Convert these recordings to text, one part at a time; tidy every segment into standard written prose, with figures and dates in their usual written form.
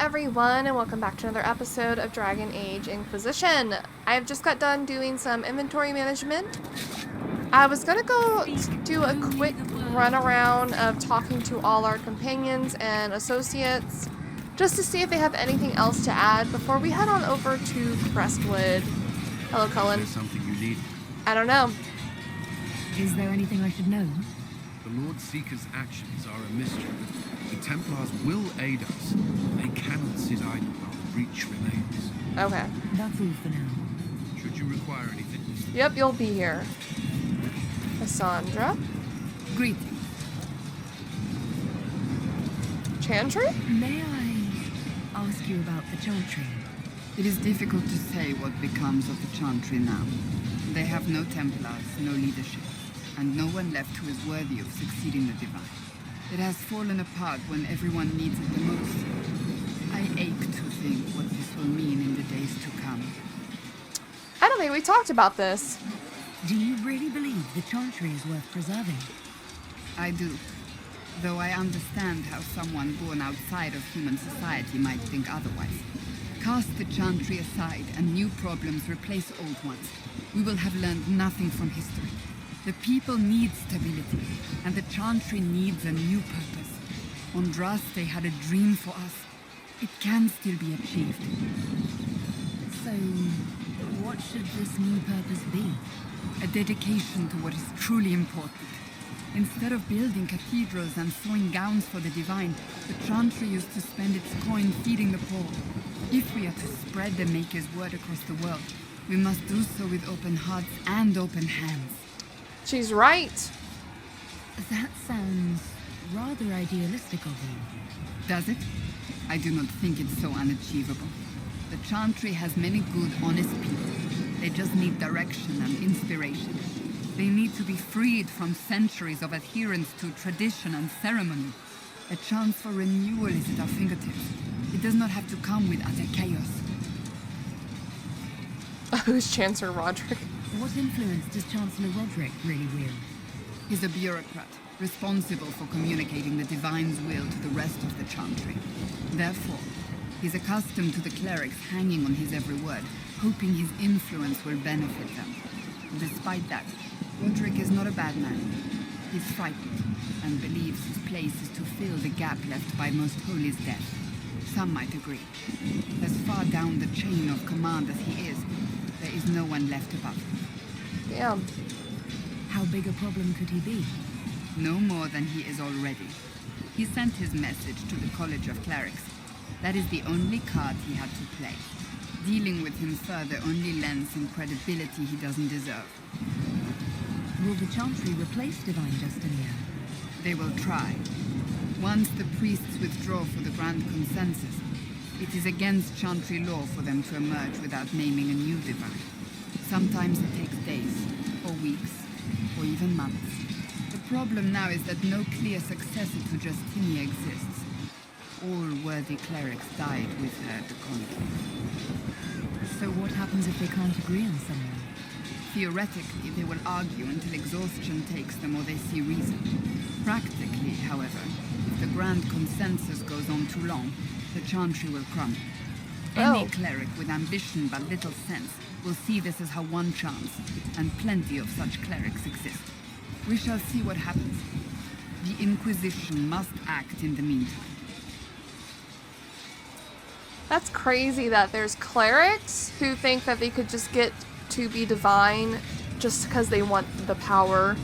everyone, and welcome back to another episode of Dragon Age Inquisition. I have just got done doing some inventory management. I was gonna go do a quick run around of talking to all our companions and associates, just to see if they have anything else to add before we head on over to Crestwood. Hello, Cullen. Is there something you need? I don't know. Is there anything I should know? The Lord Seeker's actions are a mystery. The Templars will aid us. They cannot sit idle while the breach remains. Okay. That's all for now. Should you require anything? Yep, you'll be here. Cassandra. Greetings. Chantry? May I ask you about the Chantry? It is difficult to say what becomes of the Chantry now. They have no Templars, no leadership, and no one left who is worthy of succeeding the Divine. It has fallen apart when everyone needs it the most. I ache to think what this will mean in the days to come. I don't think we talked about this. Do you really believe the Chantry is worth preserving? I do, though I understand how someone born outside of human society might think otherwise. Cast the Chantry aside and new problems replace old ones. We will have learned nothing from history. The people need stability, and the Chantry needs a new purpose. Andraste had a dream for us. It can still be achieved. So, what should this new purpose be? A dedication to what is truly important. Instead of building cathedrals and sewing gowns for the Divine, the Chantry used to spend its coin feeding the poor. If we are to spread the Maker's word across the world, we must do so with open hearts and open hands. She's right. That sounds rather idealistic of you. Does it? I do not think it's so unachievable. The Chantry has many good, honest people. They just need direction and inspiration. They need to be freed from centuries of adherence to tradition and ceremony. A chance for renewal is at our fingertips. It does not have to come with utter chaos. Who's Chancellor Roderick? What influence does Chancellor Roderick really wield? He's a bureaucrat, responsible for communicating the Divine's will to the rest of the Chantry. Therefore, he's accustomed to the clerics hanging on his every word, hoping his influence will benefit them. Despite that, Roderick is not a bad man. He's frightened, and believes his place is to fill the gap left by Most Holy's death. Some might agree. As far down the chain of command as he is, there is no one left above him. Damn. How big a problem could he be? No more than he is already. He sent his message to the College of Clerics. That is the only card he had to play. Dealing with him further only lends him credibility he doesn't deserve. Will the Chantry replace Divine Justinian? They will try. Once the priests withdraw for the Grand Consensus, it is against Chantry law for them to emerge without naming a new Divine. Sometimes it takes days, or weeks, or even months. The problem now is that no clear successor to Justinia exists. All worthy clerics died with her at the conclave. So what happens if they can't agree on someone? Theoretically, they will argue until exhaustion takes them or they see reason. Practically, however, if the Grand Consensus goes on too long, the Chantry will crumble. Any cleric with ambition but little sense will see this as her one chance, and plenty of such clerics exist. We shall see what happens. The Inquisition must act in the meantime. That's crazy that there's clerics who think that they could just get to be divine just because they want the power.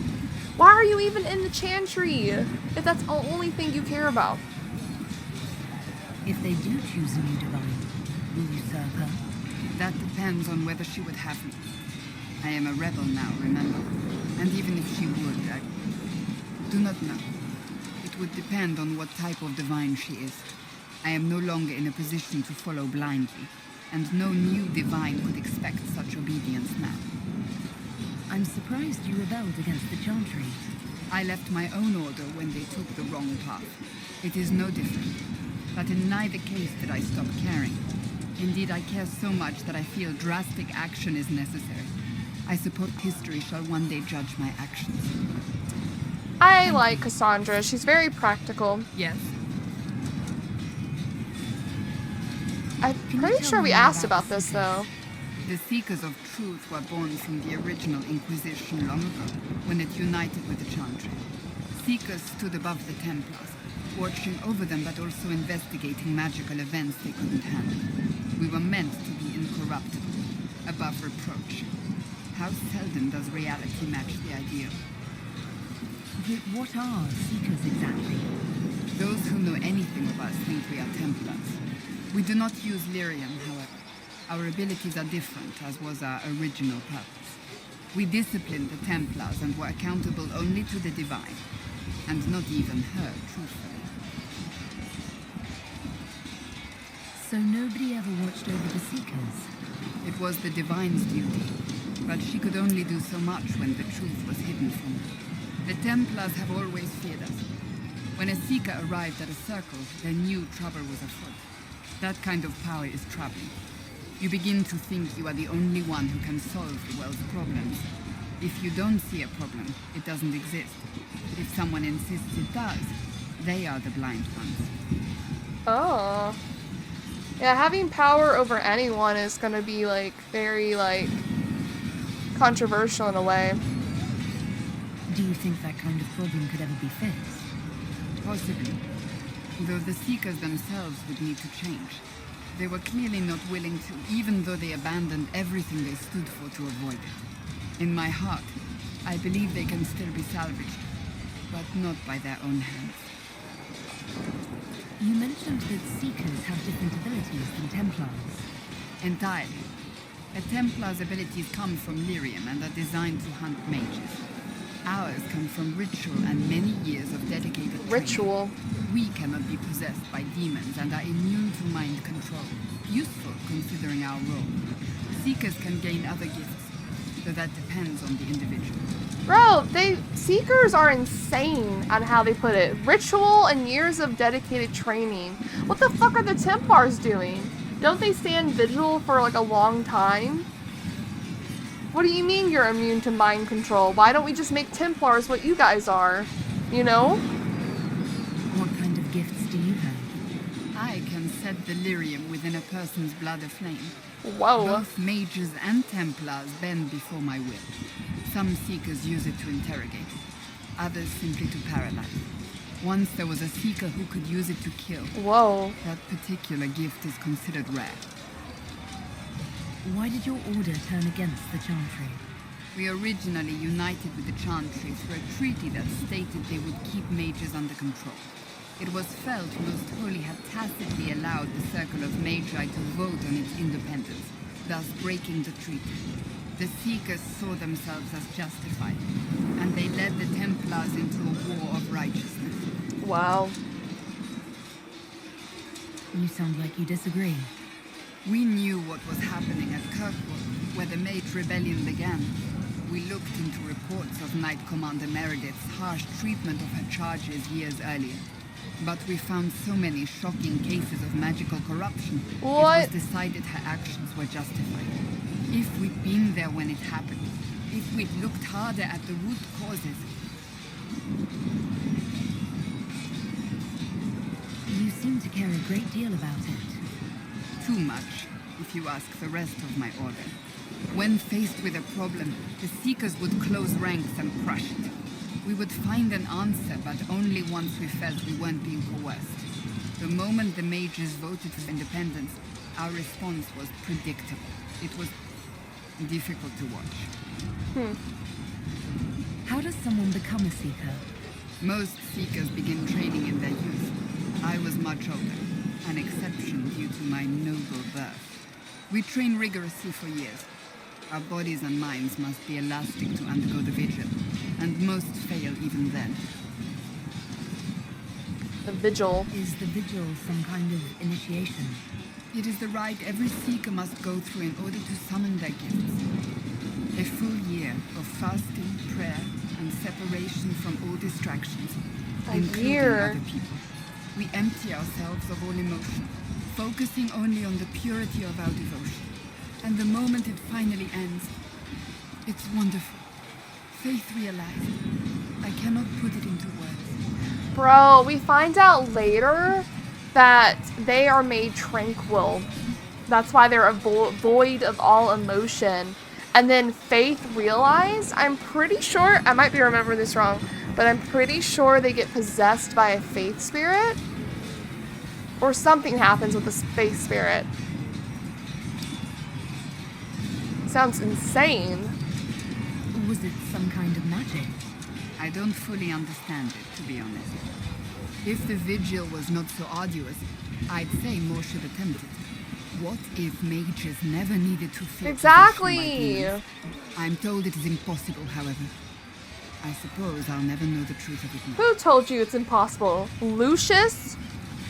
Why are you even in the Chantry if that's the only thing you care about? If they do choose a new Divine, will you serve her? That depends on whether she would have me. I am a rebel now, remember? And even if she would, I do not know. It would depend on what type of Divine she is. I am no longer in a position to follow blindly, and no new Divine could expect such obedience now. I'm surprised you rebelled against the Chantry. I left my own order when they took the wrong path. It is no different. But in neither case did I stop caring. Indeed, I care so much that I feel drastic action is necessary. I suppose history shall one day judge my actions. I like Cassandra. She's very practical. Yes. I'm Can you pretty tell sure me we more asked about about the this, Seekers? though. The Seekers of Truth were born from the original Inquisition long ago, when it united with the Chantry. Seekers stood above the Templars, watching over them but also investigating magical events they couldn't handle. We were meant to be incorruptible, above reproach. How seldom does reality match the ideal? But what are Seekers exactly? Those who know anything of us think we are Templars. We do not use lyrium, however. Our abilities are different, as was our original purpose. We disciplined the Templars and were accountable only to the Divine, and not even her, truthfully. So nobody ever watched over the Seekers? It was the Divine's duty, but she could only do so much when the truth was hidden from her. The Templars have always feared us. When a Seeker arrived at a circle, they knew trouble was afoot. That kind of power is troubling. You begin to think you are the only one who can solve the world's problems. If you don't see a problem, it doesn't exist. If someone insists it does, they are the blind ones. Oh. Yeah, having power over anyone is gonna be, like, very, like, controversial in a way. Do you think that kind of problem could ever be fixed? Possibly. Though the Seekers themselves would need to change. They were clearly not willing to, even though they abandoned everything they stood for to avoid it. In my heart, I believe they can still be salvaged, but not by their own hands. You mentioned that Seekers have different abilities than Templars. Entirely. A Templar's abilities come from lyrium and are designed to hunt mages. Ours come from ritual and many years of dedicated training. Ritual. We cannot be possessed by demons and are immune to mind control. Useful considering our role. Seekers can gain other gifts, though that depends on the individual. Bro, Seekers are insane on how they put it. Ritual and years of dedicated training. What the fuck are the Templars doing? Don't they stand vigil for like a long time? What do you mean you're immune to mind control? Why don't we just make Templars what you guys are? You know? What kind of gifts do you have? I can set delirium within a person's blood aflame. Whoa. Both mages and Templars bend before my will. Some Seekers use it to interrogate, others simply to paralyze. Once there was a Seeker who could use it to kill. Whoa. That particular gift is considered rare. Why did your order turn against the Chantry? We originally united with the Chantry through a treaty that stated they would keep mages under control. It was felt Most Holy had tacitly allowed the Circle of Magi to vote on its independence, thus breaking the treaty. The Seekers saw themselves as justified, and they led the Templars into a war of righteousness. Wow. You sound like you disagree. We knew what was happening at Kirkwood, where the Mage Rebellion began. We looked into reports of Knight Commander Meredith's harsh treatment of her charges years earlier. But we found so many shocking cases of magical corruption, What? it was decided her actions were justified. If we'd been there when it happened, if we'd looked harder at the root causes. You seem to care a great deal about it. Too much, if you ask the rest of my order. When faced with a problem, the Seekers would close ranks and crush it. We would find an answer, but only once we felt we weren't being coerced. The moment the mages voted for independence, our response was predictable. It was difficult to watch. How does someone become a Seeker? Most Seekers begin training in their youth. I was much older, an exception due to my noble birth. We train rigorously for years. Our bodies and minds must be elastic to undergo the vigil, and most fail even then. The vigil. Is the vigil some kind of initiation? It is the rite every Seeker must go through in order to summon their gifts. A full year of fasting, prayer, and separation from all distractions, including year. other people. We empty ourselves of all emotion, focusing only on the purity of our devotion. And the moment it finally ends, it's wonderful. Faith realized. I cannot put it into words. Bro, we find out later that they are made tranquil. That's why they're void of all emotion. And then Faith realized, I'm pretty sure, I might be remembering this wrong, but I'm pretty sure they get possessed by a Faith spirit. Or something happens with the Faith spirit. Sounds insane. Was it some kind of magic? I don't fully understand it, to be honest. If the vigil was not so arduous, I'd say more should attempt it. What if mages never needed to feel Exactly. I'm told it is impossible, however. I suppose I'll never know the truth of it now. Who told you it's impossible? Lucius?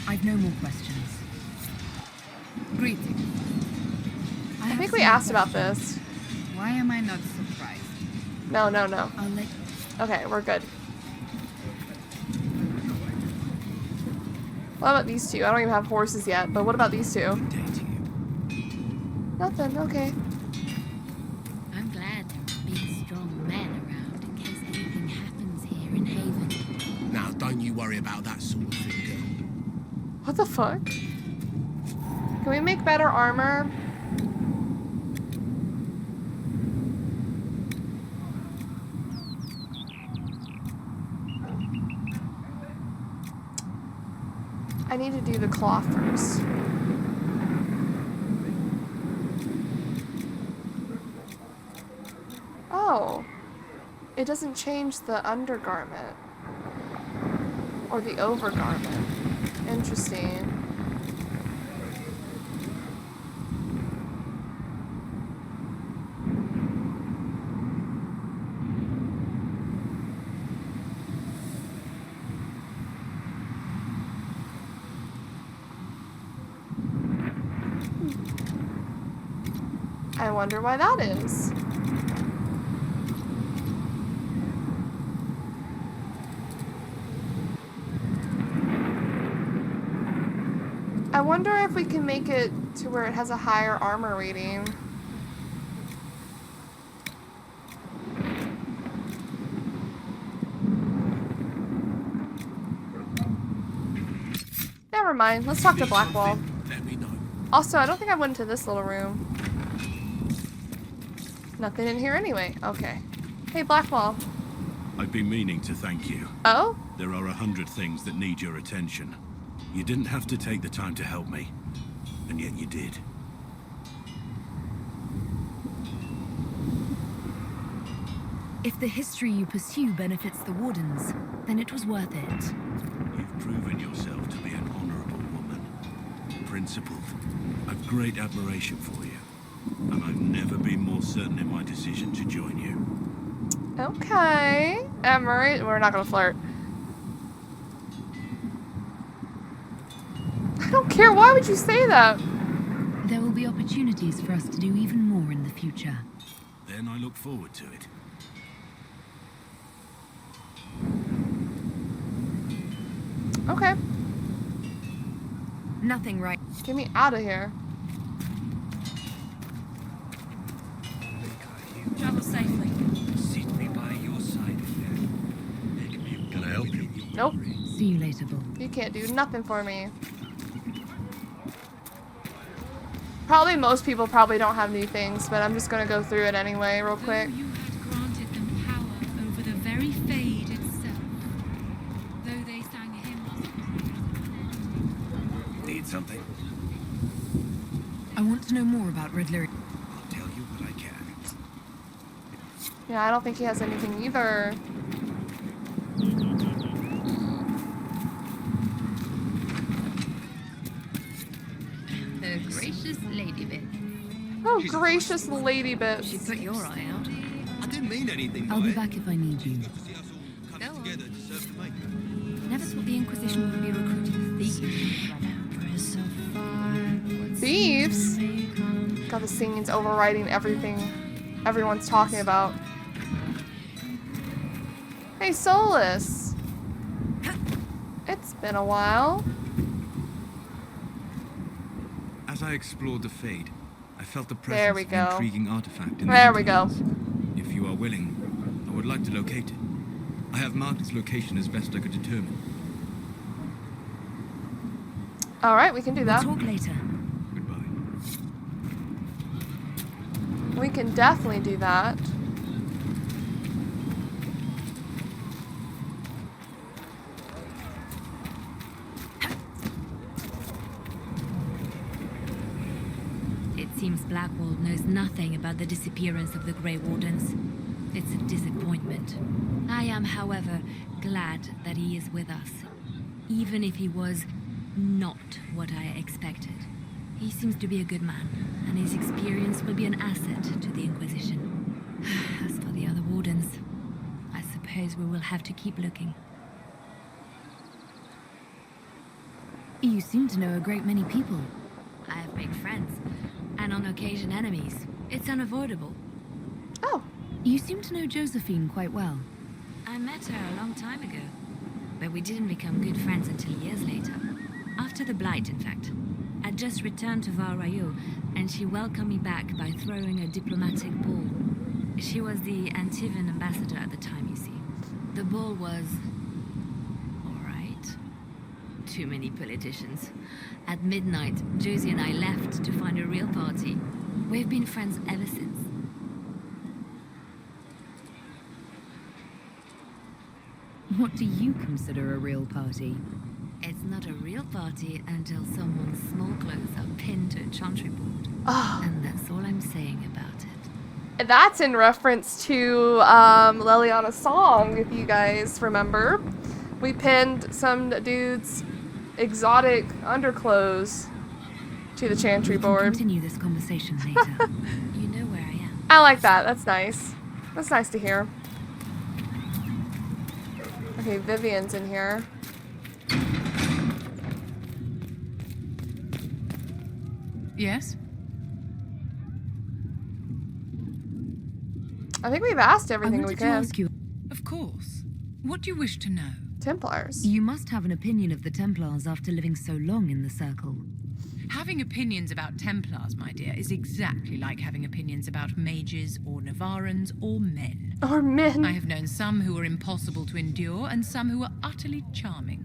I've no more questions. Greetings. I think we asked about this. Why am I not surprised? No. I'll let... Okay, we're good. What about these two? I don't even have horses yet, but what about these two? Nothing, okay. I'm glad there are big, strong men around in case anything happens here in Haven. Now, don't you worry about that sort of thing, girl. What the fuck? Can we make better armor? I need to do the cloth first. Oh. It doesn't change the undergarment. Or the overgarment. Interesting. I wonder why that is. I wonder if we can make it to where it has a higher armor rating. Never mind. Let's talk to Blackwall. Let me know. Also, I don't think I went into this little room. Nothing in here anyway. Okay. Hey, Blackwall. I've been meaning to thank you. Oh? There are 100 things that need your attention. You didn't have to take the time to help me, and yet you did. If the history you pursue benefits the Wardens, then it was worth it. You've proven yourself to be an honorable woman. Principled. I've great admiration for you. And I've never been more certain in my decision to join you. Okay. Emery, we're not gonna flirt. I don't care. Why would you say that? There will be opportunities for us to do even more in the future. Then I look forward to it. Okay. Nothing right. Get me out of here. Travel safely. Sit me by your side. Can I help you? Nope. See you later, Bull. You can't do nothing for me. Probably most people probably don't have new things, but I'm just gonna go through it anyway real quick. Though you had granted them power over the very Fade itself, though they sang hymns. Need something? I want to know more about Red Lyric. I'll tell you what I can. Yeah, I don't think he has anything either. The gracious lady bit. Oh, gracious lady She bits. put your eye out. I didn't mean anything I'll by be it. back if I need you. Just to see us all come together to serve the maker. Never thought the Inquisition would be recruiting thieves. Thieves? God, the singing's overriding everything everyone's talking about. Hey, Solus. It's been a while. As I explored the Fade, I felt the There presence we of go. an intriguing artifact in the There we go. mountains. If you are willing, I would like to locate it. I have marked its location as best I could determine. Alright, we can do that. Talk later. Goodbye. We can definitely do that. It seems Blackwall knows nothing about the disappearance of the Grey Wardens. It's a disappointment. I am, however, glad that he is with us, even if he was not what I expected. He seems to be a good man, and his experience will be an asset to the Inquisition. As for the other Wardens, I suppose we will have to keep looking. You seem to know a great many people. I have made friends, and on occasion enemies. It's unavoidable. Oh. You seem to know Josephine quite well. I met her a long time ago, but we didn't become good friends until years later. After the Blight, in fact. I'd just returned to Val Royeaux, and she welcomed me back by throwing a diplomatic ball. She was the Antivan ambassador at the time, you see. The ball was... alright. Too many politicians. At midnight, Josie and I left to find a real party. We've been friends ever since. What do you consider a real party? It's not a real party until someone's small clothes are pinned to a chantry board. Oh. And that's all I'm saying about it. That's in reference to Leliana's song, if you guys remember. We pinned some dude's exotic underclothes to the chantry We can board. continue this conversation later. You know where I am. I like that. That's nice. That's nice to hear. Okay, Vivian's in here. Yes? I think we've asked everything we wanted to can. ask you, Of course. What do you wish to know? Templars. you must have an opinion of the Templars after living so long in the Circle. Having opinions about Templars, my dear, is exactly like having opinions about mages or Navarrans or men. Or men. I have known some who were impossible to endure and some who were utterly charming.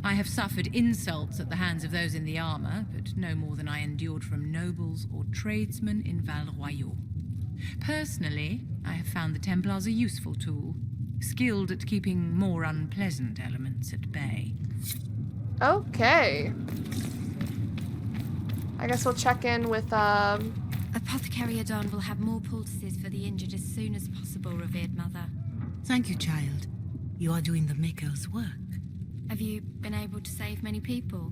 I have suffered insults at the hands of those in the armor, but no more than I endured from nobles or tradesmen in Val Royeaux. Personally, I have found the Templars a useful tool, skilled at keeping more unpleasant elements at bay. Okay. I guess we'll check in with, Apothecary Adon will have more poultices for the injured as soon as possible, revered mother. Thank you, child. You are doing the Maker's work. Have you been able to save many people?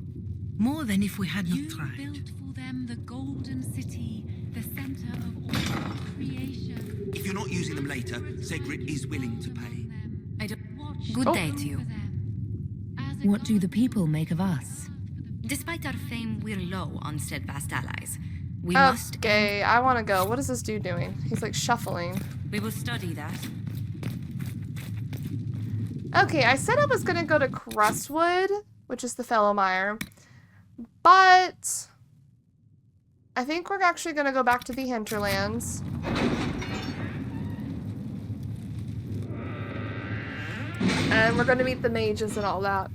More than if we had not You tried. built for them the golden city, the center of all creation. If you're not using them later, Zegrit is willing to pay. I don't... Watch Good day over to you. them. As a What do the guardian people make of us? Despite our fame, we're low on steadfast allies. We must... okay, I want to go. What is this dude doing? He's like shuffling. We will study that. Okay, I said I was gonna go to Crestwood, which is the Fellowmire, but I think we're actually gonna go back to the Hinterlands. And we're gonna meet the mages and all that.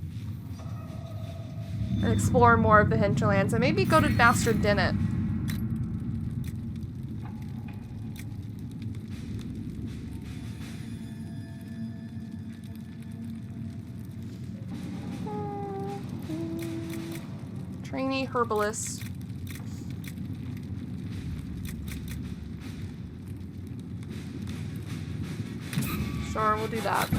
And explore more of the Hinterlands, and maybe go to Master Dennett. Trainee herbalist. Sure, we'll do that.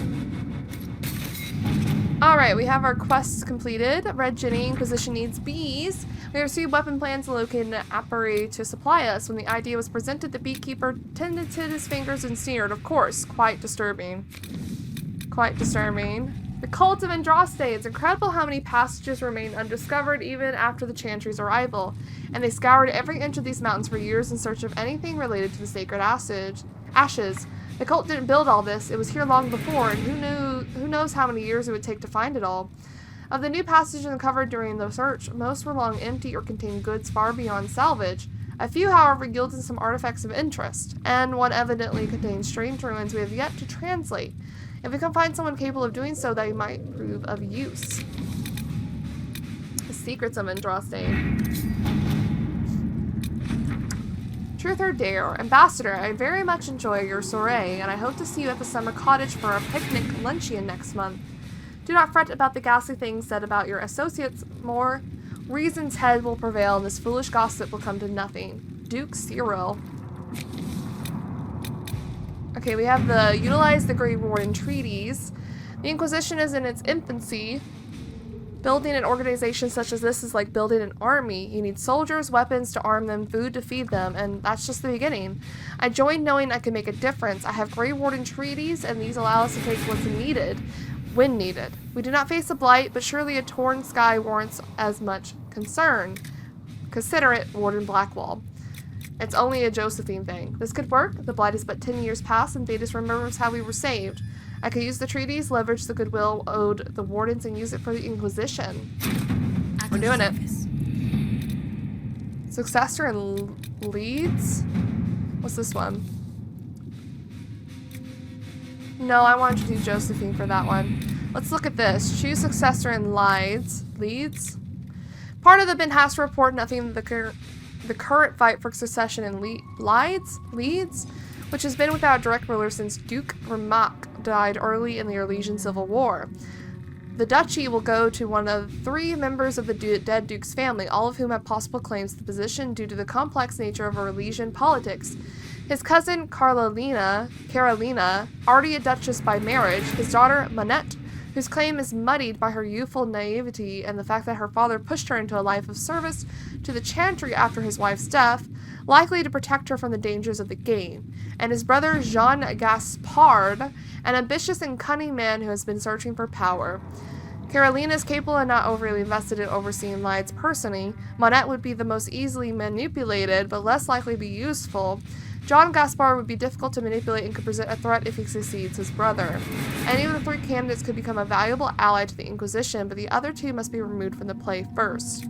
Alright, we have our quests completed. Red Jenny, Inquisition needs bees. We received weapon plans and located an apiary to supply us. When the idea was presented, the beekeeper tended his fingers and sneered. Of course, quite disturbing. Quite disturbing. The Cult of Andraste. It's incredible how many passages remain undiscovered even after the Chantry's arrival, and they scoured every inch of these mountains for years in search of anything related to the sacred ashes. The cult didn't build all this. It was here long before, and who knows how many years it would take to find it all. Of the new passages uncovered during the search, most were long empty or contained goods far beyond salvage. A few, however, yielded some artifacts of interest, and one evidently contains strange ruins we have yet to translate. If we can find someone capable of doing so, they might prove of use. The secrets of Andraste. Truth or dare? Ambassador, I very much enjoy your soiree, and I hope to see you at the summer cottage for our picnic luncheon next month. Do not fret about the ghastly things said about your associates. More reason's head will prevail, and this foolish gossip will come to nothing. Duke Cyril. Okay, we have the utilize the Grey Warden treaties. The Inquisition is in its infancy. Building an organization such as this is like building an army. You need soldiers, weapons to arm them, food to feed them, and that's just the beginning. I joined knowing I could make a difference. I have Grey Warden treaties, and these allow us to take what's needed, when needed. We do not face a blight, but surely a torn sky warrants as much concern. Consider it, Warden Blackwall. It's only a Josephine thing. This could work. The blight is but 10 years past, and Thedas remembers how we were saved. I could use the treaties, leverage the goodwill owed the Wardens, and use it for the Inquisition. We're doing it. Successor and Leeds? What's this one? No, I wanted to do Josephine for that one. Let's look at this. Choose Successor and Leeds. Part of the bin has to report nothing the current fight for succession in Leeds, which has been without direct ruler since Duke Rimac died early in the Orlesian Civil War. The duchy will go to one of 3 members of the dead Duke's family, all of whom have possible claims to the position due to the complex nature of Orlesian politics. His cousin Carolina, already a duchess by marriage, his daughter Manette, whose claim is muddied by her youthful naivety and the fact that her father pushed her into a life of service to the chantry after his wife's death, likely to protect her from the dangers of the game, and his brother Jean Gaspard, an ambitious and cunning man who has been searching for power. Carolina is capable and not overly invested in overseeing Leeds personally. Monette would be the most easily manipulated, but less likely to be useful. John Gaspard would be difficult to manipulate and could present a threat if he succeeds his brother. Any of the 3 candidates could become a valuable ally to the Inquisition, but the other 2 must be removed from the play first.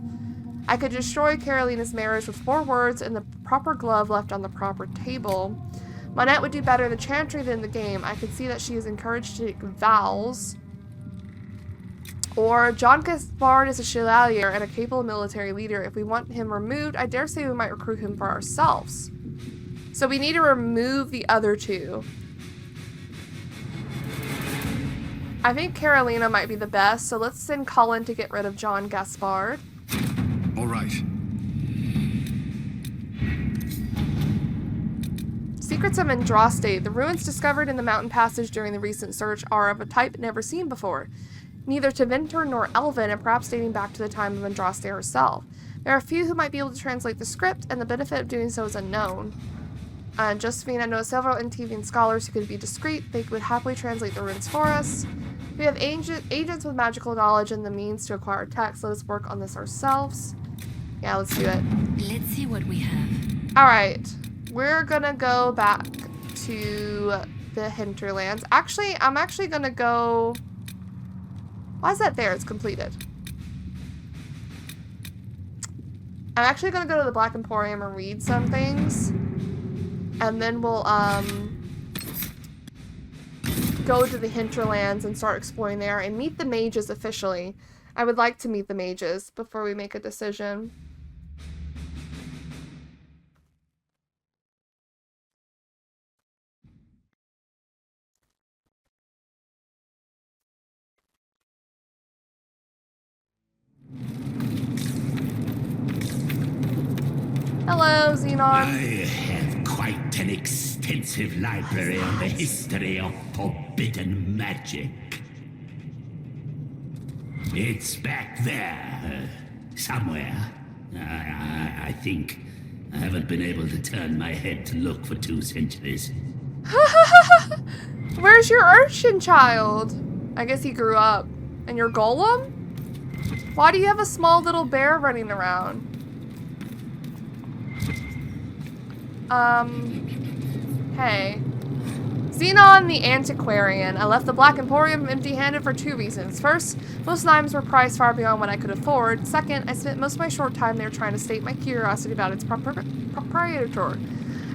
I could destroy Carolina's marriage with 4 words and the proper glove left on the proper table. Monette would do better in the chantry than the game. I could see that she is encouraged to take vows. Or John Gaspard is a chevalier and a capable military leader. If we want him removed, I dare say we might recruit him for ourselves. So we need to remove the other 2. I think Carolina might be the best, so let's send Colin to get rid of John Gaspard. All right. Secrets of Andraste. The ruins discovered in the mountain passage during the recent search are of a type never seen before, neither Tevinter nor Elven, and perhaps dating back to the time of Andraste herself. There are a few who might be able to translate the script, and the benefit of doing so is unknown. Josephine, I know several Antivian scholars who could be discreet. They would happily translate the runes for us. We have agents with magical knowledge and the means to acquire text. Let us work on this ourselves. Yeah, let's do it. Let's see what we have. Alright. We're gonna go back to the hinterlands. Actually, I'm actually gonna go... Why is that there? It's completed. I'm actually gonna go to the Black Emporium and read some things. And then we'll, go to the hinterlands and start exploring there and meet the mages officially. I would like to meet the mages before we make a decision. Hello, Xenon. I have quite an extensive library on the history of forbidden magic. It's back there, somewhere. I think I haven't been able to turn my head to look for 2 centuries. Where's your urchin child? I guess he grew up. And your golem? Why do you have a small little bear running around? Hey. Xenon the Antiquarian. I left the Black Emporium empty-handed for 2 reasons. First, most items were priced far beyond what I could afford. Second, I spent most of my short time there trying to state my curiosity about its proprietor.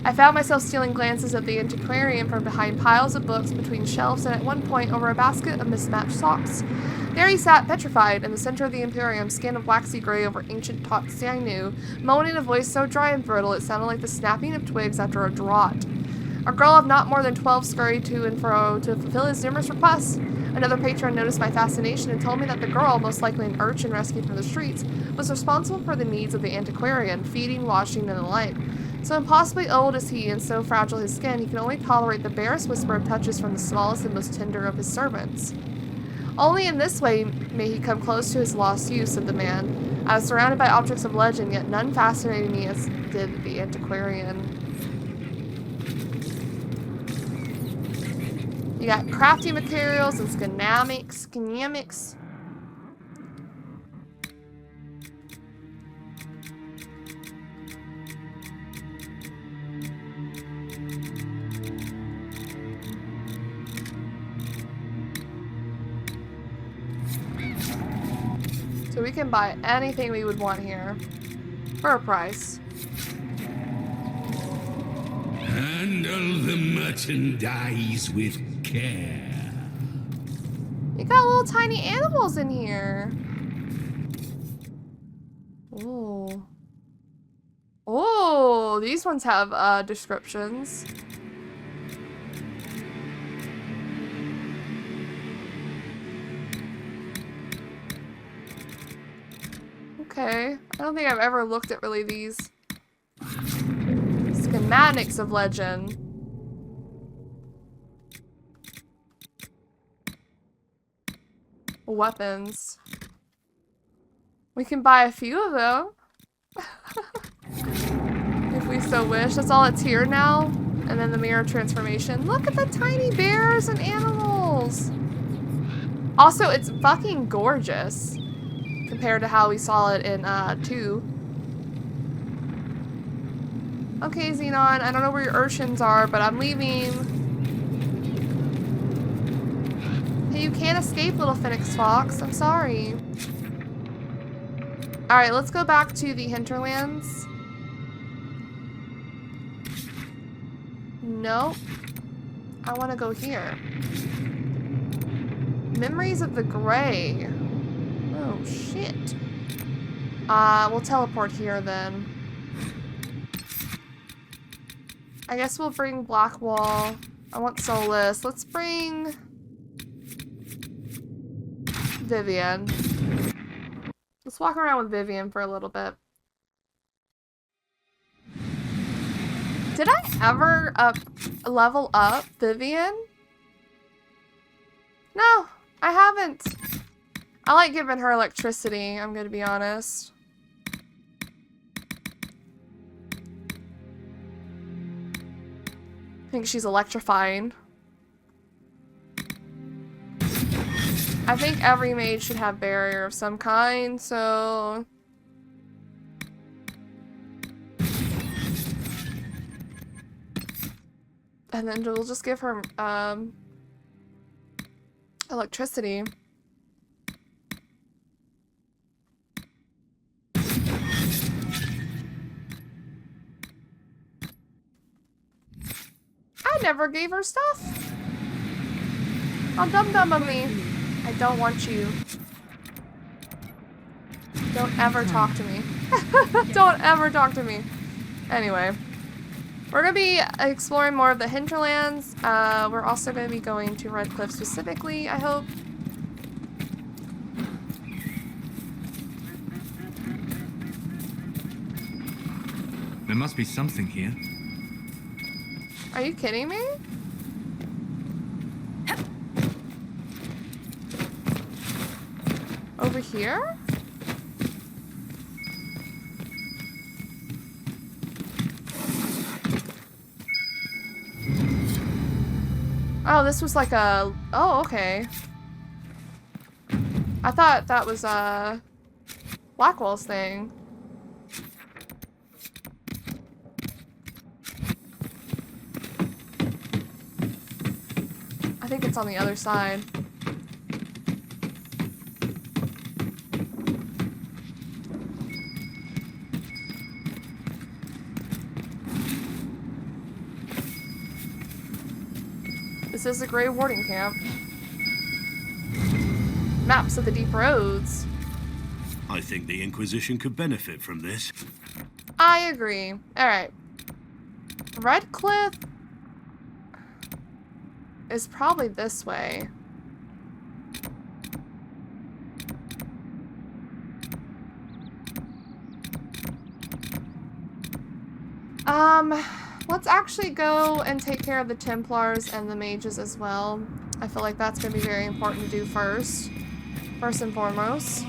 I found myself stealing glances at the antiquarian from behind piles of books, between shelves, and at one point over a basket of mismatched socks. There he sat, petrified, in the center of the Imperium, skin of waxy gray over ancient taught Xiangnu, moaning in a voice so dry and brittle it sounded like the snapping of twigs after a drought. A girl of not more than 12 scurried to and fro to fulfill his numerous requests. Another patron noticed my fascination and told me that the girl, most likely an urchin rescued from the streets, was responsible for the needs of the antiquarian, feeding, washing, and the like. So impossibly old is he, and so fragile his skin, he can only tolerate the barest whisper of touches from the smallest and most tender of his servants. Only in this way may he come close to his lost youth, said the man. I was surrounded by objects of legend, yet none fascinated me as did the antiquarian. You got crafting materials and schematics. So we can buy anything we would want here for a price. Handle the merchandise with care. You got little tiny animals in here. Ooh. Oh, these ones have descriptions. Okay, I don't think I've ever looked at really these schematics of legend. Weapons. We can buy a few of them. If we so wish. That's all it's here now. And then the mirror transformation. Look at the tiny bears and animals. Also, it's fucking gorgeous compared to how we saw it in 2. Okay, Xenon, I don't know where your urchins are, but I'm leaving. Hey, you can't escape, little Phoenix Fox. I'm sorry. Alright, let's go back to the hinterlands. Nope. I want to go here. Memories of the Grey. Oh, shit. We'll teleport here then. I guess we'll bring Blackwall. I want Solus. Let's bring Vivian. Let's walk around with Vivian for a little bit. Did I ever level up Vivian? No, I haven't. I like giving her electricity, I'm gonna be honest. I think she's electrifying. I think every mage should have barrier of some kind, so... And then we'll just give her, electricity. I never gave her stuff. How dumb of me. I don't want you. Don't ever talk to me. Don't ever talk to me. Anyway. We're going to be exploring more of the hinterlands. We're also going to be going to Redcliff specifically, I hope. There must be something here. Are you kidding me? Over here? Oh, this was like a... Oh, okay. I thought that was Blackwall's thing. I think it's on the other side. This is a Grey Warding camp. maps of the deep roads. I think the Inquisition could benefit from this. I agree. Alright. Redcliff is probably this way. Let's actually go and take care of the Templars and the mages as well. I feel like that's going to be very important to do first and foremost.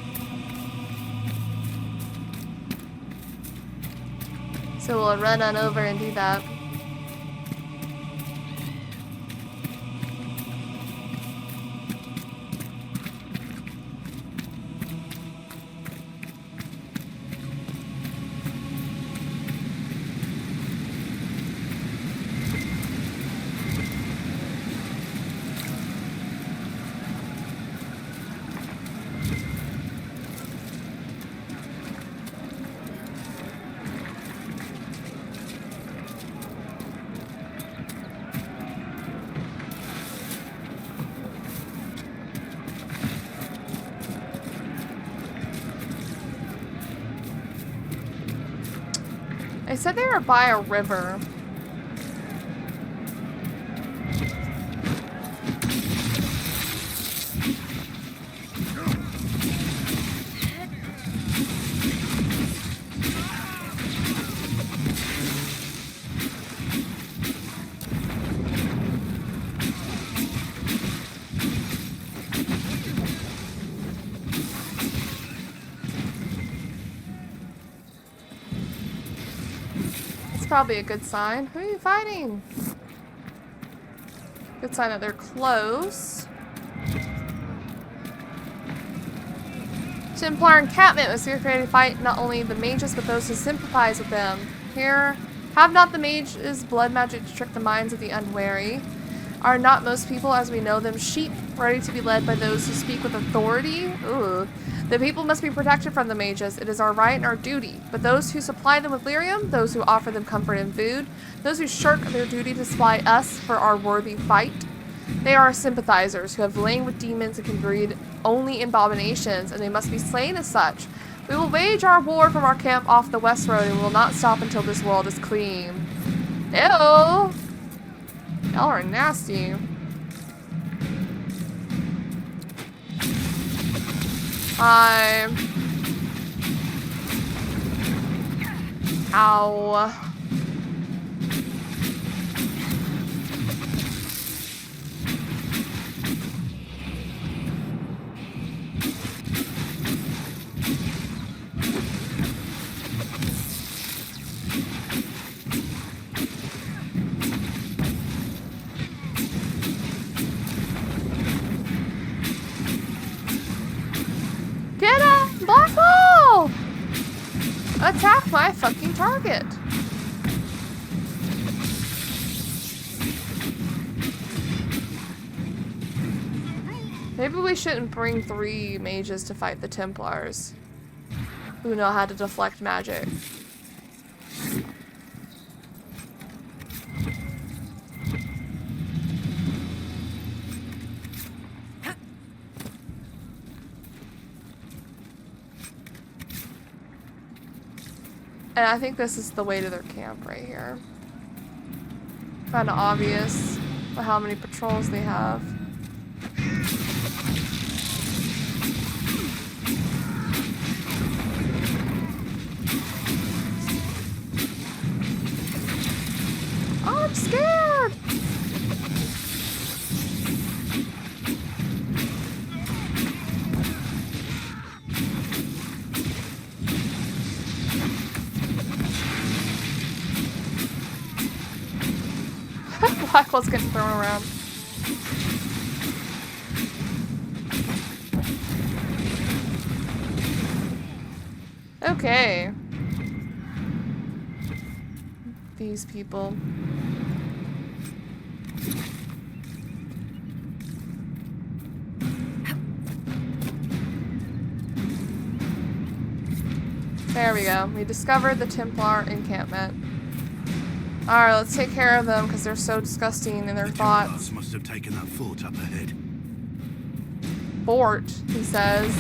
So we'll run on over and do that. They said they were by a river. Probably a good sign. Who are you fighting? Good sign that they're close. Templar encampment was here created to fight not only the mages but those who sympathize with them. Here, have not the mages blood magic to trick the minds of the unwary? Are not most people as we know them sheep, ready to be led by those who speak with authority? Ooh. The people must be protected from the mages. It is our right and our duty. But those who supply them with lyrium, those who offer them comfort and food, those who shirk their duty to supply us for our worthy fight, they are our sympathizers who have lain with demons and can breed only abominations, and they must be slain as such. We will wage our war from our camp off the west road and will not stop until this world is clean. Ew! Y'all are nasty. Hi. Ow. Get a black hole! Attack my fucking target. Maybe we shouldn't bring 3 mages to fight the Templars, who know how to deflect magic. And I think this is the way to their camp right here. Kind of obvious by how many patrols they have. Oh, I'm scared! Blackwell's getting thrown around. Okay. These people. There we go. We discovered the Templar encampment. Alright, let's take care of them because they're so disgusting in their thoughts. Templars must have taken that fort up ahead. abort, he says.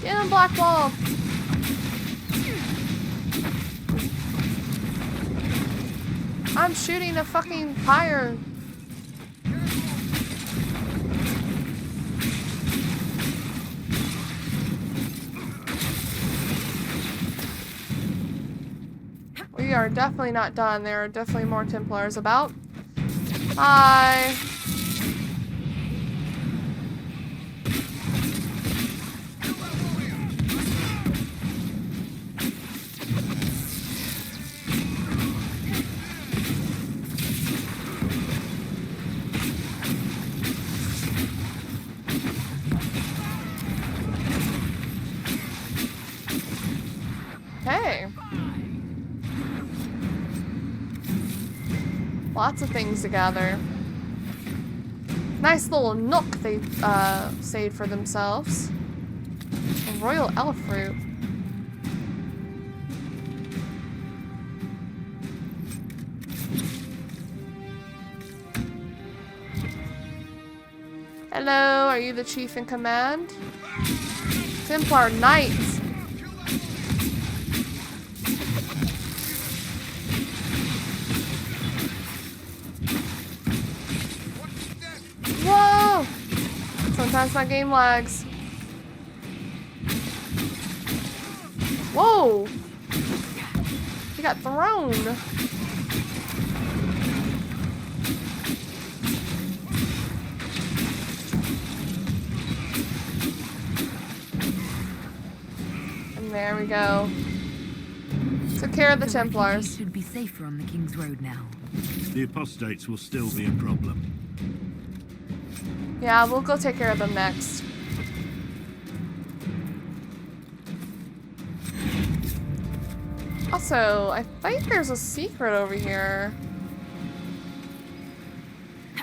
Get him, Blackwall! I'm shooting a fucking fire. We are definitely not done. There are definitely more Templars about. Bye. Hey. Lots of things to gather. Nice little nook they've saved for themselves. A royal elf fruit. Hello, are you the chief in command? Templar Knights. Whoa! Sometimes my game lags. Whoa! He got thrown. And there we go. Took care of the Templars. Should be safer on the King's Road now. The apostates will still be a problem. Yeah, we'll go take care of them next. Also, I think there's a secret over here.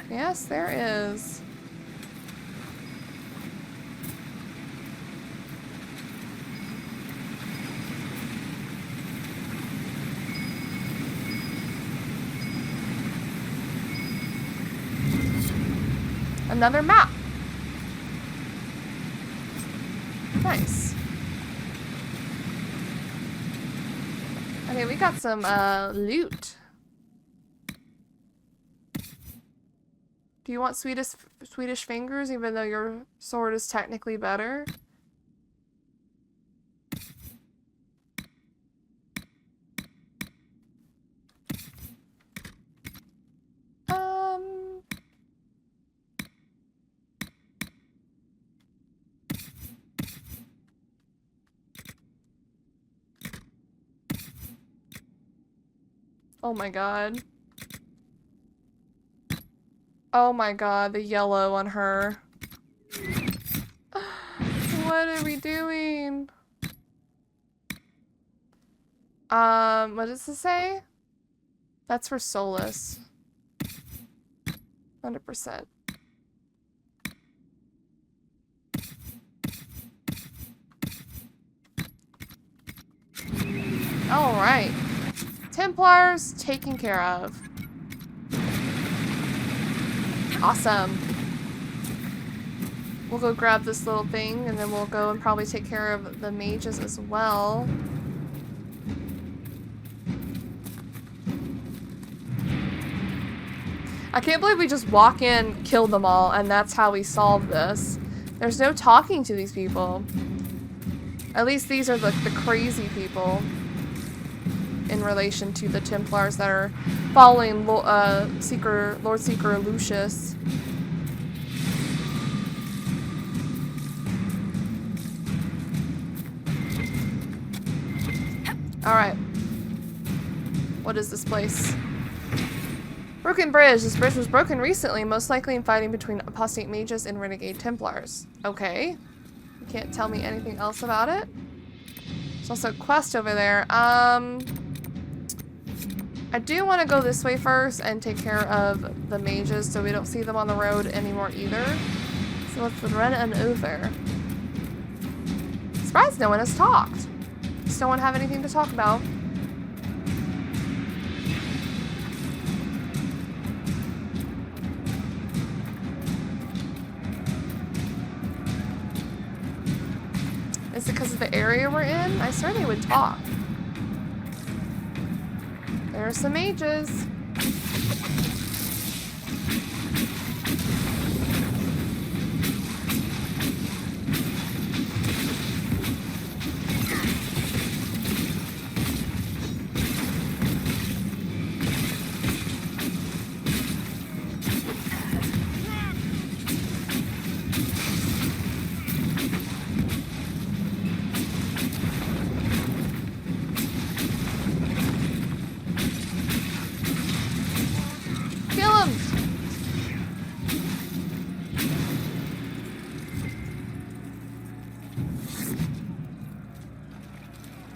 Yes, there is. Another map. Nice. Okay, we got some loot. Do you want Swedish fingers, even though your sword is technically better? Oh my god. Oh my god, the yellow on her. What are we doing? What does this say? That's for Solus. 100%. Alright. Templars taken care of. Awesome. We'll go grab this little thing and then we'll go and probably take care of the mages as well. I can't believe we just walk in, kill them all, and that's how we solve this. There's no talking to these people. At least these are the crazy people in relation to the Templars that are following Lord Seeker Lucius. Alright. What is this place? Broken bridge. This bridge was broken recently, most likely in fighting between apostate mages and renegade Templars. Okay. You can't tell me anything else about it. There's also a quest over there. I do want to go this way first and take care of the mages so we don't see them on the road anymore either. So let's run on over. Surprised no one has talked. Does no one have anything to talk about? Is it because of the area we're in? I swear they would talk. There are some mages.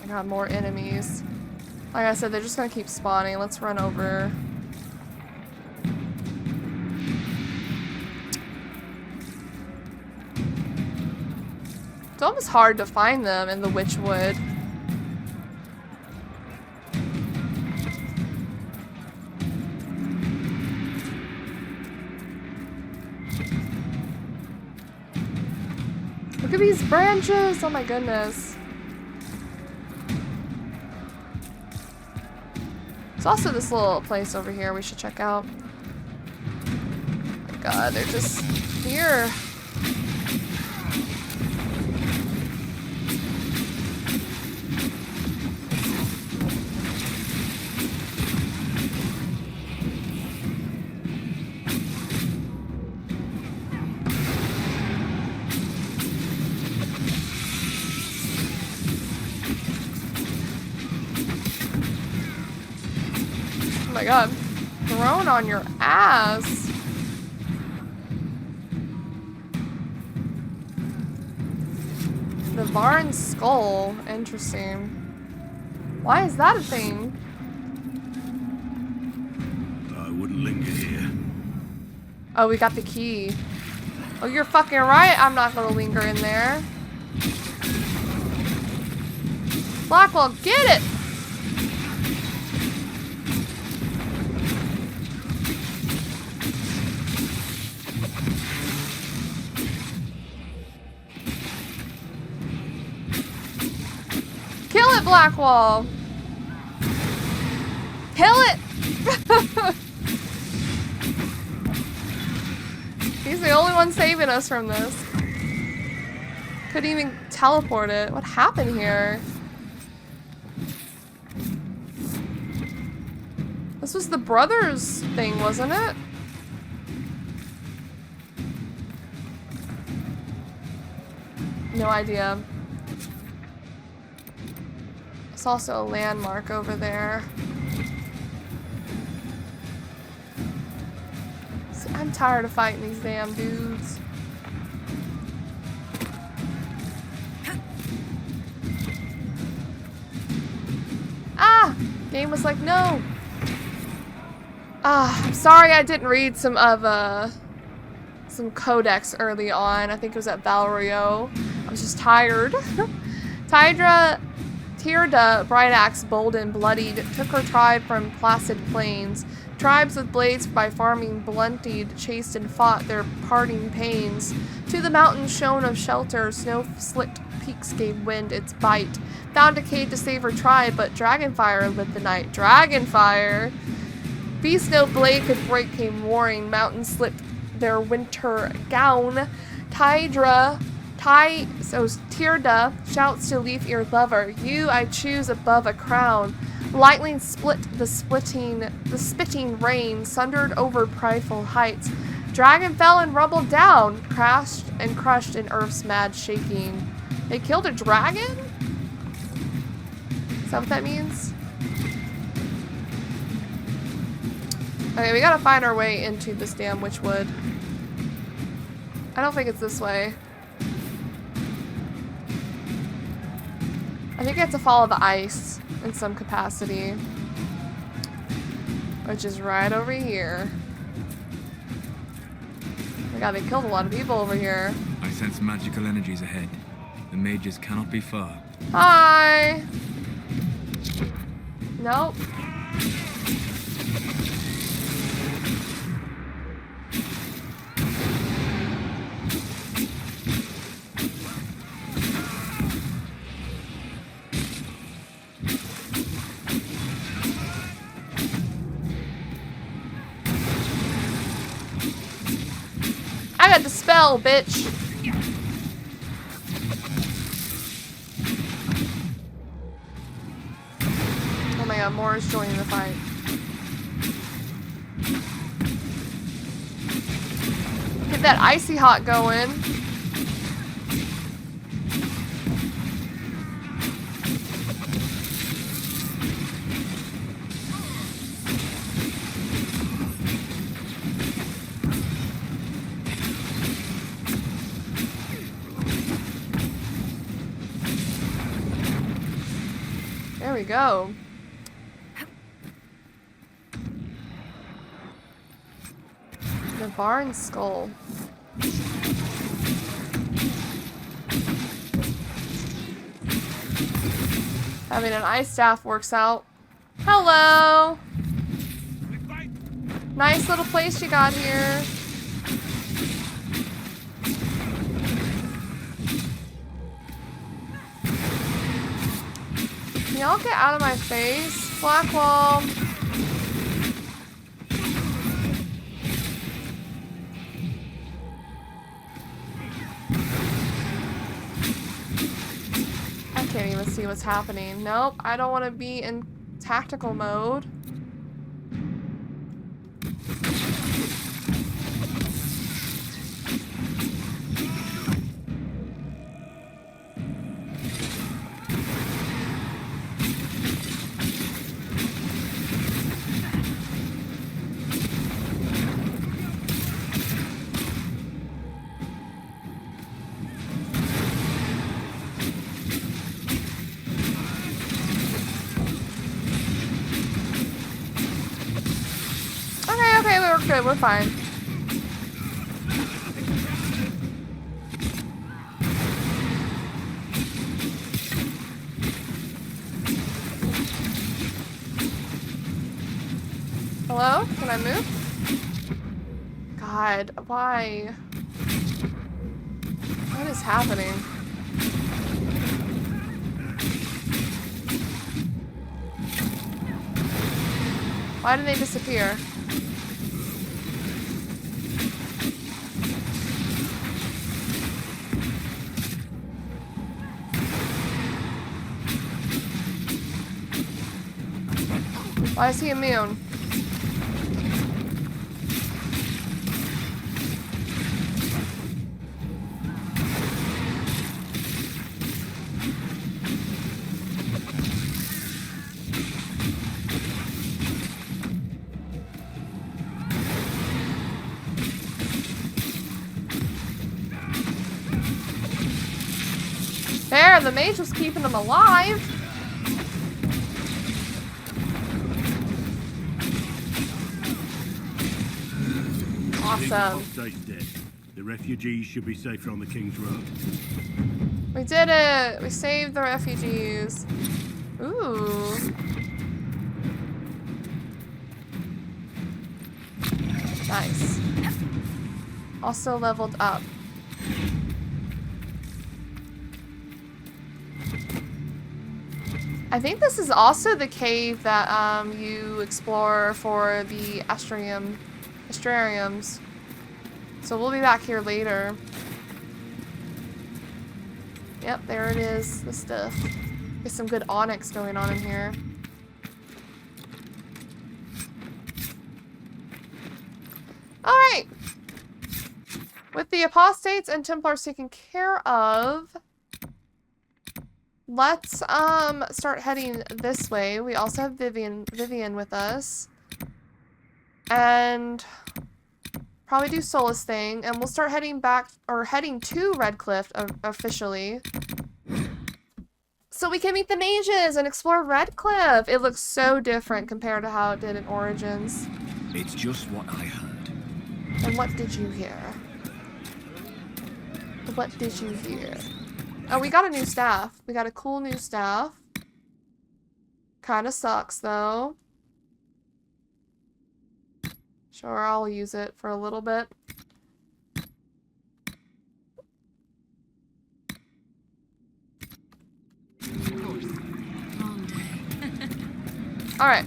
God, more enemies. Like I said, they're just gonna keep spawning. Let's run over. It's almost hard to find them in the Witchwood. Look at these branches! Oh my goodness. There's also this little place over here we should check out. Oh my god, they're just here. Oh my god, thrown on your ass. The barn skull, interesting. Why is that a thing? I wouldn't linger here. Oh, we got the key. Oh, you're fucking right, I'm not gonna linger in there. Blackwell, get it! Kill it, Blackwall! Kill it! He's the only one saving us from this. Couldn't even teleport it. What happened here? This was the brothers thing, wasn't it? No idea. There's also a landmark over there. See, I'm tired of fighting these damn dudes. Ah! Game was like, no! Ah, I'm sorry I didn't read some codex early on. I think it was at Valrio. I was just tired. Thedas, bright axe, bold and bloodied, took her tribe from placid plains. Tribes with blades by farming blunted, chased and fought their parting pains. To the mountains shone of shelter, snow-slicked peaks gave wind its bite. Found a cave to save her tribe, but dragonfire lit the night. Dragonfire! Beast no blade could break came warring, mountains slipped their winter gown. Thedas shouts to leaf-eared lover, you I choose above a crown. Lightning split the spitting rain, sundered over prideful heights. Dragon fell and rumbled down, crashed and crushed in earth's mad shaking. They killed a dragon? Is that what that means? Okay, we gotta find our way into this damn Witchwood. I don't think it's this way. I think I have to follow the ice in some capacity. which is right over here. Oh my god, they killed a lot of people over here. I sense magical energies ahead. The mages cannot be far. Hi! Nope. I got the spell, bitch. Oh my god, more is joining the fight. Get that icy hot going. There we go. The barn skull. Having an ice staff works out. Hello! Nice little place you got here. Can y'all get out of my face? Blackwall. I can't even see what's happening. Nope, I don't want to be in tactical mode. Okay, we're good, we're fine. Hello? Can I move? God, why? What is happening? Why did they disappear? Why is he immune? There, the mage was keeping him alive. Awesome. Apostate's dead. The refugees should be safer on the King's Road. We did it! We saved the refugees. Ooh. Nice. Also leveled up. I think this is also the cave that you explore for the astrariums. So we'll be back here later. Yep, there it is, the stuff. There's some good onyx going on in here. Alright! With the apostates and templars taken care of, let's start heading this way. We also have Vivian with us. And probably do Solace thing, and we'll start heading back, or heading to Redcliff officially. So we can meet the mages and explore Redcliff. It looks so different compared to how it did in Origins. It's just what I heard. And what did you hear? What did you hear? Oh, we got a new staff. We got a cool new staff. Kinda sucks, though. Sure, I'll use it for a little bit. Alright.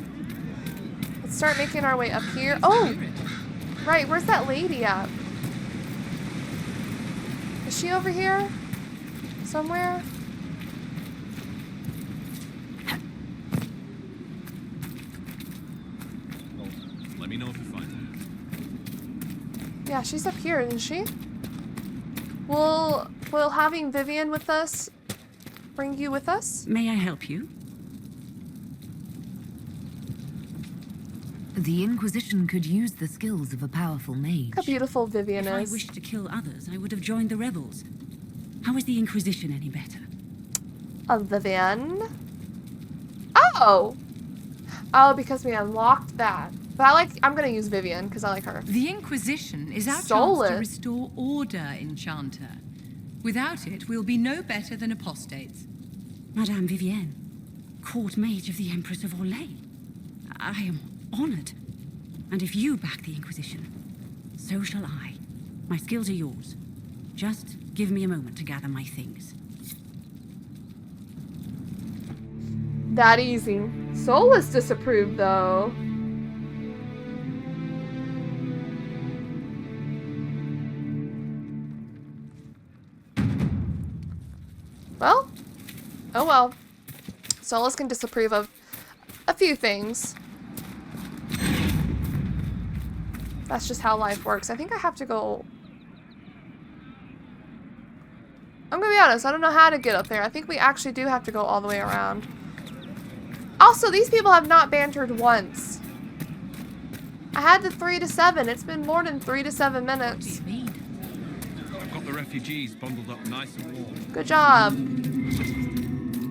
Let's start making our way up here. Oh! Right, where's that lady at? Is she over here? Somewhere? Let me know if you find her. Yeah, she's up here, isn't she? Will having Vivian with us bring you with us? May I help you? The Inquisition could use the skills of a powerful mage. Look how beautiful Vivian If I is. wished to kill others, I would have joined the rebels. How is the Inquisition any better? Vivian? Oh! Oh, because we unlocked that. But I'm gonna use Vivian, because I like her. The Inquisition is our Soulless. chance to restore order, Enchanter. Without it, we'll be no better than apostates. Madame Vivienne, court mage of the Empress of Orlais. I am honored. And if you back the Inquisition, so shall I. My skills are yours. Just give me a moment to gather my things. That easy. Soulless disapproved, though. Well, oh well. Soulless can disapprove of a few things. That's just how life works. I think I have to go... I'm gonna be honest, I don't know how to get up there. I think we actually do have to go all the way around. Also, these people have not bantered once. I had the 3 to 7. It's been more than 3 to 7 minutes. I've got the refugees bundled up nice and warm. Good job.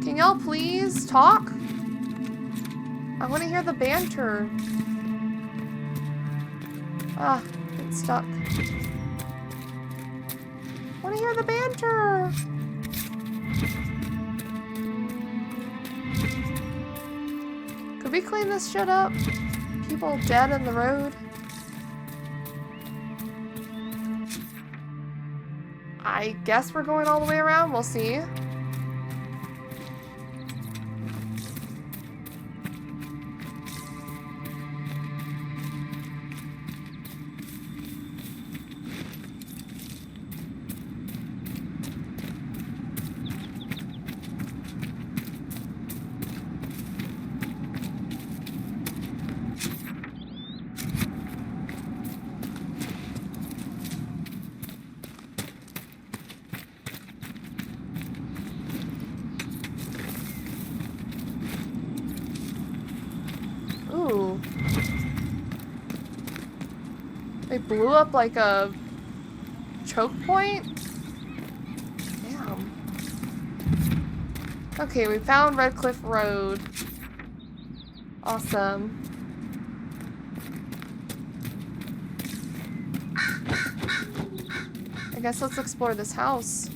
Can y'all please talk? I want to hear the banter. Ah, it's stuck. I want to hear the banter. Could we clean this shit up? People dead in the road. I guess we're going all the way around. We'll see. Ooh. They blew up like a choke point? Damn. Okay, we found Redcliff Road. Awesome. I guess let's explore this house.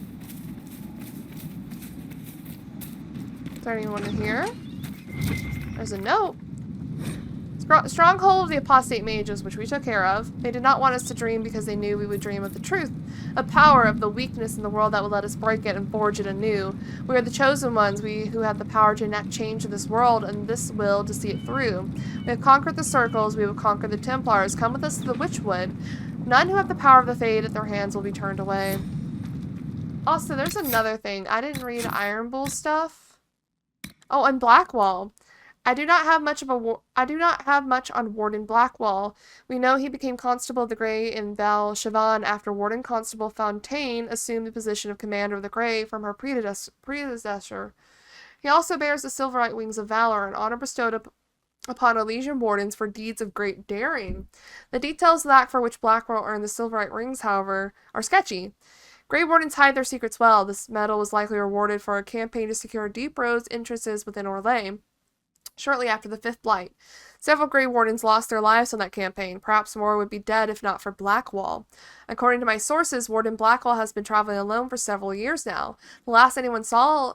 Is there anyone in here? There's a note. Stronghold of the apostate mages, which we took care of. They did not want us to dream because they knew we would dream of the truth, a power of the weakness in the world that would let us break it and forge it anew. We are the chosen ones, we who have the power to enact change in this world and this will to see it through. We have conquered the circles, we will conquer the Templars. Come with us to the Witchwood. None who have the power of the Fade at their hands will be turned away. Also, there's another thing. I didn't read Iron Bull stuff. Oh, and Blackwall. I do not have much on Warden Blackwall. We know he became Constable of the Grey in Val Chevan after Warden Constable Fontaine assumed the position of Commander of the Grey from her predecessor. He also bears the Silverite Wings of Valor, an honor bestowed upon Elysian Wardens for deeds of great daring. The details of the act for which Blackwall earned the Silverite Rings, however, are sketchy. Grey Wardens hide their secrets well. This medal was likely rewarded for a campaign to secure deep roads entrances within Orlais. Shortly after the Fifth Blight, several Grey Wardens lost their lives on that campaign. Perhaps more would be dead if not for Blackwall. According to my sources, Warden Blackwall has been traveling alone for several years now. The last anyone saw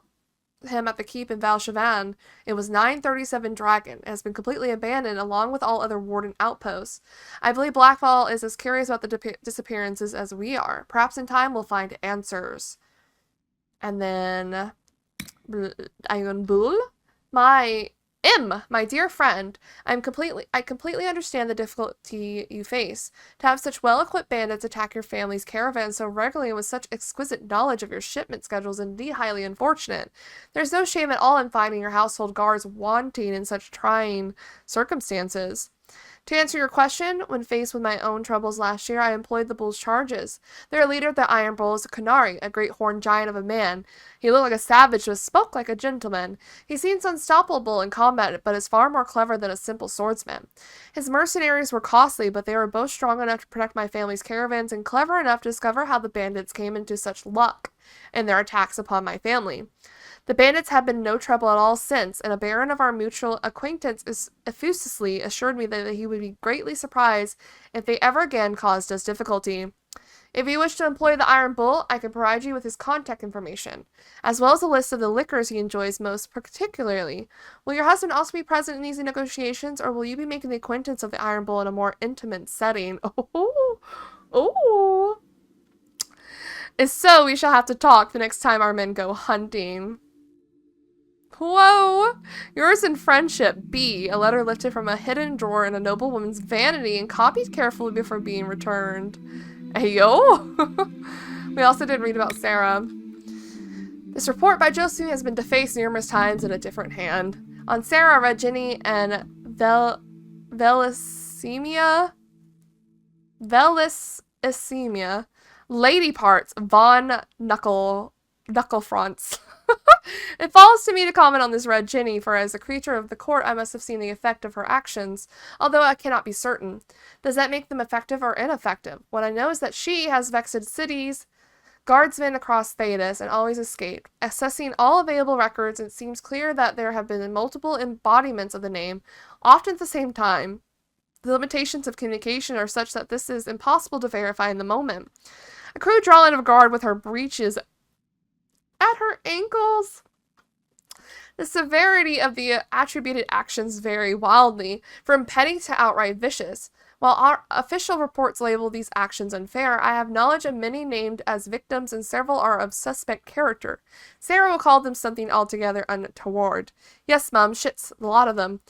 him at the keep in Valchavan, it was 937 Dragon. It has been completely abandoned along with all other Warden outposts. I believe Blackwall is as curious about the disappearances as we are. Perhaps in time we'll find answers. And then Ayon Bull, my dear friend, I completely understand the difficulty you face. To have such well-equipped bandits attack your family's caravan so regularly and with such exquisite knowledge of your shipment schedules is indeed highly unfortunate. There's no shame at all in finding your household guards wanting in such trying circumstances. To answer your question, when faced with my own troubles last year, I employed the Bull's charges. Their leader of the Iron Bull is a Canary, a great horned giant of a man. He looked like a savage, but spoke like a gentleman. He seems unstoppable in combat, but is far more clever than a simple swordsman. His mercenaries were costly, but they were both strong enough to protect my family's caravans and clever enough to discover how the bandits came into such luck in their attacks upon my family. The bandits have been no trouble at all since, and a baron of our mutual acquaintance is effusively assured me that he would be greatly surprised if they ever again caused us difficulty. If you wish to employ the Iron Bull, I can provide you with his contact information, as well as a list of the liquors he enjoys most particularly. Will your husband also be present in these negotiations, or will you be making the acquaintance of the Iron Bull in a more intimate setting? Oh. If so, we shall have to talk the next time our men go hunting. Whoa! Yours in friendship, B. A letter lifted from a hidden drawer in a noblewoman's vanity and copied carefully before being returned. Ayo! We also did read about Sarah. This report by Josephine has been defaced numerous times in a different hand. On Sarah, Red Ginny, and Velisemia, lady parts, Von Knucklefronts. It falls to me to comment on this Red Ginny, for as a creature of the court I must have seen the effect of her actions, although I cannot be certain. Does that make them effective or ineffective? What I know is that she has vexed cities, guardsmen across Thedas, and always escaped. Assessing all available records, it seems clear that there have been multiple embodiments of the name, often at the same time. The limitations of communication are such that this is impossible to verify in the moment. A crew drawing of guard with her breeches at her ankles. The severity of the attributed actions vary wildly, from petty to outright vicious. While our official reports label these actions unfair, I have knowledge of many named as victims and several are of suspect character. Sarah will call them something altogether untoward. Yes, Mum, shit's a lot of them.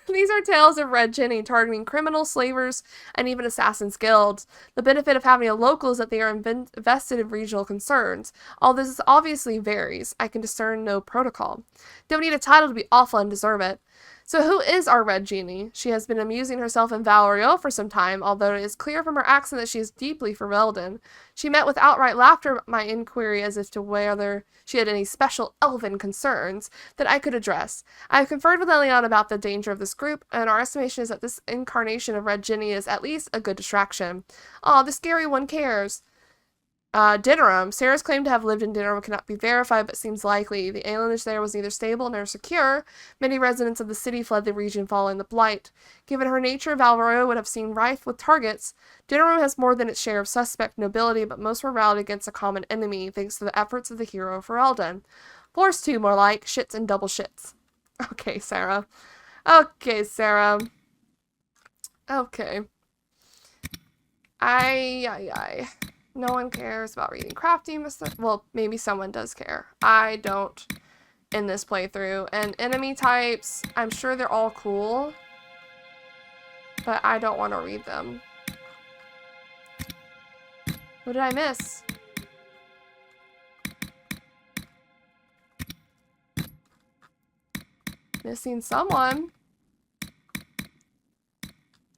These are tales of Red Ginny targeting criminals, slavers, and even assassins' guilds. The benefit of having a local is that they are invested in regional concerns. All this obviously varies. I can discern no protocol. Don't need a title to be awful and deserve it. So who is our Red Ginny? She has been amusing herself in Valerio for some time, although it is clear from her accent that she is deeply for Veldin. She met with outright laughter at my inquiry as if to whether she had any special elven concerns that I could address. I have conferred with Eliana about the danger of this group, and our estimation is that this incarnation of Red Ginny is at least a good distraction. Aw, the scary one cares. Dinnerum. Sarah's claim to have lived in Dinnerum cannot be verified, but seems likely. The alienage there was neither stable nor secure. Many residents of the city fled the region following the Blight. Given her nature, Valroyo would have seemed rife with targets. Dinnerum has more than its share of suspect nobility, but most were rallied against a common enemy, thanks to the efforts of the hero Ferelden. Floors 2, more like. Shits and double shits. Okay, Sarah. Okay, Sarah. Okay. Aye. No one cares about reading crafting. Well, maybe someone does care. I don't in this playthrough. And enemy types, I'm sure they're all cool, but I don't want to read them. What did I miss? Missing someone.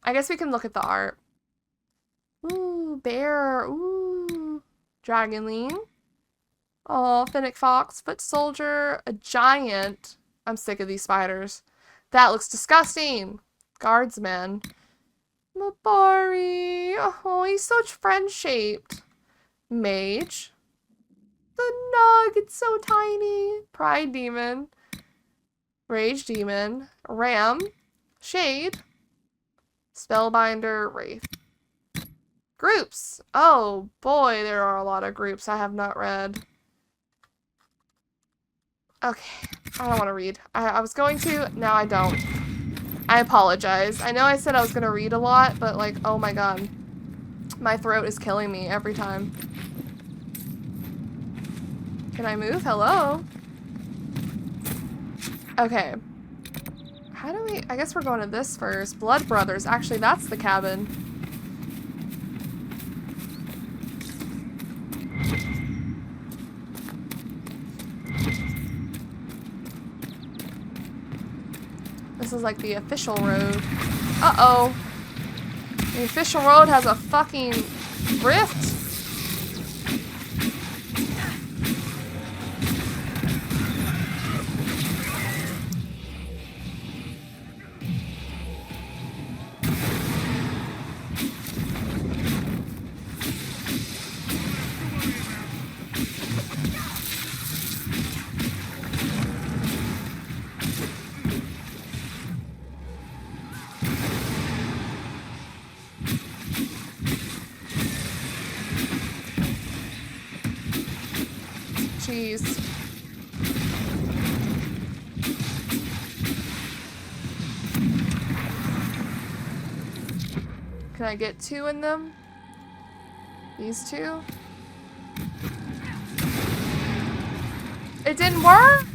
I guess we can look at the art. Ooh, bear. Ooh. Dragonling. Oh, Fennec Fox. Foot soldier. A giant. I'm sick of these spiders. That looks disgusting. Guardsman. Mabari. Oh, he's so friend-shaped. Mage. The Nug, it's so tiny. Pride Demon. Rage Demon. Ram. Shade. Spellbinder. Wraith. Groups. Oh boy, there are a lot of groups I have not read. Okay, I don't want to read. I was going to, now I don't. I apologize. I know I said I was going to read a lot, but like, oh my god. My throat is killing me every time. Can I move? Hello? Okay. How do we, I guess we're going to this first. Blood Brothers. Actually, that's the cabin. This is like the official road. Uh-oh. The official road has a fucking rift. Jeez. Can I get two in them? These two? It didn't work?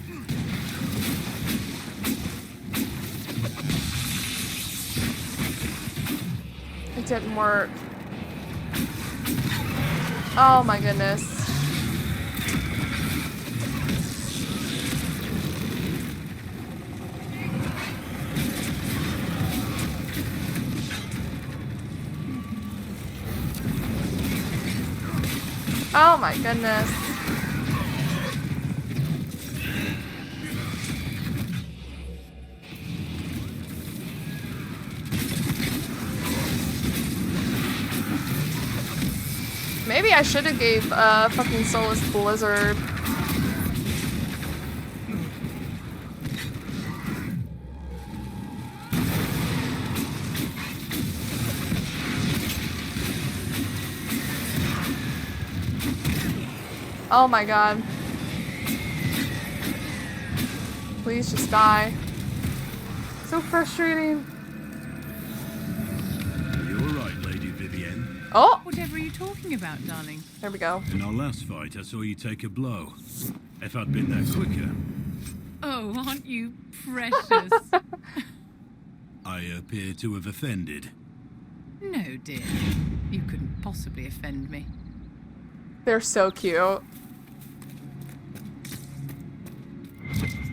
It didn't work. Oh my goodness. Oh my goodness. Maybe I should have gave fucking Solus Blizzard. Oh my god. Please just die. So frustrating. You all right, Lady Vivienne? Oh! Whatever are you talking about, darling? There we go. In our last fight, I saw you take a blow. If I'd been there quicker, Oh, aren't you precious? I appear to have offended. No, dear. You couldn't possibly offend me. They're so cute.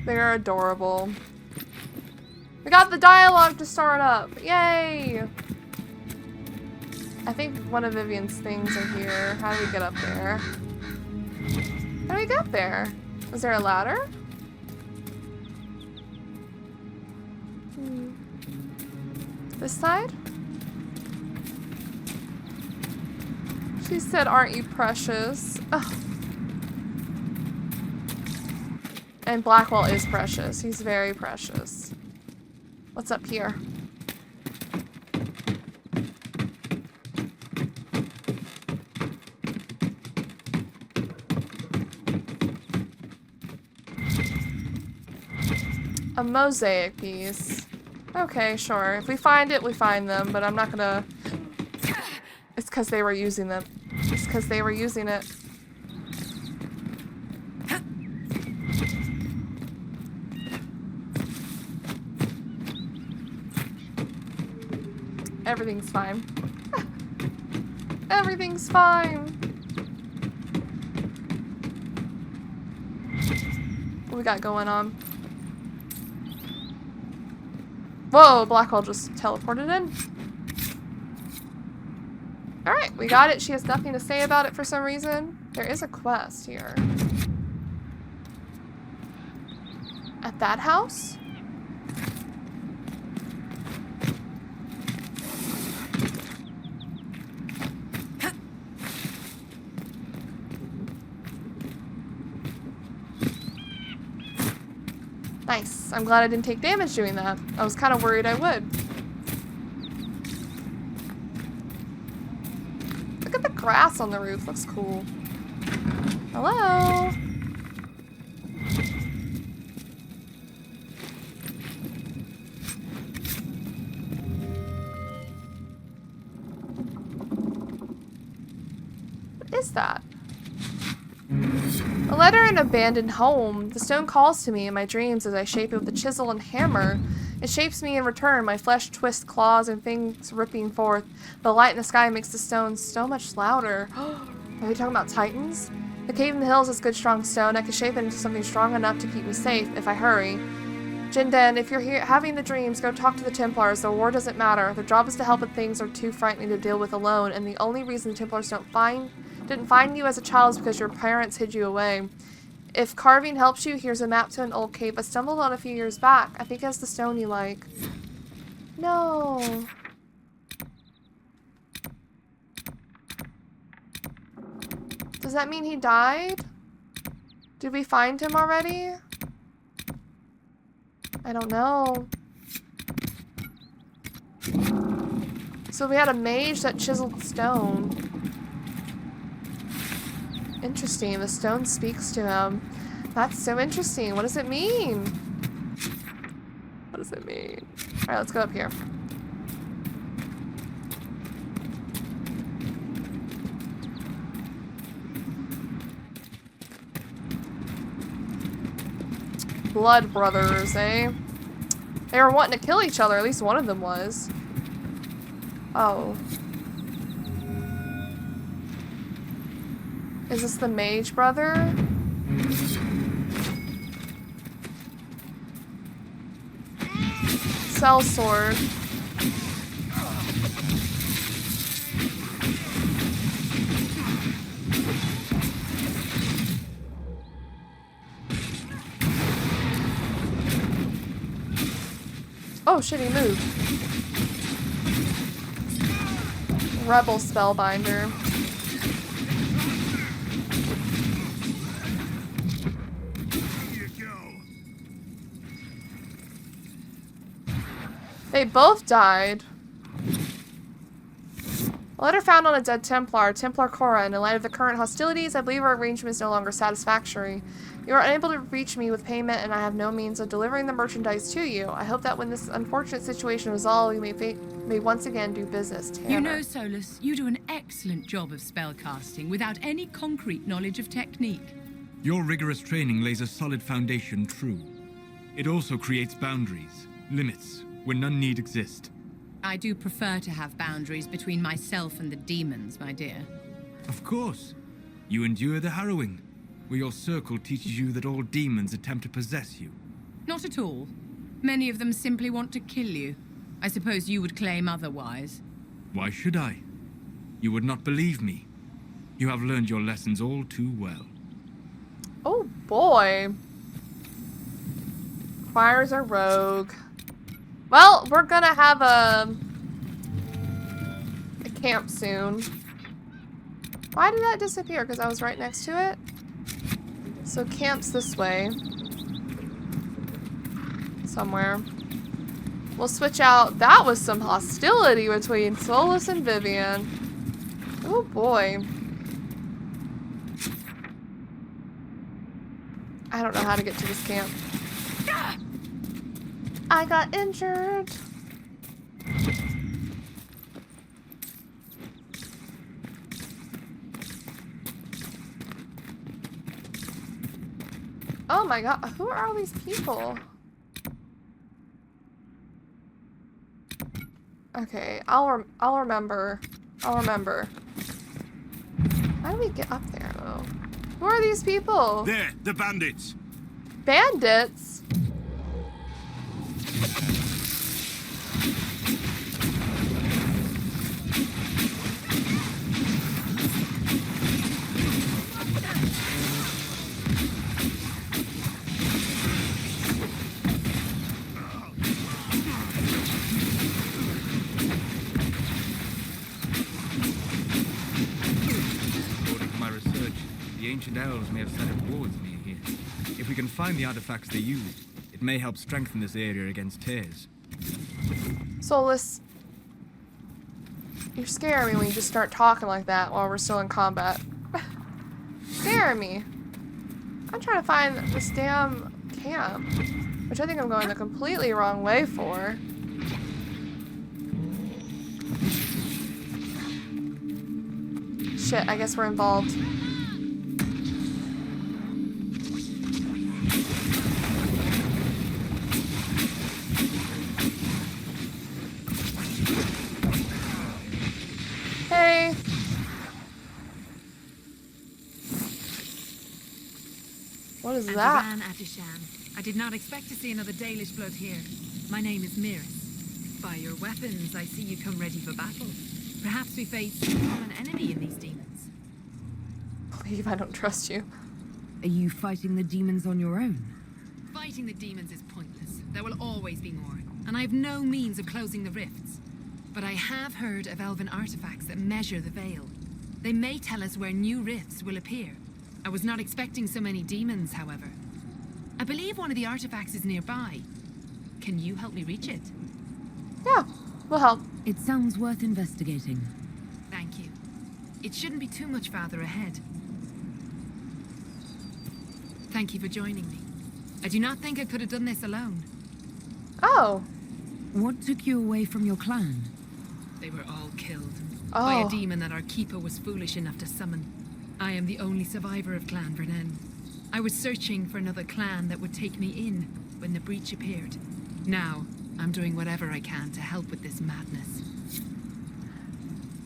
They're adorable. We got the dialogue to start up. Yay! I think one of Vivian's things are here. How do we get up there? How do we get there? Is there a ladder? This side? She said, aren't you precious? Ugh. And Blackwell is precious. He's very precious. What's up here? A mosaic piece. Okay, sure. If we find it, we find them, but I'm not gonna... It's because they were using them. It's because they were using it. Everything's fine. Everything's fine. What we got going on? Whoa, Blackwell just teleported in. Alright, we got it. She has nothing to say about it for some reason. There is a quest here. At that house? Nice. I'm glad I didn't take damage doing that. I was kind of worried I would. Look at the grass on the roof. Looks cool. Hello? What is that? A letter in an abandoned home. The stone calls to me in my dreams as I shape it with a chisel and hammer. It shapes me in return. My flesh twists claws and fangs ripping forth. The light in the sky makes the stone so much louder. Are we talking about titans? The cave in the hills is good strong stone. I can shape it into something strong enough to keep me safe if I hurry. Jinden, if you're here having the dreams, go talk to the Templars. The war doesn't matter. Their job is to help with things that are too frightening to deal with alone, and the only reason the Templars didn't find you as a child is because your parents hid you away. If carving helps you, here's a map to an old cave I stumbled on a few years back. I think it has the stone you like. No. Does that mean he died? Did we find him already? I don't know. So we had a mage that chiseled stone. Interesting. The stone speaks to him. That's so interesting. What does it mean? What does it mean? Alright, let's go up here. Blood brothers, eh? They were wanting to kill each other. At least one of them was. Oh. Is this the mage brother? Cell sword. Oh shit, he moved. Rebel spellbinder. They both died. A letter found on a dead Templar, Templar Cora. In light of the current hostilities, I believe our arrangement is no longer satisfactory. You are unable to reach me with payment, and I have no means of delivering the merchandise to you. I hope that when this unfortunate situation resolves, you may once again do business. Tanner. You know, Solus, you do an excellent job of spellcasting without any concrete knowledge of technique. Your rigorous training lays a solid foundation, true. It also creates boundaries, limits, where none need exist. I do prefer to have boundaries between myself and the demons, my dear. Of course. You endure the harrowing, where your circle teaches you that all demons attempt to possess you. Not at all. Many of them simply want to kill you. I suppose you would claim otherwise. Why should I? You would not believe me. You have learned your lessons all too well. Oh boy. Choir's a rogue. Well, we're gonna have a camp soon. Why did that disappear? Because I was right next to it? So camp's this way. Somewhere. We'll switch out. That was some hostility between Solus and Vivian. Oh boy. I don't know how to get to this camp. I got injured. Oh my god, who are all these people? Okay, I'll remember. I'll remember. How do we get up there though? Who are these people? There, the bandits. Bandits? According to my research, the ancient elves may have set up wards near here. If we can find the artifacts they used, it It may help strengthen this area against tears. Solus, you're scaring me when you just start talking like that while we're still in combat. Scaring me. I'm trying to find this damn camp, which I think I'm going the completely wrong way for. Shit, I guess we're involved. Hey. What is that? Aduran Atishan. I did not expect to see another Dalish blood here. My name is Miris. By your weapons, I see you come ready for battle. Perhaps we face a common enemy in these demons. Believe I don't trust you. Are you fighting the demons on your own? Fighting the demons is pointless. There will always be more, and I have no means of closing the rifts. But I have heard of elven artifacts that measure the veil. They may tell us where new rifts will appear. I was not expecting so many demons, however. I believe one of the artifacts is nearby. Can you help me reach it? Yeah, we'll help. It sounds worth investigating. Thank you. It shouldn't be too much farther ahead. Thank you for joining me. I do not think I could have done this alone. Oh. What took you away from your clan? They were all killed Oh. by a demon that our keeper was foolish enough to summon. I am the only survivor of Clan Vernen. I was searching for another clan that would take me in when the breach appeared. Now, I'm doing whatever I can to help with this madness.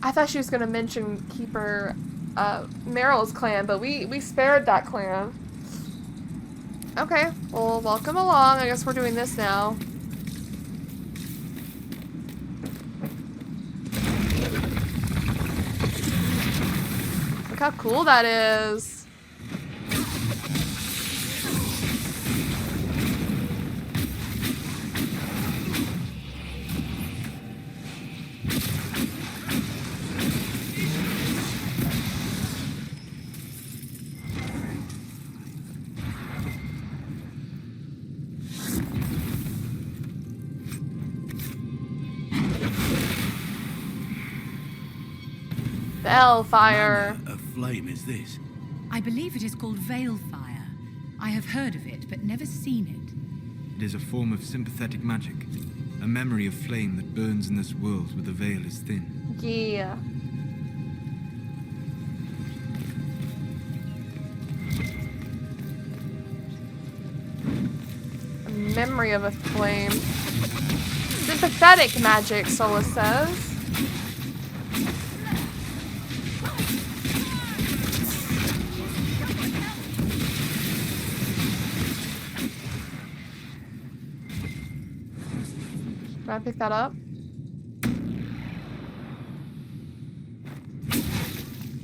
I thought she was going to mention Keeper Meryl's clan, but we spared that clan. Okay, well, welcome along. I guess we're doing this now. Look how cool that is. Bellfire. What manner of flame is this? I believe it is called veil fire. I have heard of it, but never seen it. It is a form of sympathetic magic, a memory of flame that burns in this world where the veil is thin. Yeah. A memory of a flame. Sympathetic magic, Solus says. Can I pick that up?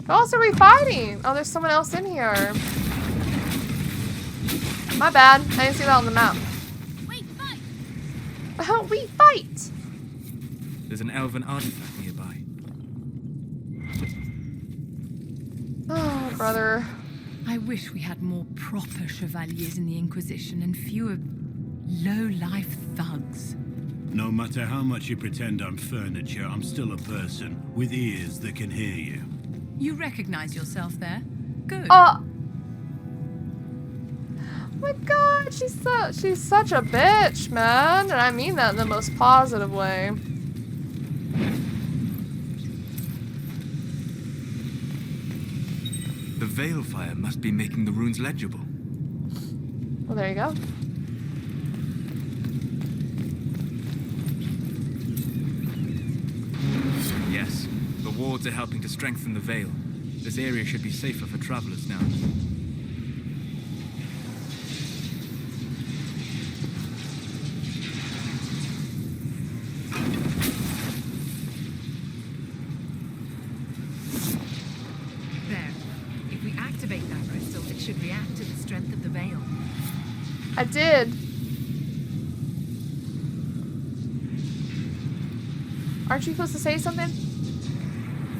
Who else are we fighting? Oh, there's someone else in here. My bad. I didn't see that on the map. Wait, fight! Oh, we fight! There's an elven artifact nearby. Oh, brother. I wish we had more proper chevaliers in the Inquisition and fewer low-life thugs. No matter how much you pretend I'm furniture, I'm still a person with ears that can hear you. You recognize yourself there? Good. Oh my god, she's such a bitch, man. And I mean that in the most positive way. The veil fire must be making the runes legible. Well, there you go. Yes, the wards are helping to strengthen the veil. This area should be safer for travelers now. There. If we activate that crystal, it should react to the strength of the veil. I did. Aren't you supposed to say something?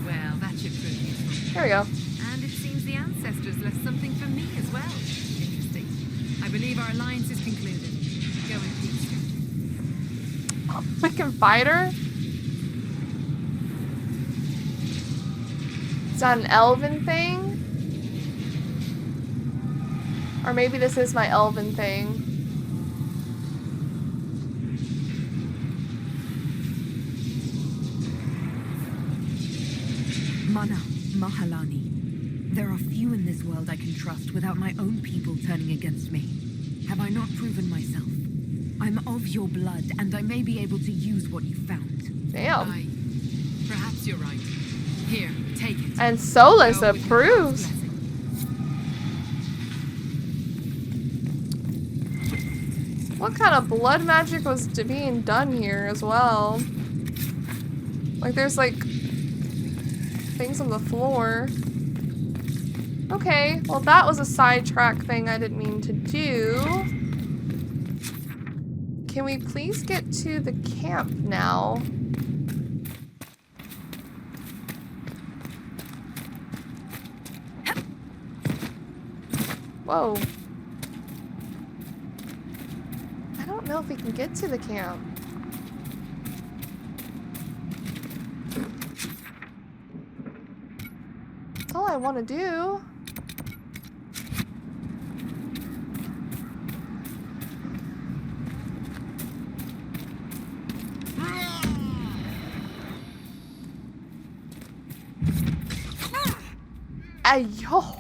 Well, that should prove useful. Here we go. And it seems the ancestors left something for me as well. Interesting. I believe our alliance is concluded. We can fight her? It's not an elven thing? Or maybe this is my elven thing. Mana, Mahalani. There are few in this world I can trust without my own people turning against me. Have I not proven myself? I'm of your blood, and I may be able to use what you found. Damn. Aye. Perhaps you're right. Here, take it. And Solus Go with your approves. blessing. What kind of blood magic was being done here as well? Like there's like things on the floor. Okay, well that was a sidetrack thing I didn't mean to do. Can we please get to the camp now? Whoa. I don't know if we can get to the camp. That's all I want to do. Ayo.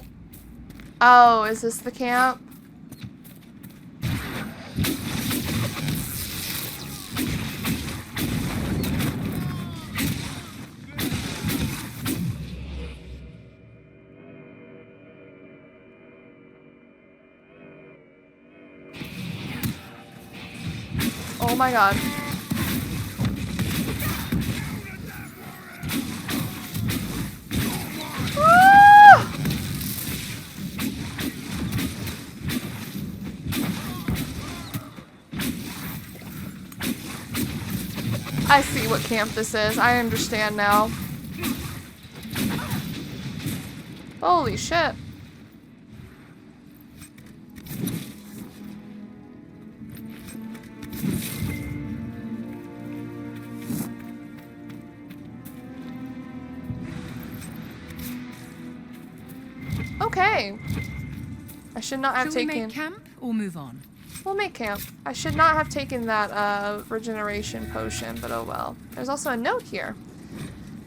Oh, is this the camp? Oh my god. Ah! I see what camp this is. I understand now. Holy shit. Okay. I should not have Shall we taken... make camp or move on? We'll make camp. I should not have taken that regeneration potion, but oh well. There's also a note here.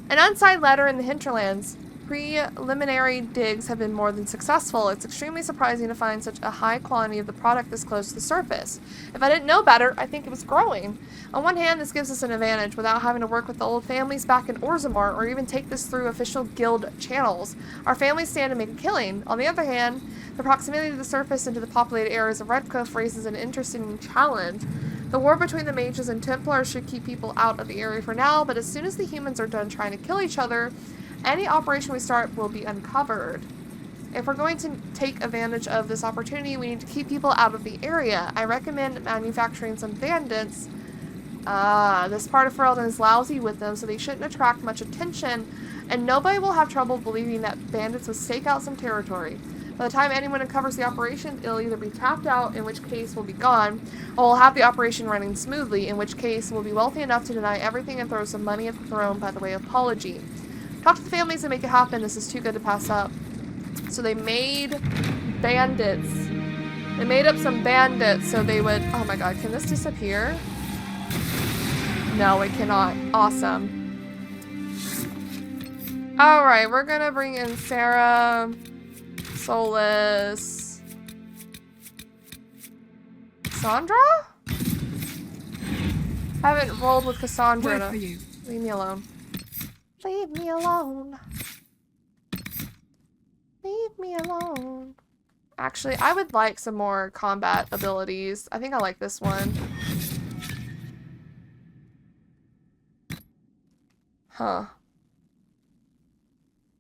An unsigned letter in the hinterlands. Preliminary digs have been more than successful. It's extremely surprising to find such a high quantity of the product this close to the surface. If I didn't know better, I think it was growing. On one hand, this gives us an advantage without having to work with the old families back in Orzammar or even take this through official guild channels. Our families stand to make a killing. On the other hand, the proximity to the surface and to the populated areas of Redcliff raises an interesting challenge. The war between the mages and Templars should keep people out of the area for now, but as soon as the humans are done trying to kill each other, any operation we start will be uncovered. If we're going to take advantage of this opportunity, we need to keep people out of the area. I recommend manufacturing some bandits. This part of Ferelden is lousy with them, so they shouldn't attract much attention, and nobody will have trouble believing that bandits will stake out some territory. By the time anyone uncovers the operation, it'll either be tapped out, in which case we'll be gone, or we'll have the operation running smoothly, in which case we'll be wealthy enough to deny everything and throw some money at the throne by the way of apology. Talk to the families and make it happen. This is too good to pass up. So they made bandits. They made up some bandits so they would... Oh my god, can this disappear? No, it cannot. Awesome. Alright, we're gonna bring in Sarah, Solus, Cassandra? I haven't rolled with Cassandra. Word for you. Leave me alone. Leave me alone. Leave me alone. Actually, I would like some more combat abilities. I think I like this one. Huh.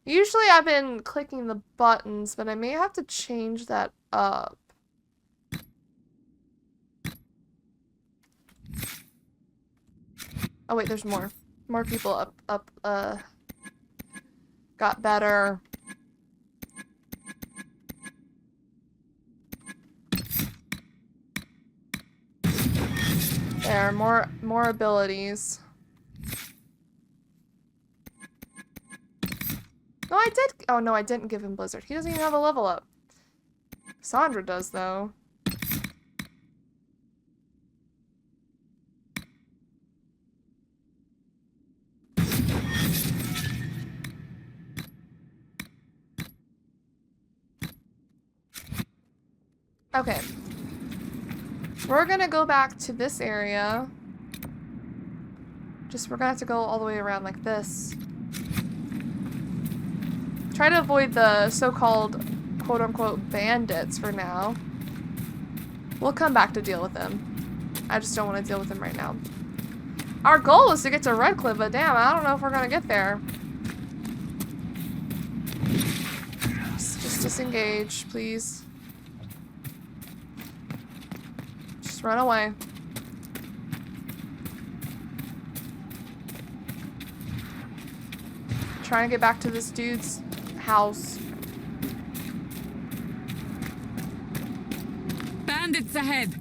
Usually I've been clicking the buttons, but I may have to change that up. Oh wait, there's more. More people got better. There, more abilities. No, I did. Oh no, I didn't give him Blizzard. He doesn't even have a level up. Sandra does though. Okay. We're gonna go back to this area. We're gonna have to go all the way around like this. Try to avoid the so-called quote-unquote bandits for now. We'll come back to deal with them. I just don't want to deal with them right now. Our goal is to get to Redcliff, but damn, I don't know if we're gonna get there. Just disengage, please. Just run away. Trying to get back to this dude's house. Bandits ahead!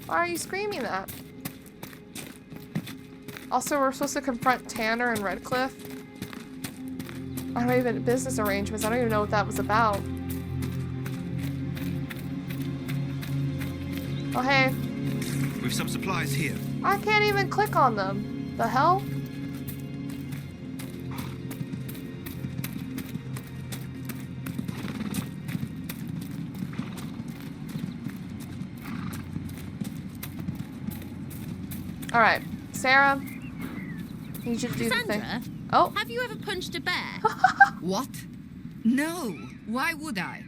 Why are you screaming that? Also, we're supposed to confront Tanner and Redcliff. I don't even business arrangements. I don't even know what that was about. Oh hey. With some supplies here. I can't even click on them. The hell? Alright, Sarah, I need you to do the thing. Oh. Have you ever punched a bear? What? No. Why would I?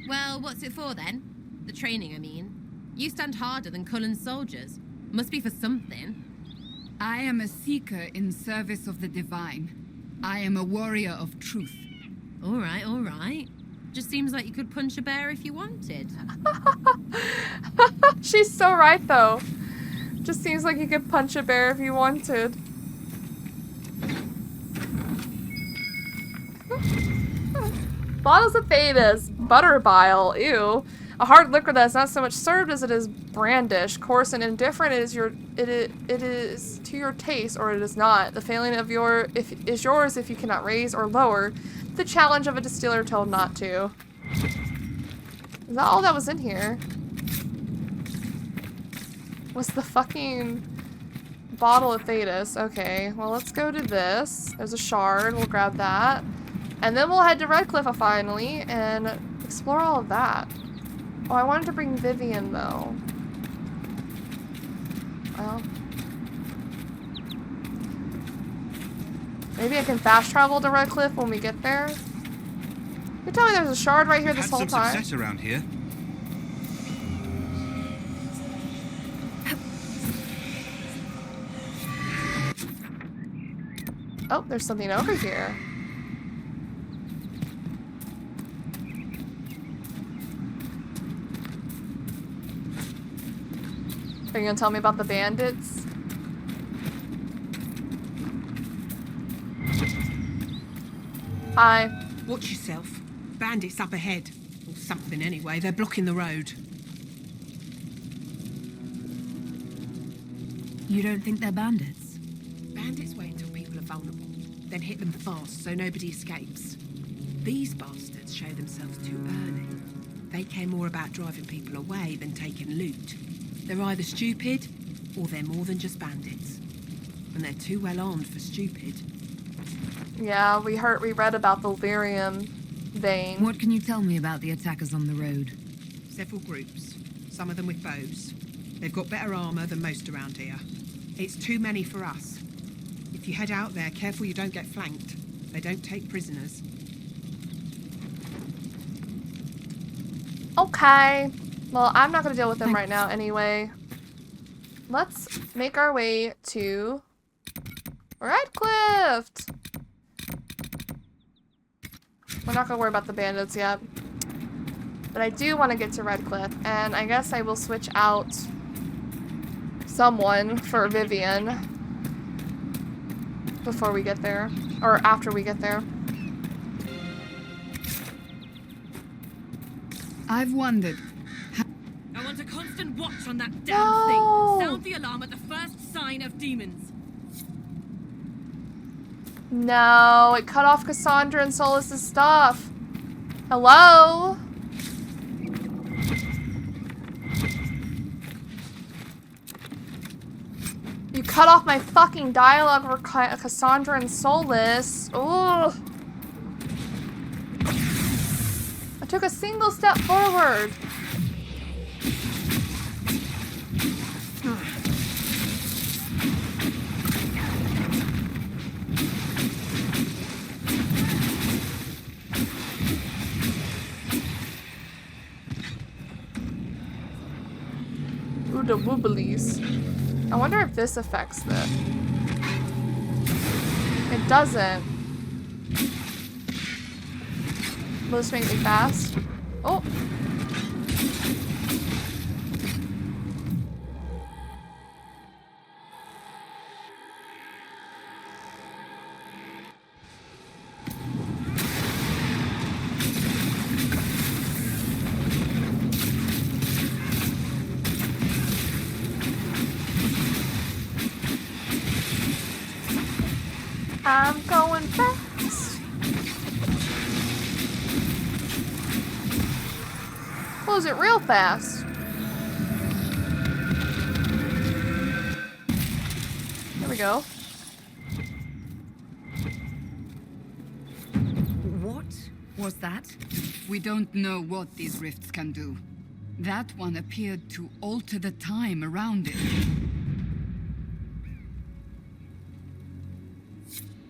Well, what's it for then? The training, I mean. You stand harder than Cullen's soldiers. Must be for something. I am a seeker in service of the divine. I am a warrior of truth. All right, all right. Just seems like you could punch a bear if you wanted. She's so right, though. Just seems like you could punch a bear if you wanted. Bottles of Thedas, butter bile, ew. A hard liquor that is not so much served as it is brandished, coarse and indifferent. It is to your taste, or it is not. The failing of is yours if you cannot raise or lower. The challenge of a distiller told not to. Is that all that was in here? Was the fucking bottle of Thedas. Okay, well, let's go to this. There's a shard. We'll grab that. And then we'll head to Redcliff finally and explore all of that. Oh, I wanted to bring Vivian, though. Well. Maybe I can fast travel to Redcliff when we get there. You're telling me there's a shard right here this whole time? Had some success around here. Oh, there's something over here. Are you gonna tell me about the bandits? Hi. Watch yourself. Bandits up ahead. Or something anyway. They're blocking the road. You don't think they're bandits? Bandits wait until people are vulnerable, then hit them fast so nobody escapes. These bastards show themselves too early. They care more about driving people away than taking loot. They're either stupid, or they're more than just bandits. And they're too well armed for stupid. Yeah, we read about the lyrium vein. What can you tell me about the attackers on the road? Several groups, some of them with bows. They've got better armor than most around here. It's too many for us. If you head out there, careful you don't get flanked. They don't take prisoners. Okay. Well, I'm not gonna deal with them right now anyway. Let's make our way to Redcliff. We're not gonna worry about the bandits yet. But I do want to get to Redcliff, and I guess I will switch out someone for Vivian before we get there, or after we get there. I've wondered. I want want a constant watch on that damn No. thing. Sound the alarm at the first sign of demons. No, it cut off Cassandra and Solas's stuff. Hello? You cut off my fucking dialogue for Cassandra and Solas. Ugh. I took a single step forward. Ooh, the wobblies. I wonder if this affects them. It doesn't. Will this make me fast? Oh! I'm going fast. Close it real fast. There we go. What was that? We don't know what these rifts can do. That one appeared to alter the time around it.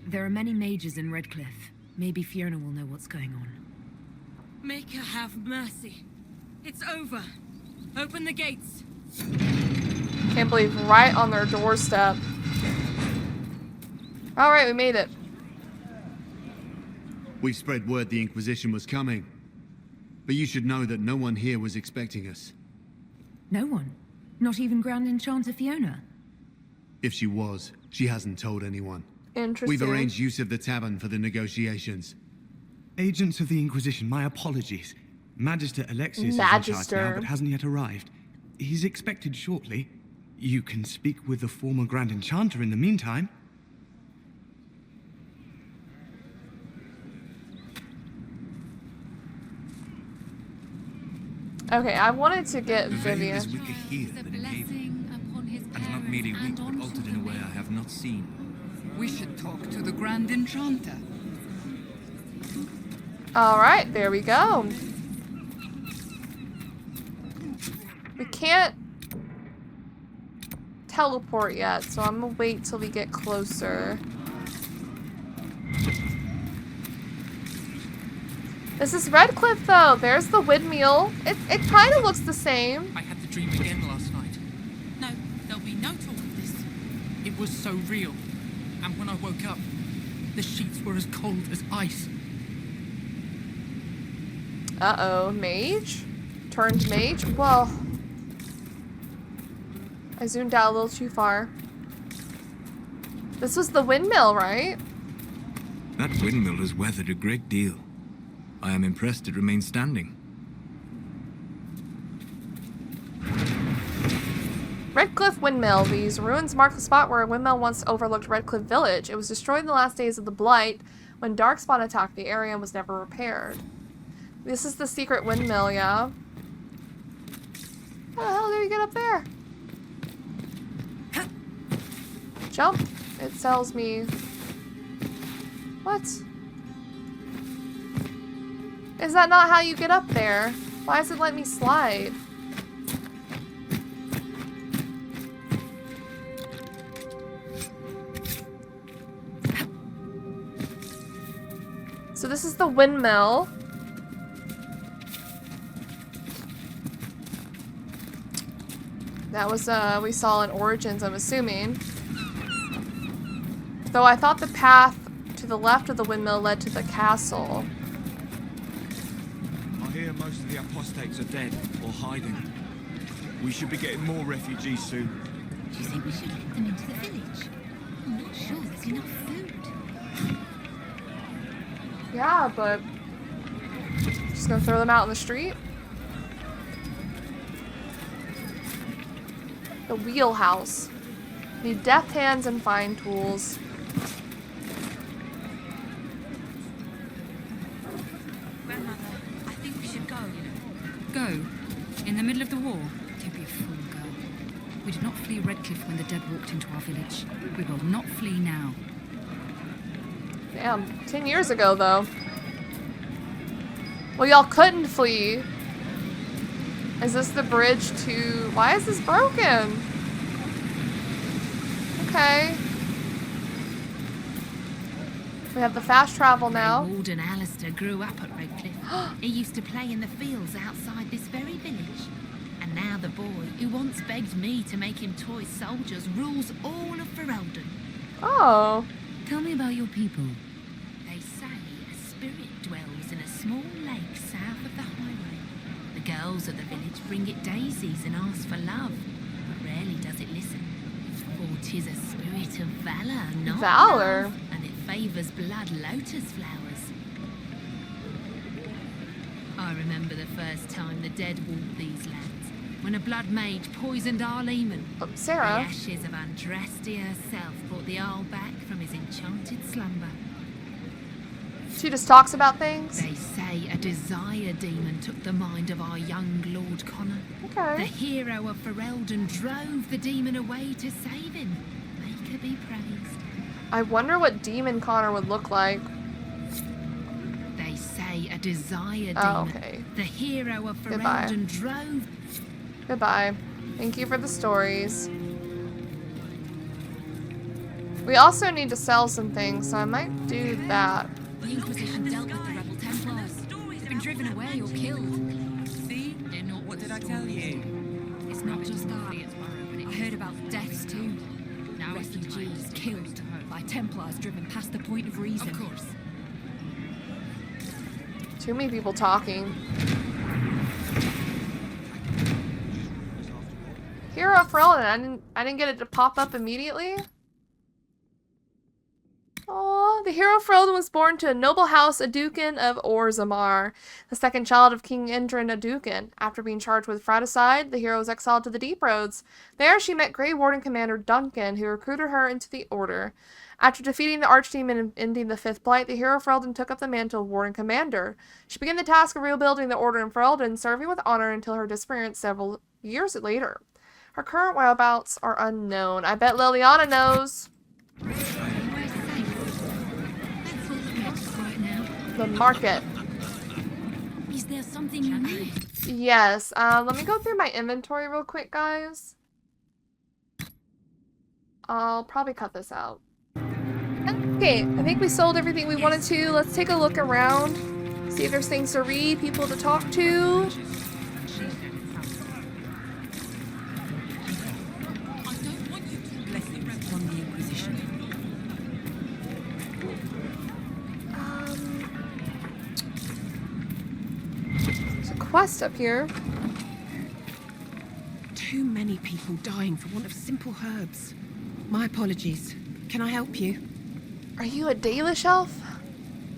There are many mages in Redcliff. Maybe Fiona will know what's going on. Make her have mercy. It's over. Open the gates. Can't believe right on their doorstep. Alright, we made it. We've spread word the Inquisition was coming. But you should know that no one here was expecting us. No one? Not even Grand Enchanter Fiona? If she was, she hasn't told anyone. Interesting. We've arranged use of the tavern for the negotiations. Agents of the Inquisition, my apologies. Magister Alexius is in charge now, but hasn't yet arrived. He's expected shortly. You can speak with the former Grand Enchanter in the meantime. Okay, I wanted to get The veil Vivian. is weaker here than in Haven, and not merely weak, but altered in a way I have not seen. We should talk to the Grand Enchanter. Alright, there we go. We can't teleport yet, so I'm gonna wait till we get closer. This is Redcliff, though. There's the windmill. It kind of looks the same. I had the dream again last night. No, there'll be no talk of this. It was so real. And when I woke up, the sheets were as cold as ice. Uh-oh, mage? Turned mage? Well, I zoomed out a little too far. This was the windmill, right? That windmill has weathered a great deal. I am impressed it remains standing. Redcliff Windmill. These ruins mark the spot where a windmill once overlooked Redcliff Village. It was destroyed in the last days of the Blight when Darkspawn attacked the area and was never repaired. This is the secret windmill, yeah? How the hell do we get up there? Jump. It tells me... What? Is that not how you get up there? Why does it let me slide? So this is the windmill. That was, we saw in Origins, I'm assuming. Though I thought the path to the left of the windmill led to the castle. I hear most of the apostates are dead or hiding. We should be getting more refugees soon. Do you think we should let them into the village? I'm not sure there's enough food. Yeah, but... Just gonna throw them out in the street? The wheelhouse. Need deft hands and fine tools. Grandmother, I think we should go. Go? In the middle of the war? Don't be a fool, girl. We did not flee Redcliff when the dead walked into our village. We will not flee now. Damn, 10 years ago, though. Well, y'all couldn't flee. Is this the bridge to... Why is this broken? Okay. We have the fast travel now. Warden Alistair grew up at Redcliff. He used to play in the fields outside this very village. And now the boy, who once begged me to make him toy soldiers, rules all of Ferelden. Oh. Tell me about your people. They say a spirit dwells in a small lake south of the highway. The girls of the village bring it daisies and ask for love, but rarely does it listen. For 'tis a spirit of valor, not valor, love, and it favours blood lotus flowers. I remember the first time the dead walked these lands, when a blood mage poisoned our leman. Oh, Sarah. The ashes of Andraste herself brought the Jarl back from his enchanted slumber. She just talks about things? They say a desire demon took the mind of our young Lord Connor. Okay. The hero of Ferelden drove the demon away to save him. Make her be praised. I wonder what Demon Connor would look like. They say a desire demon. Oh, okay. The hero of Goodbye. Ferelden drove... Goodbye. Thank you for the stories. We also need to sell some things, so I might do that. The Inquisition dealt with the rebel Templars. They've been driven away or killed. See? What did I tell you? It's not just that. I heard about deaths too. Refugees killed by Templars driven past the point of reason. Of course. Too many people talking. Hero of Ferelden. I didn't get it to pop up immediately. Aww, the hero of Ferelden was born to a noble house, a Dukin of Orzammar, the second child of King Indrin a Dukin. After being charged with fratricide, the hero was exiled to the Deep Roads. There, she met Grey Warden Commander Duncan, who recruited her into the Order. After defeating the Archdemon and ending the Fifth Blight, the hero of Ferelden took up the mantle of Warden Commander. She began the task of rebuilding the Order in Ferelden, serving with honor until her disappearance several years later. Her current whereabouts are unknown. I bet Liliana knows. The market. Is there something you need? Yes. Let me go through my inventory real quick, guys. I'll probably cut this out. Okay, I think we sold everything we wanted to. Let's take a look around. See if there's things to read, people to talk to. From the Inquisition. There's a quest up here. Too many people dying for want of simple herbs. My apologies. Can I help you? Are you a Dalish elf?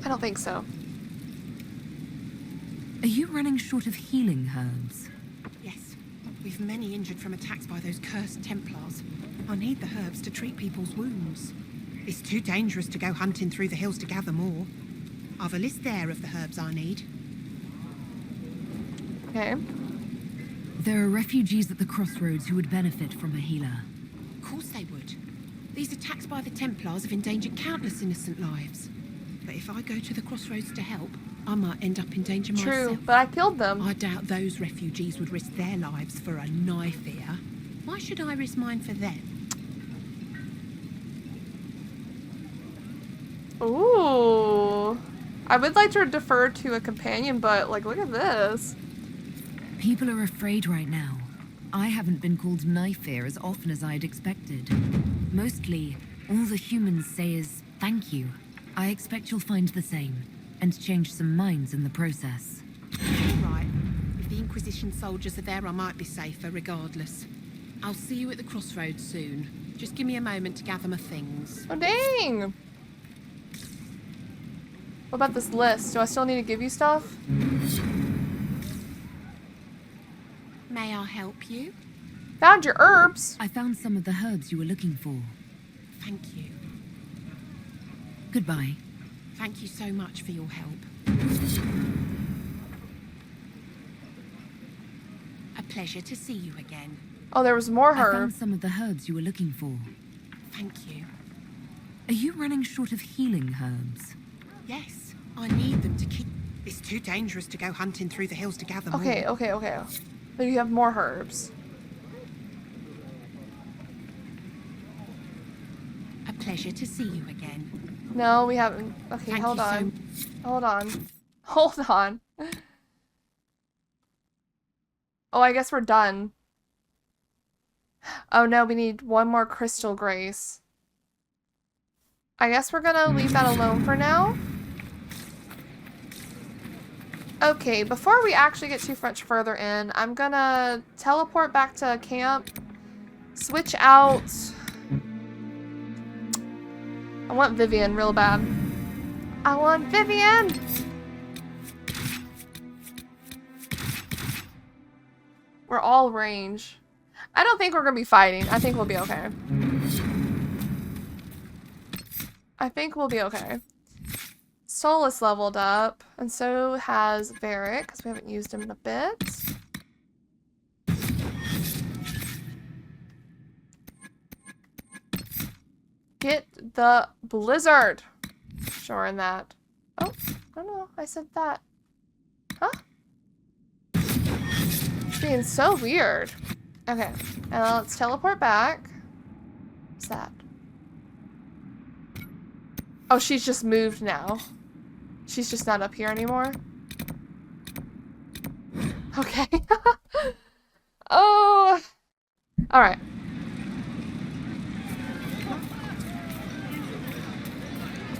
I don't think so. Are you running short of healing herbs? Yes. We've many injured from attacks by those cursed Templars. I need the herbs to treat people's wounds. It's too dangerous to go hunting through the hills to gather more. I've a list there of the herbs I need. Okay. There are refugees at the crossroads who would benefit from a healer. Of course they would. These attacks by the Templars have endangered countless innocent lives. But if I go to the crossroads to help, I might end up in danger myself. True, but I killed them. I doubt those refugees would risk their lives for a knife here. Why should I risk mine for them? Ooh. I would like to defer to a companion, but, like, look at this. People are afraid right now. I haven't been called Knife-Ear as often as I'd expected. Mostly, all the humans say is thank you. I expect you'll find the same, and change some minds in the process. Right. If the Inquisition soldiers are there, I might be safer regardless. I'll see you at the crossroads soon. Just give me a moment to gather my things. Oh, dang! What about this list? Do I still need to give you stuff? May I help you? Found your herbs. I found some of the herbs you were looking for. Thank you. Goodbye. Thank you so much for your help. A pleasure to see you again. Oh, there was more I found herbs. some of the herbs you were looking for. Thank you. Are you running short of healing herbs? Yes, I need them to keep... It's too dangerous to go hunting through the hills to gather more. Okay. But you have more herbs. A pleasure to see you again. No, we haven't. Okay, Thank hold you on. Hold on. Oh, I guess we're done. Oh no, we need one more crystal grace. I guess we're gonna leave that alone for now. Okay, before we actually get too much further in, I'm gonna teleport back to camp. Switch out. I want Vivian real bad. I want Vivian! We're all range. I don't think we're gonna be fighting. I think we'll be okay. Solus leveled up, and so has Varric, because we haven't used him in a bit. Get the blizzard. Sure in that. Oh, no, I said that. Huh? It's being so weird. Okay, and let's teleport back. What's that? Oh, she's just moved now. She's just not up here anymore. Okay. Oh. Alright.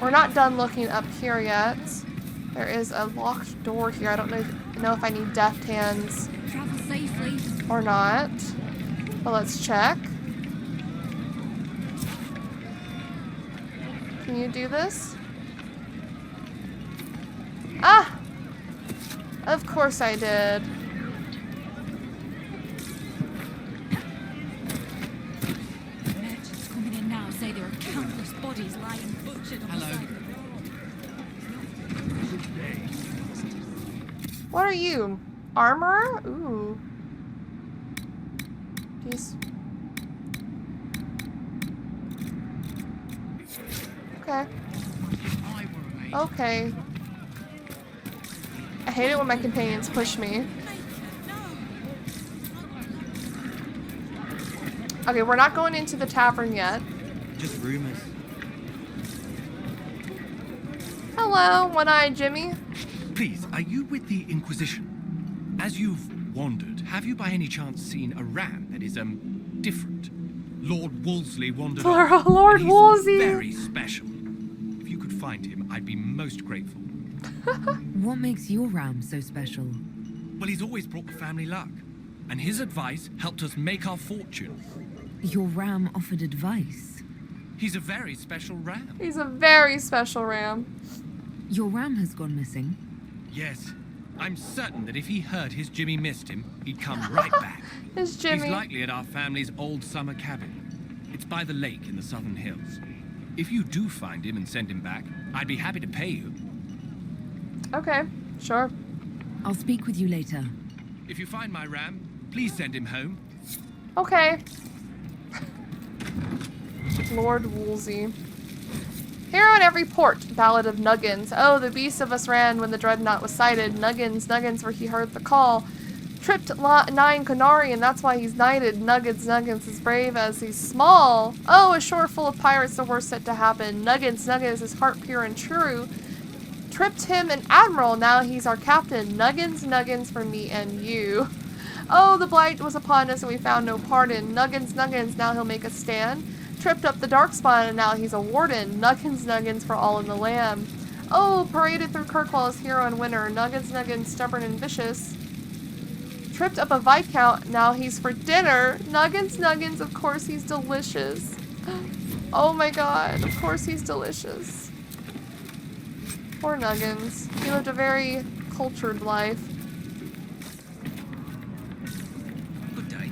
We're not done looking up here yet. There is a locked door here. I don't know if I need deft hands Travel safely. or not. But let's check. Can you do this? Ah! Of course I did. Merchants coming in now say there are countless bodies lying butchered on the side of the road. What are you? Armorer? Ooh. Jeez. Okay. Okay. I hate it when my companions push me. Okay, we're not going into the tavern yet. Just rumors. Hello, one-eyed Jimmy. Please, are you with the Inquisition? As you've wandered, have you by any chance seen a ram that is, different? Lord Wolseley wandered off, Lord and he's Wolsey. very special. If you could find him, I'd be most grateful. What makes your ram so special? Well, he's always brought the family luck, and his advice helped us make our fortune. Your ram offered advice. He's a very special ram. He's a very special ram. Your ram has gone missing. Yes. I'm certain that if he heard his Jimmy missed him, he'd come right back. His Jimmy. He's likely at our family's old summer cabin. It's by the lake in the southern hills. If you do find him and send him back, I'd be happy to pay you. Okay, sure. I'll speak with you later. If you find my ram, please send him home. Okay. Lord Wolsey. Hero in every port, Ballad of Nuggins. Oh, the beast of us ran when the dreadnought was sighted. Nuggins, Nuggins, where he heard the call. Tripped 9 Canary, and that's why he's knighted. Nuggins, Nuggins, as brave as he's small. Oh, a shore full of pirates, the worst set to happen. Nuggins, Nuggins, his heart pure and true. Tripped him an admiral, now he's our captain. Nuggins, Nuggins, for me and you. Oh, the blight was upon us and we found no pardon. Nuggins, Nuggins, now he'll make us stand. Tripped up the dark spawn and now he's a warden. Nuggins, Nuggins, for all in the land. Oh, paraded through Kirkwall as hero and winner. Nuggins, Nuggins, stubborn and vicious. Tripped up a viscount, now he's for dinner. Nuggins, Nuggins, of course he's delicious. Oh my god, of course he's delicious. Poor Nuggins. He lived a very cultured life. Good day.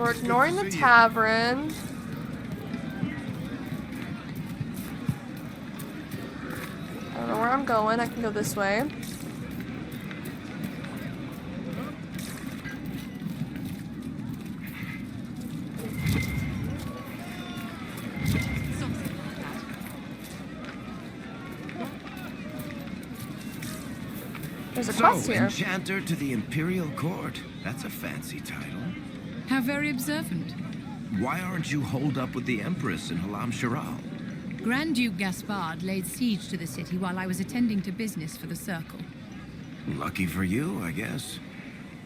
We're ignoring the tavern. I don't know where I'm going. I can go this way. There's a quest here. Enchanter to the Imperial Court. That's a fancy title. How very observant. Why aren't you holed up with the Empress in Halam Shiral? Grand Duke Gaspard laid siege to the city while I was attending to business for the Circle. Lucky for you, I guess.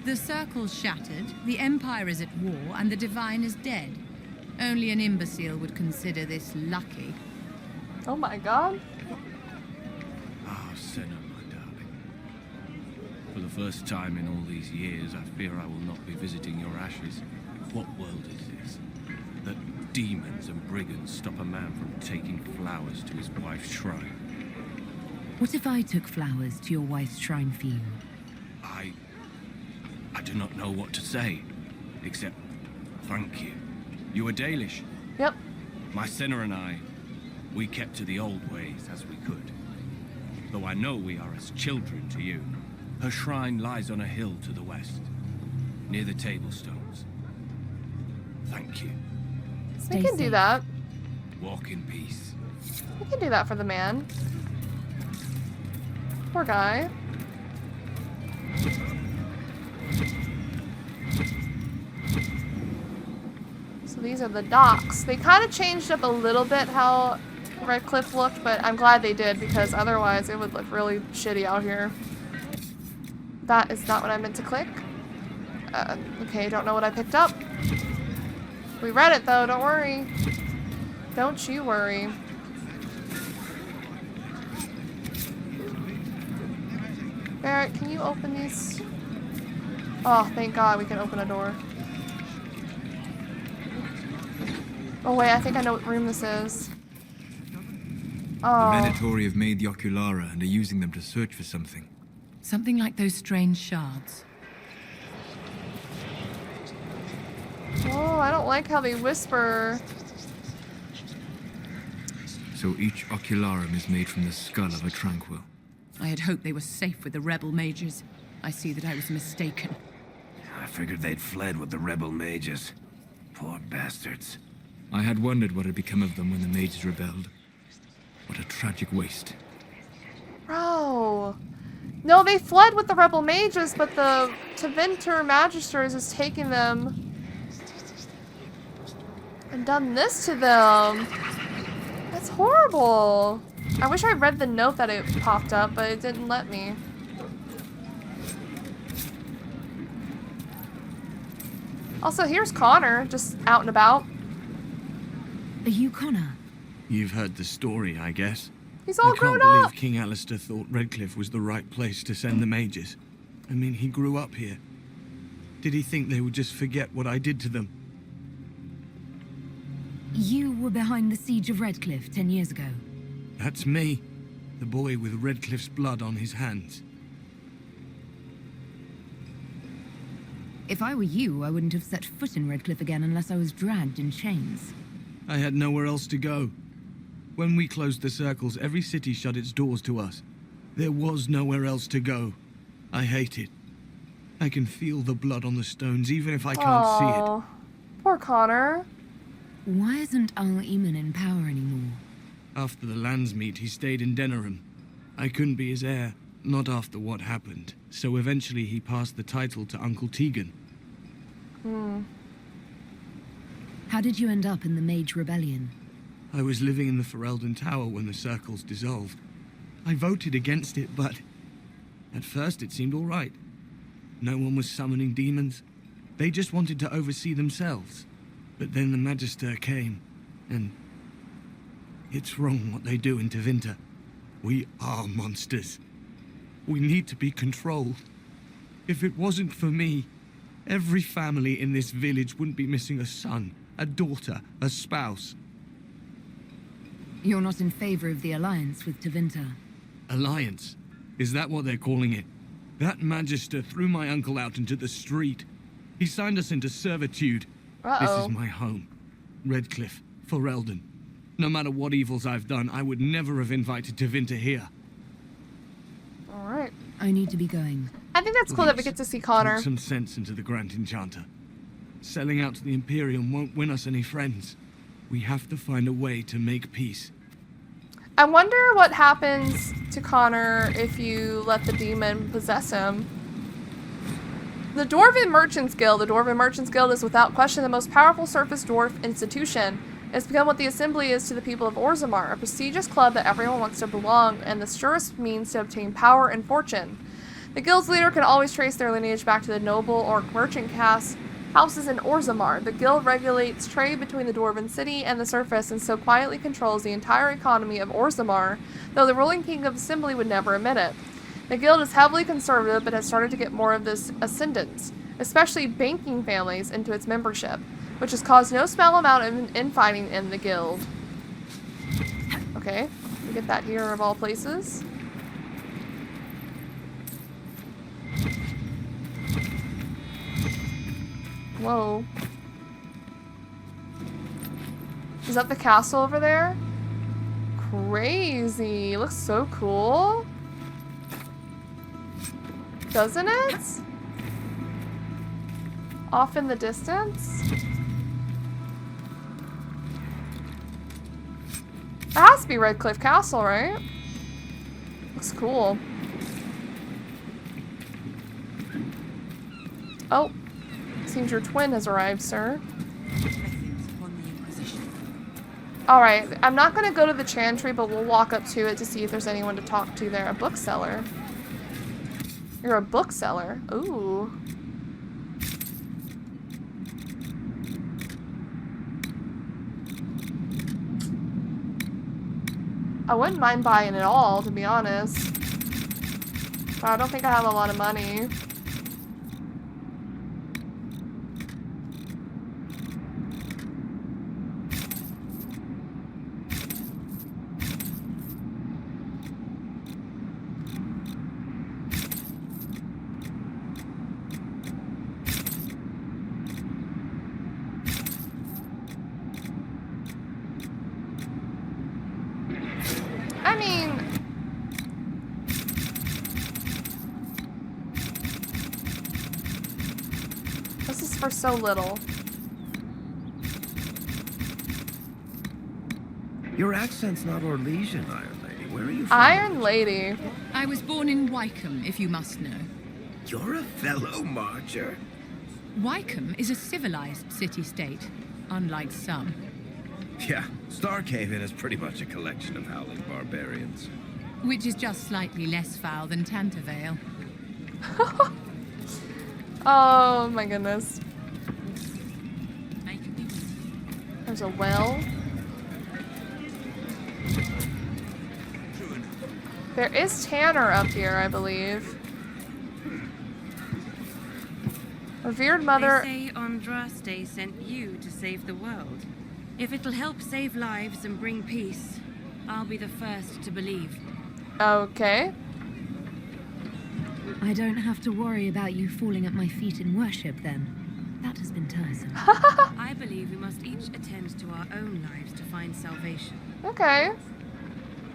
The Circle's shattered, the Empire is at war, and the Divine is dead. Only an imbecile would consider this lucky. Oh my god. Ah, Senna, my darling. For the first time in all these years, I fear I will not be visiting your ashes. What world is this? That demons and brigands stop a man from taking flowers to his wife's shrine. What if I took flowers to your wife's shrine for you? I do not know what to say, except thank you. You were Dalish. Yep. My Senna and I, we kept to the old ways as we could. Though I know we are as children to you. Her shrine lies on a hill to the west, near the tablstones. Thank you. We can do that. Walk in peace. We can do that for the man. Poor guy. So these are the docks. They kind of changed up a little bit how Redcliff looked, but I'm glad they did because otherwise it would look really shitty out here. That is not what I meant to click. Okay, don't know what I picked up. We read it though, don't worry. Don't you worry. Barrett, can you open these? Oh, thank God we can open a door. Oh wait, I think I know what room this is. Oh. The Meditauri have made the Oculara and are using them to search for something. Something like those strange shards. Oh, I don't like how they whisper. So each Ocularum is made from the skull of a tranquil. I had hoped they were safe with the rebel mages. I see that I was mistaken. I figured they'd fled with the rebel mages. Poor bastards. I had wondered what had become of them when the mages rebelled. What a tragic waste. Bro. No, they fled with the rebel mages, but the Tevinter Magisters is taking them and done this to them. That's horrible. I wish I read the note that it popped up, but it didn't let me. Also, here's Connor, just out and about. Are you Connor? You've heard the story, I guess. He's all grown up. I can't believe up. King Alistair thought Redcliff was the right place to send the mages. I mean, he grew up here. Did he think they would just forget what I did to them? You were behind the siege of Redcliff 10 years ago. That's me. The boy with Redcliff's blood on his hands. If I were you, I wouldn't have set foot in Redcliff again unless I was dragged in chains. I had nowhere else to go. When we closed the circles, every city shut its doors to us. There was nowhere else to go. I hate it. I can feel the blood on the stones, even if I can't see it. Poor Connor. Why isn't Al-Eamon in power anymore? After the lands meet, he stayed in Denerim. I couldn't be his heir, not after what happened. So eventually he passed the title to Uncle Tegan. How did you end up in the Mage Rebellion? I was living in the Ferelden Tower when the circles dissolved. I voted against it, but at first it seemed all right. No one was summoning demons. They just wanted to oversee themselves. But then the Magister came, and it's wrong what they do in Tevinter. We are monsters. We need to be controlled. If it wasn't for me, every family in this village wouldn't be missing a son, a daughter, a spouse. You're not in favor of the alliance with Tevinter? Alliance? Is that what they're calling it? That Magister threw my uncle out into the street. He signed us into servitude. This is my home. Redcliff, Ferelden. No matter what evils I've done, I would never have invited Tevinter here. Alright. I need to be going. I think that's cool that we get to see Connor. Talk some sense into the Grand Enchanter. Selling out to the Imperium won't win us any friends. We have to find a way to make peace. I wonder what happens to Connor if you let the demon possess him. The Dwarven Merchants Guild. The Dwarven Merchants Guild is without question the most powerful surface dwarf institution. It's become what the Assembly is to the people of Orzammar, a prestigious club that everyone wants to belong, and the surest means to obtain power and fortune. The guild's leader can always trace their lineage back to the noble or merchant houses in Orzammar. The guild regulates trade between the Dwarven city and the surface, and so quietly controls the entire economy of Orzammar, though the ruling king of Assembly would never admit it. The guild is heavily conservative, but has started to get more of this ascendance, especially banking families, into its membership, which has caused no small amount of infighting in the guild. Okay, we get that here of all places. Whoa. Is that the castle over there? Crazy. Looks so cool. Doesn't it? Off in the distance? It has to be Redcliff Castle, right? Looks cool. Oh. Seems your twin has arrived, sir. Alright, I'm not going to go to the chantry, but we'll walk up to it to see if there's anyone to talk to there. A bookseller. You're a bookseller. Ooh. I wouldn't mind buying it all, to be honest. But I don't think I have a lot of money. For so little. Your accent's not Orlesian, Iron Lady. Where are you from? Iron Lady. I was born in Wycombe, if you must know. You're a fellow marcher. Wycombe is a civilized city-state, unlike some. Yeah, Starkhaven is pretty much a collection of howling barbarians. Which is just slightly less foul than Tantervale. Oh my goodness. There's a well. There is Tanner up here, I believe. Revered mother. They say Andraste sent you to save the world. If it'll help save lives and bring peace, I'll be the first to believe. Okay. I don't have to worry about you falling at my feet in worship, then. That has been tiresome. I believe we must each attend to our own lives to find salvation. Okay.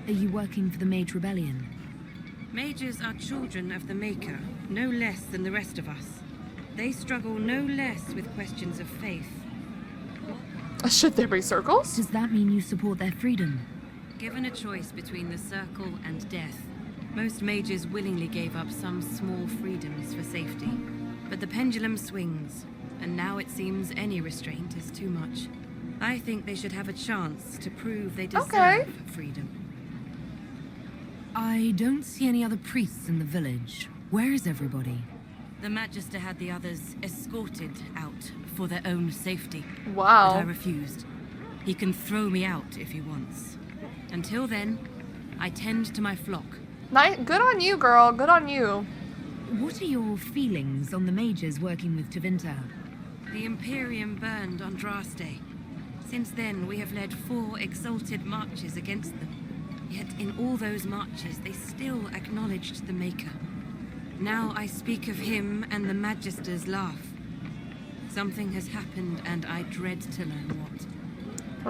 Are you working for the Mage Rebellion? Mages are children of the Maker, no less than the rest of us. They struggle no less with questions of faith. Should there be circles? Does that mean you support their freedom? Given a choice between the circle and death, most mages willingly gave up some small freedoms for safety. But the pendulum swings, and now it seems any restraint is too much. I think they should have a chance to prove they deserve freedom. I don't see any other priests in the village. Where is everybody? The Magister had the others escorted out for their own safety. Wow. But I refused. He can throw me out if he wants. Until then, I tend to my flock. Good on you, girl. Good on you. What are your feelings on the mages working with Tevinter? The Imperium burned Andraste. Since then, we have led 4 exalted marches against them. Yet in all those marches, they still acknowledged the Maker. Now I speak of him and the Magisters laugh. Something has happened, and I dread to learn what.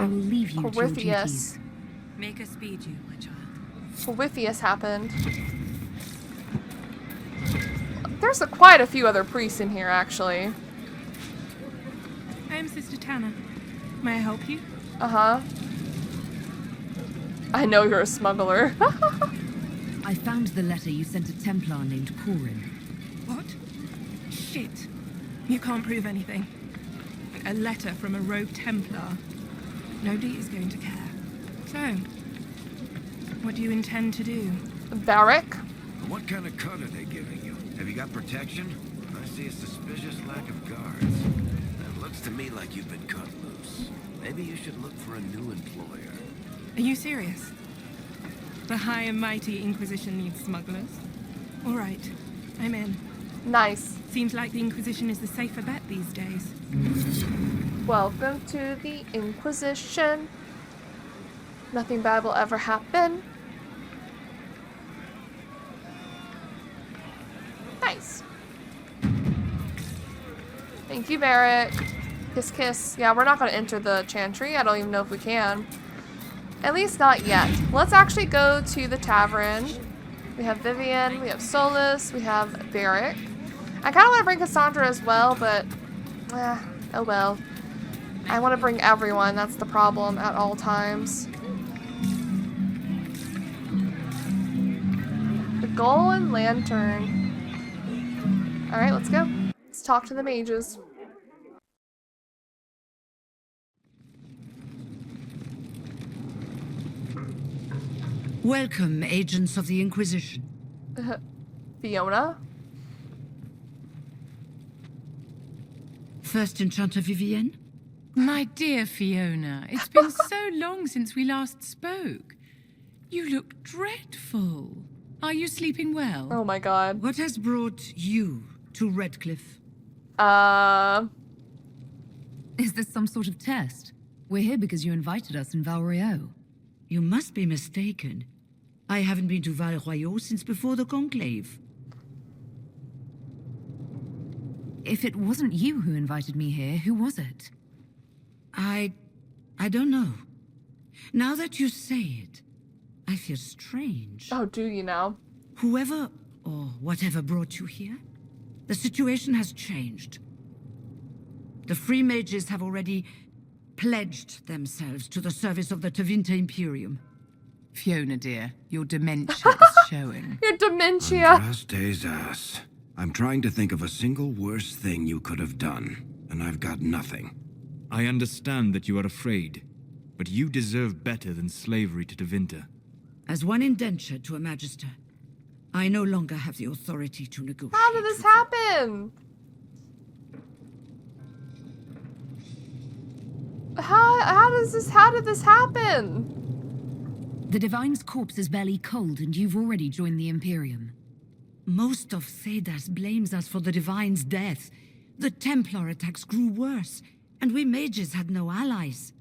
I will leave you to your duties. Make us speed you, my child. Corypheus happened. There's quite a few other priests in here, actually. I am Sister Tanner. May I help you? Uh-huh. I know you're a smuggler. I found the letter you sent a Templar named Corin. What? Shit. You can't prove anything. A letter from a rogue Templar. Nobody is going to care. So, what do you intend to do? Barrack? What kind of cut are they giving you? Have you got protection? I see a suspicious lack of guards. It looks to me like you've been cut loose. Maybe you should look for a new employer. Are you serious? The high and mighty Inquisition needs smugglers? All right, I'm in. Nice. Seems like the Inquisition is the safer bet these days. Welcome to the Inquisition. Nothing bad will ever happen. Nice. Thank you, Barrack. Kiss, kiss. Yeah, we're not going to enter the chantry. I don't even know if we can. At least not yet. Let's actually go to the tavern. We have Vivian, we have Solus, we have Barrack. I kind of want to bring Cassandra as well, but oh well. I want to bring everyone. That's the problem at all times. The Golden Lantern. Alright, let's go. Let's talk to the mages. Welcome, agents of the Inquisition. Fiona? First Enchanter Vivienne? My dear Fiona, it's been so long since we last spoke. You look dreadful. Are you sleeping well? Oh my god. What has brought you to Redcliff? Is this some sort of test? We're here because you invited us in Val Royeaux. You must be mistaken. I haven't been to Val Royeaux since before the Conclave. If it wasn't you who invited me here, who was it? I don't know. Now that you say it, I feel strange. Oh, do you now? Whoever or whatever brought you here, the situation has changed. The Free Mages have already pledged themselves to the service of the Tevinter Imperium. Fiona, dear, your dementia is showing. Your dementia. Thedas. I'm trying to think of a single worse thing you could have done, and I've got nothing. I understand that you are afraid, but you deserve better than slavery to Tevinter. As one indentured to a Magister, I no longer have the authority to negotiate. How did this happen? How did this happen? The Divine's corpse is barely cold, and you've already joined the Imperium. Most of Thedas blames us for the Divine's death. The Templar attacks grew worse, and we mages had no allies.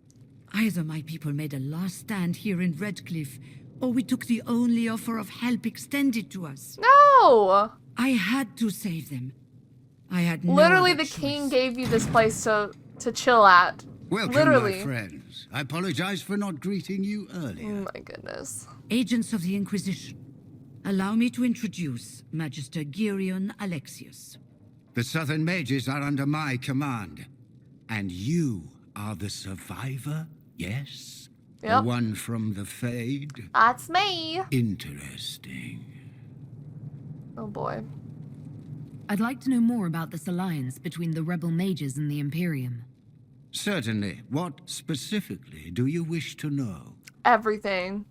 Either my people made a last stand here in Redcliff, or we took the only offer of help extended to us. No! I had to save them. I had no Literally, other the choice. king gave you this place to chill at. Welcome, Literally. my friends. I apologize for not greeting you earlier. Oh my goodness. Agents of the Inquisition, allow me to introduce Magister Girion Alexius. The Southern Mages are under my command. And you are the survivor, yes? Yep. The one from the Fade? That's me. Interesting. Oh boy. I'd like to know more about this alliance between the rebel mages and the Imperium. Certainly. What specifically do you wish to know? Everything.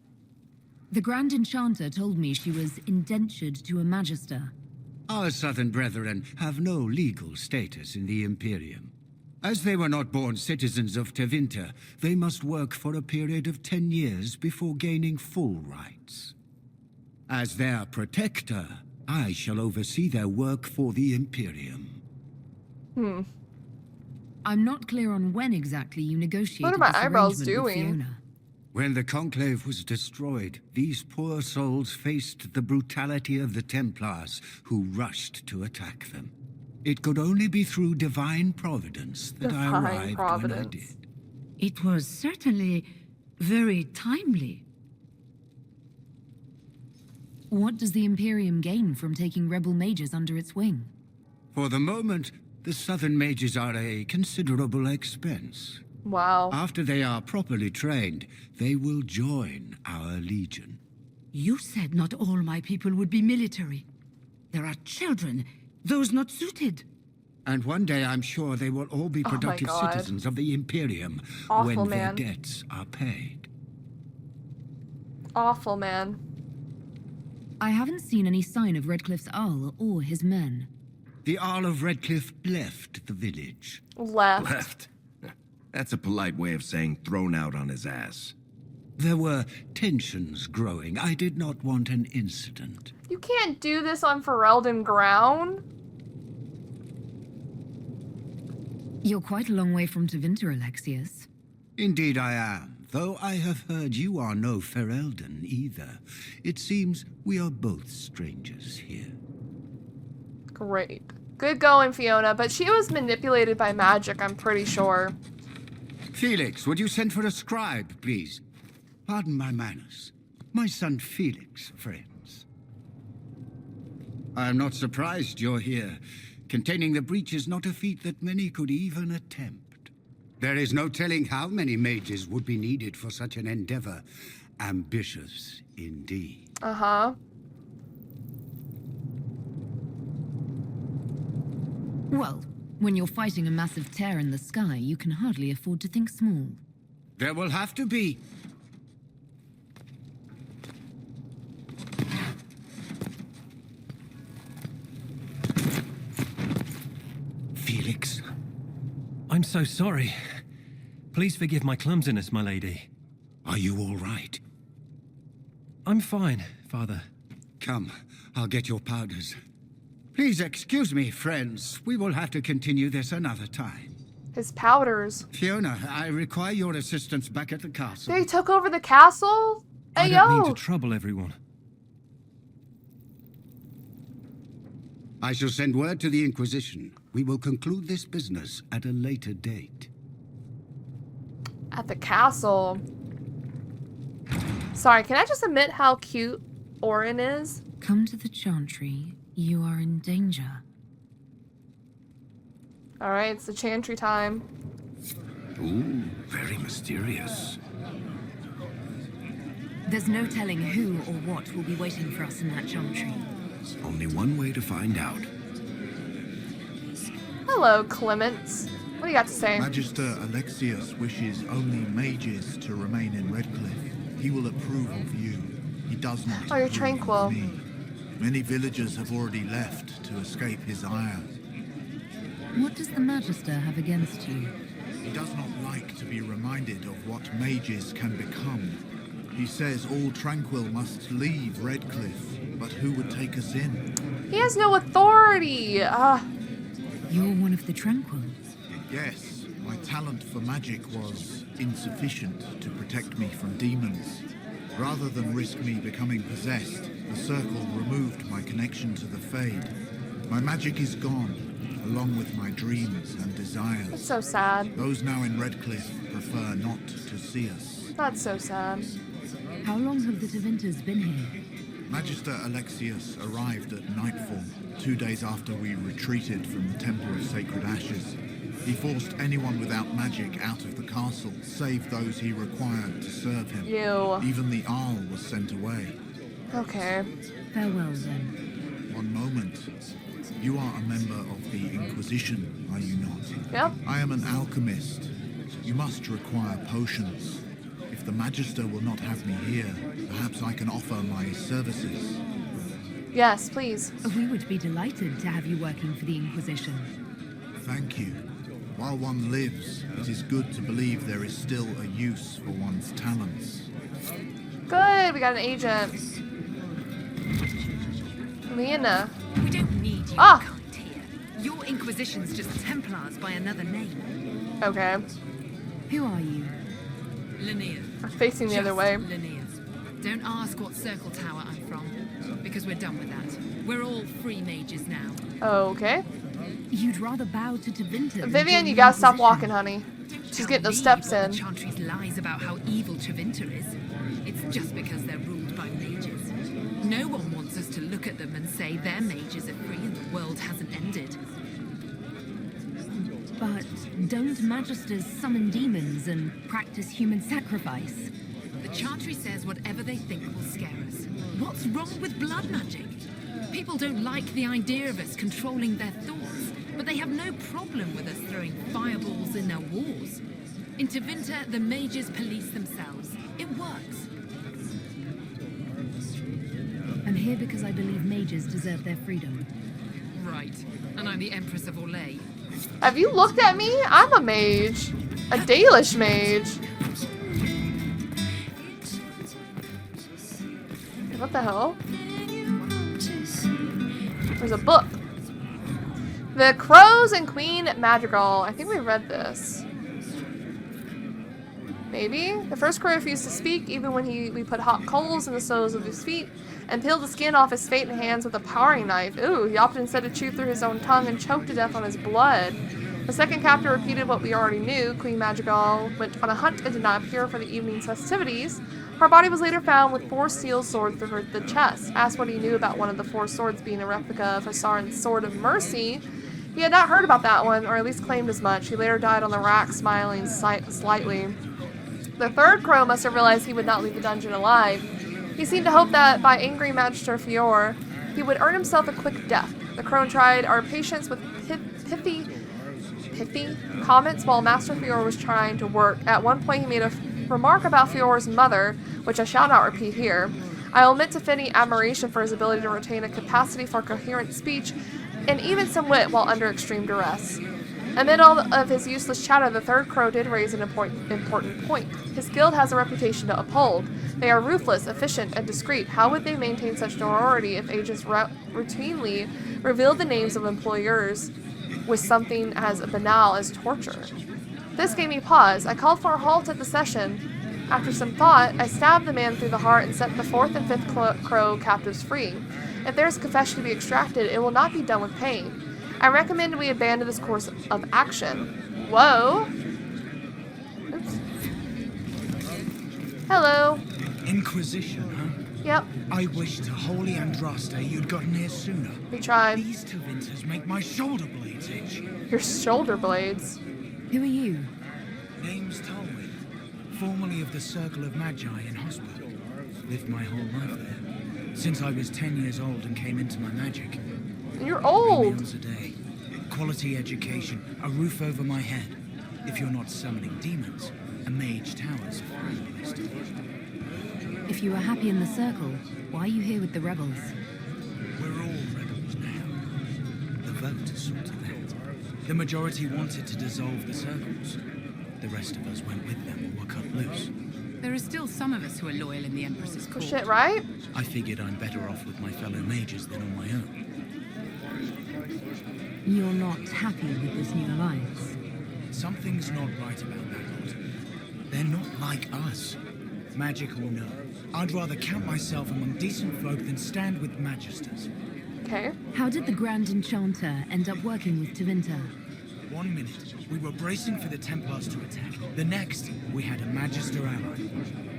The Grand Enchanter told me she was indentured to a Magister. Our Southern brethren have no legal status in the Imperium. As they were not born citizens of Tevinter, they must work for a period of 10 years before gaining full rights. As their protector, I shall oversee their work for the Imperium. I'm not clear on when exactly you negotiated What are my this eyebrows arrangement with doing? Fiona. When the Conclave was destroyed, these poor souls faced the brutality of the Templars, who rushed to attack them. It could only be through divine providence that I arrived when I did. It was certainly very timely. What does the Imperium gain from taking rebel mages under its wing? For the moment, the Southern mages are a considerable expense. Wow. After they are properly trained, they will join our legion. You said not all my people would be military. There are children, those not suited. And one day I'm sure they will all be productive citizens of the Imperium when their debts are paid. Awful, man. I haven't seen any sign of Redcliff's Arl or his men. The Arl of Redcliff left the village. Left? That's a polite way of saying thrown out on his ass. There were tensions growing. I did not want an incident. You can't do this on Ferelden ground. You're quite a long way from Tevinter, Alexius. Indeed I am, though I have heard you are no Ferelden either. It seems we are both strangers here. Great. Good going, Fiona, but she was manipulated by magic, I'm pretty sure. Felix, would you send for a scribe, please? Pardon my manners. My son Felix, friends. I am not surprised you're here. Containing the breach is not a feat that many could even attempt. There is no telling how many mages would be needed for such an endeavor. Ambitious, indeed. Uh-huh. Well, when you're fighting a massive tear in the sky, you can hardly afford to think small. There will have to be. Felix, I'm so sorry. Please forgive my clumsiness, my lady. Are you all right? I'm fine, Father. Come, I'll get your powders. Please excuse me, friends. We will have to continue this another time. His powders. Fiona, I require your assistance back at the castle. They took over the castle? I don't mean to trouble everyone. I shall send word to the Inquisition. We will conclude this business at a later date. At the castle. Sorry, can I just admit how cute Orin is? Come to the Chantry. You are in danger. Alright, it's the Chantry time. Ooh, very mysterious. There's no telling who or what will be waiting for us in that Chantry. Only one way to find out. Hello, Clements. What do you got to say? Magister Alexius wishes only mages to remain in Redcliff. He will approve of you. He does not. Oh, you're tranquil. Me. Many villagers have already left to escape his ire. What does the Magister have against you? He does not like to be reminded of what mages can become. He says all Tranquil must leave Redcliff, but who would take us in? He has no authority. You're one of the Tranquils. Yes, my talent for magic was insufficient to protect me from demons. Rather than risk me becoming possessed, the Circle removed my connection to the Fade. My magic is gone, along with my dreams and desires. It's so sad. Those now in Redcliff prefer not to see us. That's so sad. How long have the Tevinters been here? Magister Alexius arrived at nightfall, 2 days after we retreated from the Temple of Sacred Ashes. He forced anyone without magic out of the castle, save those he required to serve him. Even the Arl was sent away. Okay. Farewell, then. One moment. You are a member of the Inquisition, are you not? Yep. I am an alchemist. You must require potions. If the Magister will not have me here, perhaps I can offer my services. Yes, please. We would be delighted to have you working for the Inquisition. Thank you. While one lives, it is good to believe there is still a use for one's talents. Good, we got an agent. Lena. We don't need you Ah! kind here. Your Inquisition's just Templars by another name. Okay. Who are you? Linnea. I'm facing the other way. Linnea. Don't ask what Circle Tower I'm from, because we're done with that. We're all free mages now. Okay. You'd rather bow to Tevinter. Vivian, you gotta stop walking, honey. She's getting those steps in. Chantry's lies about how evil Tevinter is. It's just because they're ruled by mages. No one wants us to look at them and say their mages are free and the world hasn't ended. But don't magisters summon demons and practice human sacrifice? The Chantry says whatever they think will scare us. What's wrong with blood magic? People don't like the idea of us controlling their thoughts, but they have no problem with us throwing fireballs in their wars. In Tevinter, the mages police themselves. It works. I'm here because I believe mages deserve their freedom. Right. And I'm the Empress of Orlais. Have you looked at me? I'm a mage. A Dalish mage. What the hell? There's a book. The Crows and Queen Madrigal. I think we read this. Maybe? The first crow refused to speak even when we put hot coals in the soles of his feet and peeled the skin off his faint hands with a paring knife. Ooh, he opted instead to chew through his own tongue and choke to death on his blood. The second captor repeated what we already knew. Queen Madrigal went on a hunt and did not appear for the evening's festivities. Her body was later found with 4 steel swords through the chest. Asked what he knew about one of the 4 swords being a replica of Hassaran's Sword of Mercy, he had not heard about that one, or at least claimed as much. He later died on the rack, smiling slightly. The third crow must have realized he would not leave the dungeon alive. He seemed to hope that by angering Magister Fior, he would earn himself a quick death. The crow tried our patience with pithy comments while Master Fior was trying to work. At one point he made a remark about Fior's mother, which I shall not repeat here. I omit to feign admiration for his ability to retain a capacity for coherent speech and even some wit while under extreme duress. Amid all of his useless chatter, the third crow did raise an important point. His guild has a reputation to uphold. They are ruthless, efficient, and discreet. How would they maintain such notoriety if agents routinely revealed the names of employers with something as banal as torture? This gave me pause. I called for a halt at the session. After some thought, I stabbed the man through the heart and set the 4th and 5th crow captives free. If there is confession to be extracted, it will not be done with pain. I recommend we abandon this course of action. Whoa. Oops. Hello. Inquisition, huh? Yep. I wish to holy Andraste you'd gotten here sooner. We tried. These Tevinters make my shoulder blades itch. Your shoulder blades? Who are you? Name's Tolwyn, formerly of the Circle of Magi in hospital. Lived my whole life there. Since I was 10 years old and came into my magic. You're old. 3 meals a day, quality education, a roof over my head. If you're not summoning demons, a mage tower's a fine place to be. If you were happy in the circle, why are you here with the rebels? We're all rebels now. The vote sorted that. The majority wanted to dissolve the circles. The rest of us went with them or were cut loose. There are still some of us who are loyal in the Empress's court. Shit, right? I figured I'm better off with my fellow mages than on my own. You're not happy with this new alliance? Something's not right about that lot. They're not like us. Magic or no, I'd rather count myself among decent folk than stand with magisters. Okay. How did the Grand Enchanter end up working with Tevinter? 1 minute, we were bracing for the Templars to attack. The next, we had a Magister ally.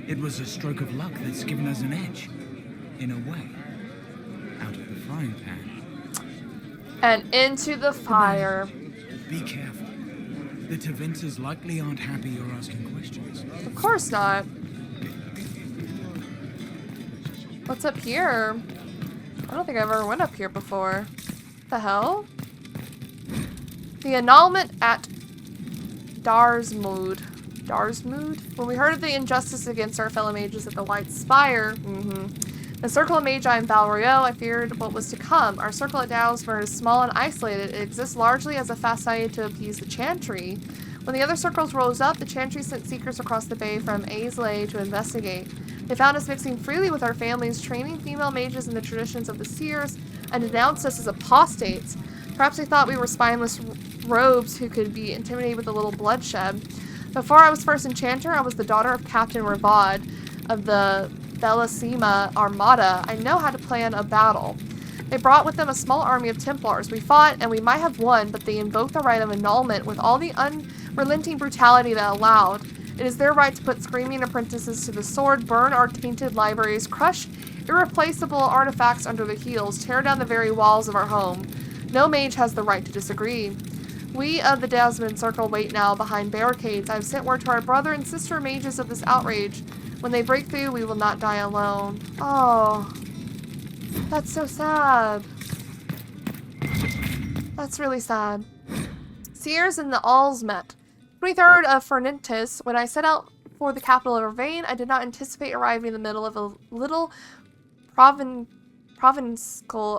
It was a stroke of luck that's given us an edge. In a way. Out of the frying pan. And into the fire. Be careful. The Tevinters likely aren't happy you're asking questions. Of course not. What's up here? I don't think I've ever went up here before. The hell? The annulment at Darsmood. Darsmood? When we heard of the injustice against our fellow mages at the White Spire, the Circle of Magi in Valrio, I feared what was to come. Our circle at Dowsford is small and isolated. It exists largely as a facade to appease the Chantry. When the other circles rose up, the Chantry sent seekers across the bay from Aislay to investigate. They found us mixing freely with our families, training female mages in the traditions of the seers, and denounced us as apostates. Perhaps they thought we were spineless robes who could be intimidated with a little bloodshed. Before I was first enchanter, I was the daughter of Captain Ravad of the Thalasema Armada. I know how to plan a battle. They brought with them a small army of Templars. We fought, and we might have won, but they invoked the right of annulment with all the unrelenting brutality that allowed. It is their right to put screaming apprentices to the sword, burn our tainted libraries, crush irreplaceable artifacts under the heels, tear down the very walls of our home. No mage has the right to disagree. We of the Desmond Circle wait now behind barricades. I have sent word to our brother and sister mages of this outrage. When they break through, we will not die alone. Oh, that's so sad. That's really sad. Seers and the Alls met. 23rd of Fernentis. When I set out for the capital of Ravane, I did not anticipate arriving in the middle of a little provincial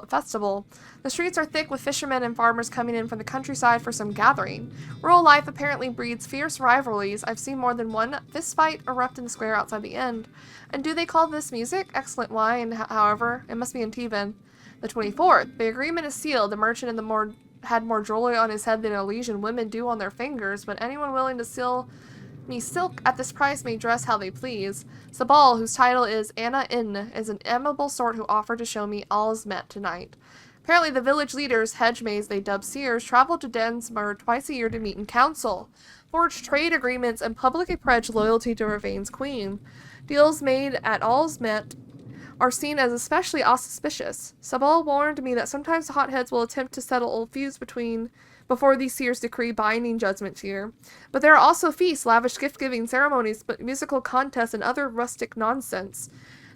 festival. The streets are thick with fishermen and farmers coming in from the countryside for some gathering. Rural life apparently breeds fierce rivalries. I've seen more than one fistfight erupt in the square outside the inn. And do they call this music? Excellent wine, however. It must be in Tevan. The 24th. The agreement is sealed. The merchant had more jewelry on his head than Elysian women do on their fingers, but anyone willing to sell me silk at this price may dress how they please. Sabal, whose title is Anna Inn, is an amiable sort who offered to show me all's met tonight. Apparently the village leaders, hedge-mays they dub seers, travel to Densmer twice a year to meet in council, forge trade agreements, and publicly pledge loyalty to Ravane's queen. Deals made at all's met are seen as especially auspicious. Sabal warned me that sometimes the hotheads will attempt to settle old feuds before these seers decree binding judgments here. But there are also feasts, lavish gift-giving ceremonies, but musical contests, and other rustic nonsense.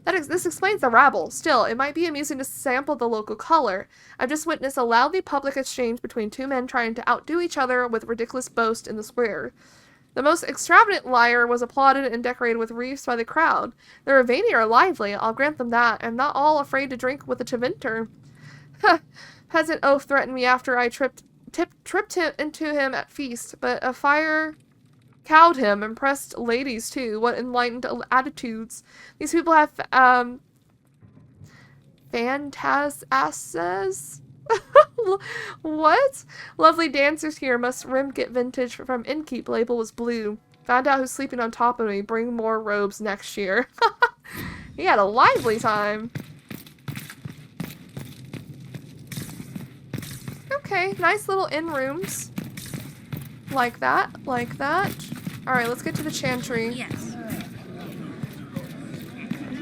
This explains the rabble. Still, it might be amusing to sample the local color. I've just witnessed a loudly public exchange between two men trying to outdo each other with ridiculous boast in the square. The most extravagant lyre was applauded and decorated with wreaths by the crowd. The Ravani are lively, I'll grant them that, and not all afraid to drink with the Tevinter. Peasant oaf threatened me after I tripped him into him at feast, but a fire cowed him, impressed ladies too. What enlightened attitudes. These people have, phantasasses? What? Lovely dancers here. Must rim get vintage from Innkeep. Label was blue. Found out who's sleeping on top of me. Bring more robes next year. He had a lively time. Okay, nice little inn rooms. Like that, like that. Alright, let's get to the chantry. Yes.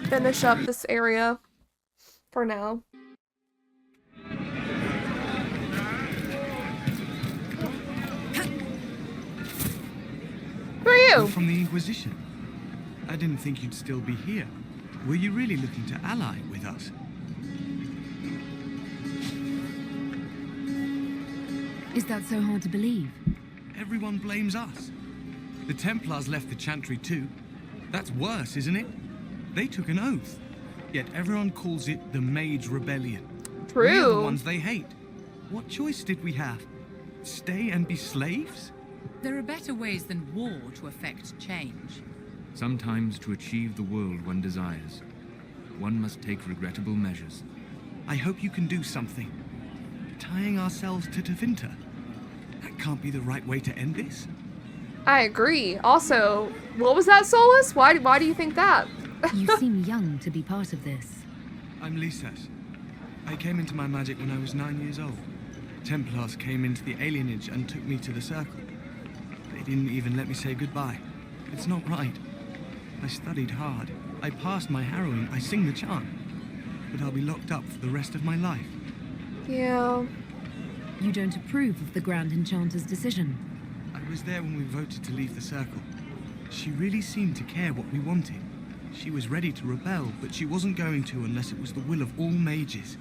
Finish up this area for now. Who are you? You're from the Inquisition. I didn't think you'd still be here. Were you really looking to ally with us? Is that so hard to believe? Everyone blames us. The Templars left the Chantry too. That's worse, isn't it? They took an oath. Yet everyone calls it the Mage Rebellion. True. We're the ones they hate. What choice did we have? Stay and be slaves? There are better ways than war to effect change. Sometimes to achieve the world one desires, one must take regrettable measures. I hope you can do something. Tying ourselves to Tevinter. That can't be the right way to end this. I agree. Also, what was that, Solus? Why do you think that? You seem young to be part of this. I'm Lysas. I came into my magic when I was 9 years old. Templars came into the alienage and took me to the circle. They didn't even let me say goodbye. It's not right. I studied hard. I passed my harrowing. I sing the chant. But I'll be locked up for the rest of my life. Yeah. You don't approve of the Grand Enchanter's decision? I was there when we voted to leave the circle. She really seemed to care what we wanted. She was ready to rebel, but she wasn't going to unless it was the will of all mages.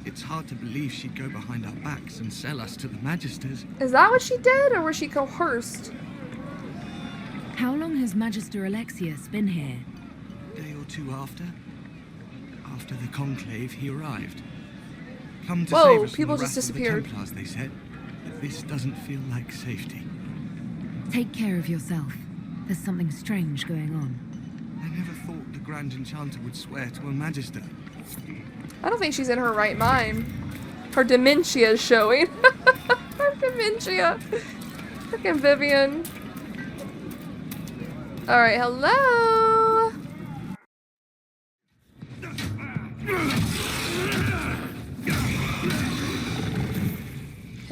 It's hard to believe she'd go behind our backs and sell us to the Magisters. Is that what she did, or was she coerced? How long has Magister Alexius been here? A day or two after. After the conclave, he arrived. Come to save us people from the just wrath of the disappeared. Templars, they said. But this doesn't feel like safety. Take care of yourself. There's something strange going on. I never thought the Grand Enchanter would swear to a Magister. I don't think she's in her right mind. Her dementia is showing. Her dementia. Freaking Vivian. Alright, hello?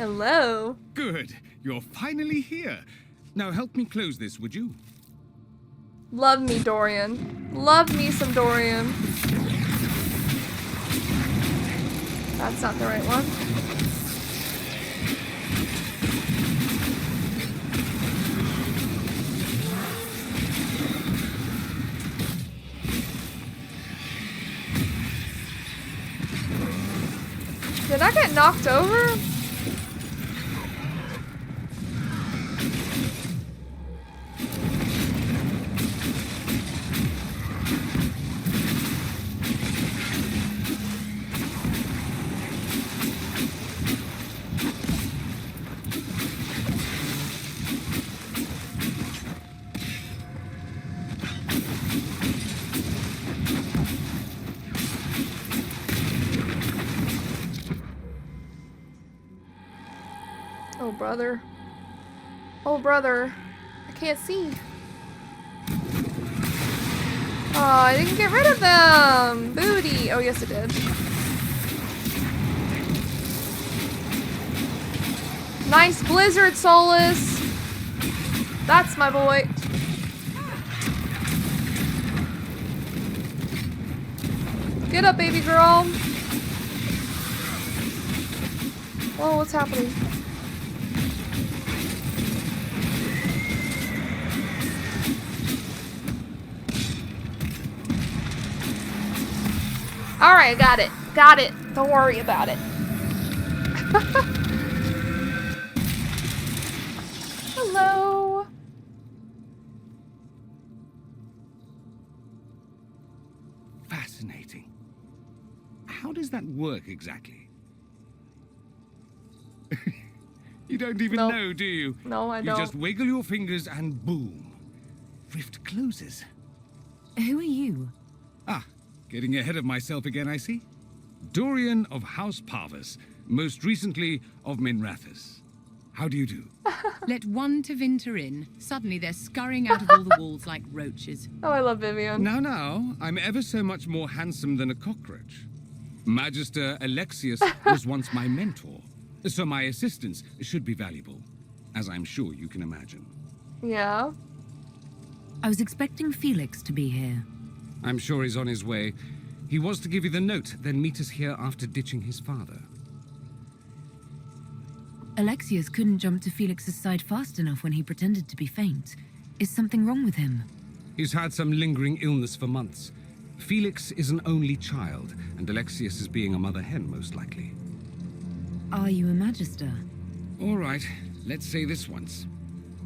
Hello. Good. You're finally here. Now help me close this, would you? Love me, Dorian. Love me some Dorian. That's not the right one. Did I get knocked over? Oh, brother. Oh, brother. I can't see. Oh, I didn't get rid of them! Booty! Oh, yes, it did. Nice blizzard, Solus! That's my boy. Get up, baby girl! Whoa, what's happening? Alright, got it. Got it. Don't worry about it. Hello. Fascinating. How does that work exactly? You don't even know, do you? No, I don't. You just wiggle your fingers and boom. Rift closes. Who are you? Ah, getting ahead of myself again, I see. Dorian of House Parvus, most recently of Minrathous. How do you do? Let one Tevinter in. Suddenly they're scurrying out of all the walls like roaches. Oh, I love Vivian. Now, I'm ever so much more handsome than a cockroach. Magister Alexius was once my mentor, so my assistance should be valuable, as I'm sure you can imagine. Yeah. I was expecting Felix to be here. I'm sure he's on his way. He was to give you the note, then meet us here after ditching his father. Alexius couldn't jump to Felix's side fast enough when he pretended to be faint. Is something wrong with him? He's had some lingering illness for months. Felix is an only child, and Alexius is being a mother hen, most likely. Are you a magister? All right, let's say this once.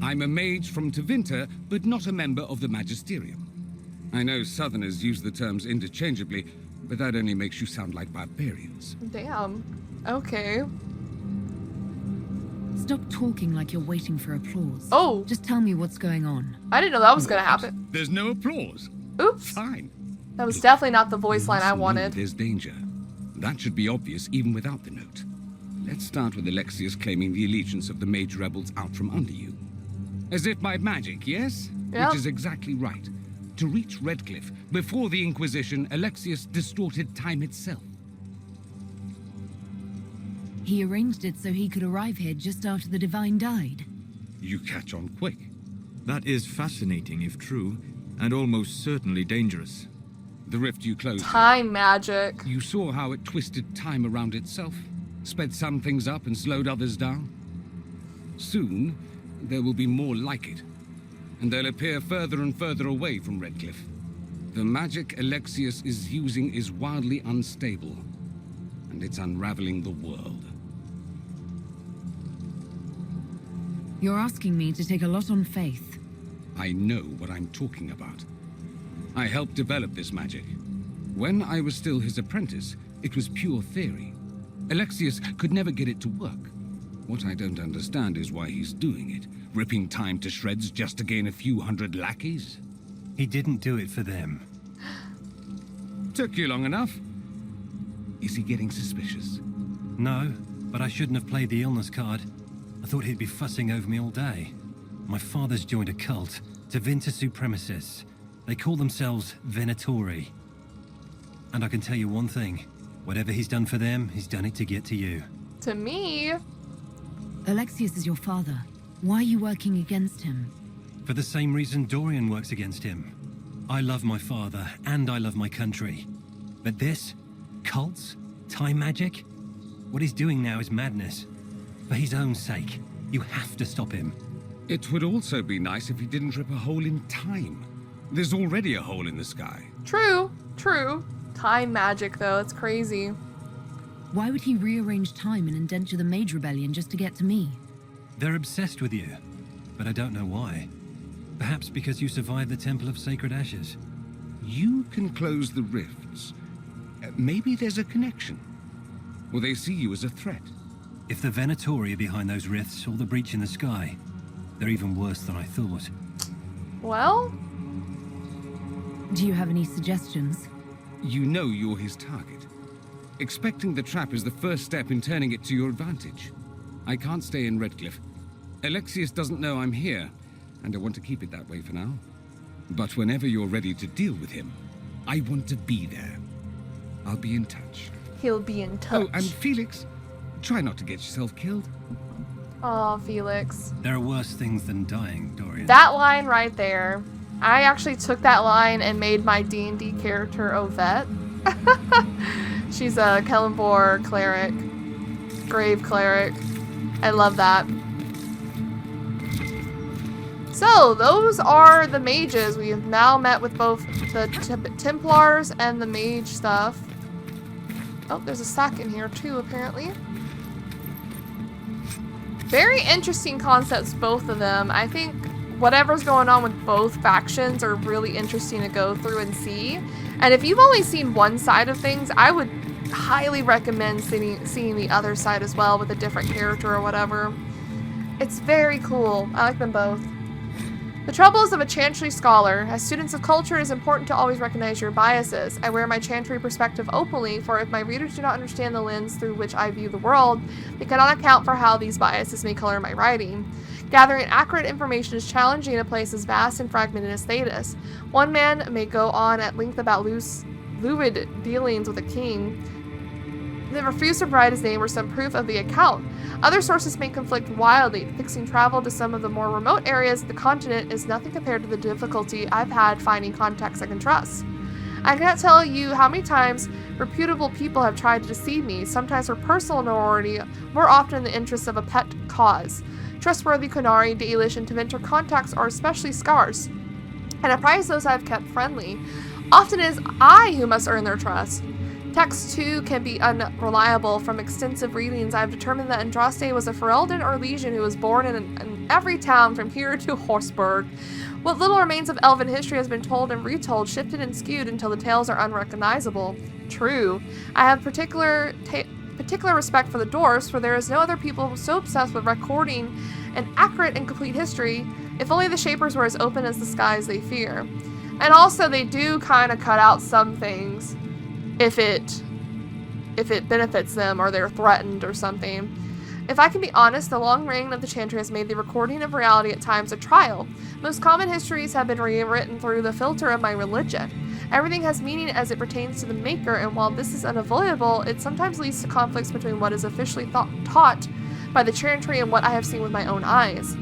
I'm a mage from Tevinter, but not a member of the Magisterium. I know Southerners use the terms interchangeably, but that only makes you sound like barbarians. Damn. Okay. Stop talking like you're waiting for applause. Oh! Just tell me what's going on. I didn't know that was gonna happen. There's no applause. Oops. Fine. That was definitely not the voice line I wanted. There's danger. That should be obvious even without the note. Let's start with Alexius claiming the allegiance of the mage rebels out from under you. As if by magic, yes? Yep. Which is exactly right. To reach Redcliff, before the Inquisition, Alexius distorted time itself. He arranged it so he could arrive here just after the Divine died. You catch on quick. That is fascinating if true, and almost certainly dangerous. The rift you closed. Time magic. You saw how it twisted time around itself, sped some things up and slowed others down. Soon, there will be more like it, and they'll appear further and further away from Redcliff. The magic Alexius is using is wildly unstable, and it's unraveling the world. You're asking me to take a lot on faith. I know what I'm talking about. I helped develop this magic. When I was still his apprentice, it was pure theory. Alexius could never get it to work. What I don't understand is why he's doing it, ripping time to shreds just to gain a few hundred lackeys. He didn't do it for them. Took you long enough. Is he getting suspicious? No, but I shouldn't have played the illness card. I thought he'd be fussing over me all day. My father's joined a cult, Tevinter Supremacists. They call themselves Venatori. And I can tell you one thing. Whatever he's done for them, he's done it to get to you. To me? Alexius is your father. Why are you working against him? For the same reason Dorian works against him. I love my father, and I love my country. But this? Cults? Time magic? What he's doing now is madness. For his own sake, you have to stop him. It would also be nice if he didn't rip a hole in time. There's already a hole in the sky. True, true. Time magic, though, it's crazy. Why would he rearrange time and indenture the Mage Rebellion just to get to me? They're obsessed with you, but I don't know why. Perhaps because you survived the Temple of Sacred Ashes. You can close the rifts. Maybe there's a connection. Or they see you as a threat. If the Venatori are behind those rifts or the breach in the sky, they're even worse than I thought. Well? Do you have any suggestions? You know you're his target. Expecting the trap is the first step in turning it to your advantage. I can't stay in Redcliff. Alexius doesn't know I'm here, and I want to keep it that way for now. But whenever you're ready to deal with him, I want to be there. I'll be in touch. He'll be in touch. Oh, and Felix, try not to get yourself killed. Oh, Felix. There are worse things than dying, Dorian. That line right there. I actually took that line and made my D&D character Ovette. She's a Kellenbor cleric. Grave cleric. I love that. So, those are the mages. We have now met with both the Templars and the mage stuff. Oh, there's a sack in here too, apparently. Very interesting concepts, both of them. I think whatever's going on with both factions are really interesting to go through and see. And if you've only seen one side of things, I would highly recommend seeing the other side as well with a different character or whatever. It's very cool. I like them both. The troubles of a Chantry scholar. As students of culture, it is important to always recognize your biases. I wear my Chantry perspective openly, for if my readers do not understand the lens through which I view the world, they cannot account for how these biases may color my writing. Gathering accurate information is challenging in a place as vast and fragmented as Thedas. One man may go on at length about lewd dealings with a king, then refuse to provide his name or some proof of the account. Other sources may conflict wildly. Fixing travel to some of the more remote areas of the continent is nothing compared to the difficulty I've had finding contacts I can trust. I cannot tell you how many times reputable people have tried to deceive me, sometimes for personal notoriety, more often in the interests of a pet cause. Trustworthy Qunari, Dalish, and Tevinter contacts are especially scarce, and I prize those I have kept friendly. Often it is I who must earn their trust. Texts, too, can be unreliable. From extensive readings, I have determined that Andraste was a Ferelden or Legion who was born in every town from here to Horsburg. What little remains of elven history has been told and retold, shifted and skewed until the tales are unrecognizable. True. I have particular respect for the dwarves, for there is no other people so obsessed with recording an accurate and complete history. If only the Shapers were as open as the skies they fear. And also, they do kind of cut out some things if it benefits them or they're threatened or something. If I can be honest, the long reign of the Chantry has made the recording of reality at times a trial. Most common histories have been rewritten through the filter of my religion. Everything has meaning as it pertains to the Maker, and while this is unavoidable, it sometimes leads to conflicts between what is officially taught by the Chantry and what I have seen with my own eyes.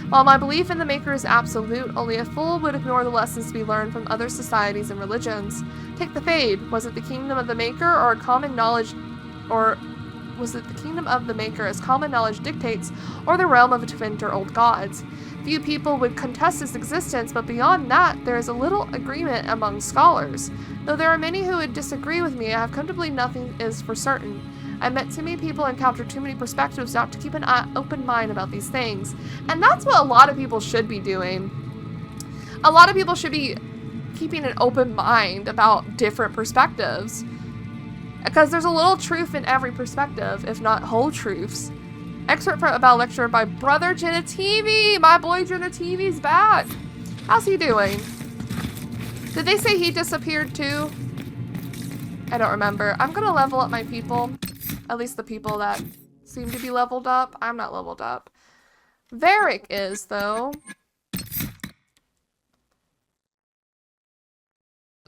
While my belief in the Maker is absolute, only a fool would ignore the lessons to be learned from other societies and religions. Take the Fade. Was it the kingdom of the Maker or common knowledge, or was it the kingdom of the Maker as common knowledge dictates, or the realm of Tevinter old gods? Few people would contest its existence, but beyond that, there is a little agreement among scholars. Though there are many who would disagree with me, I have come to believe nothing is for certain. I've met too many people and encountered too many perspectives not to keep an open mind about these things. And that's what a lot of people should be doing. A lot of people should be keeping an open mind about different perspectives. Because there's a little truth in every perspective, if not whole truths. Excerpt about a lecture by Brother Genitivi! My boy Genitivi's back! How's he doing? Did they say he disappeared too? I don't remember. I'm gonna level up my people. At least the people that seem to be leveled up. I'm not leveled up. Varric is, though.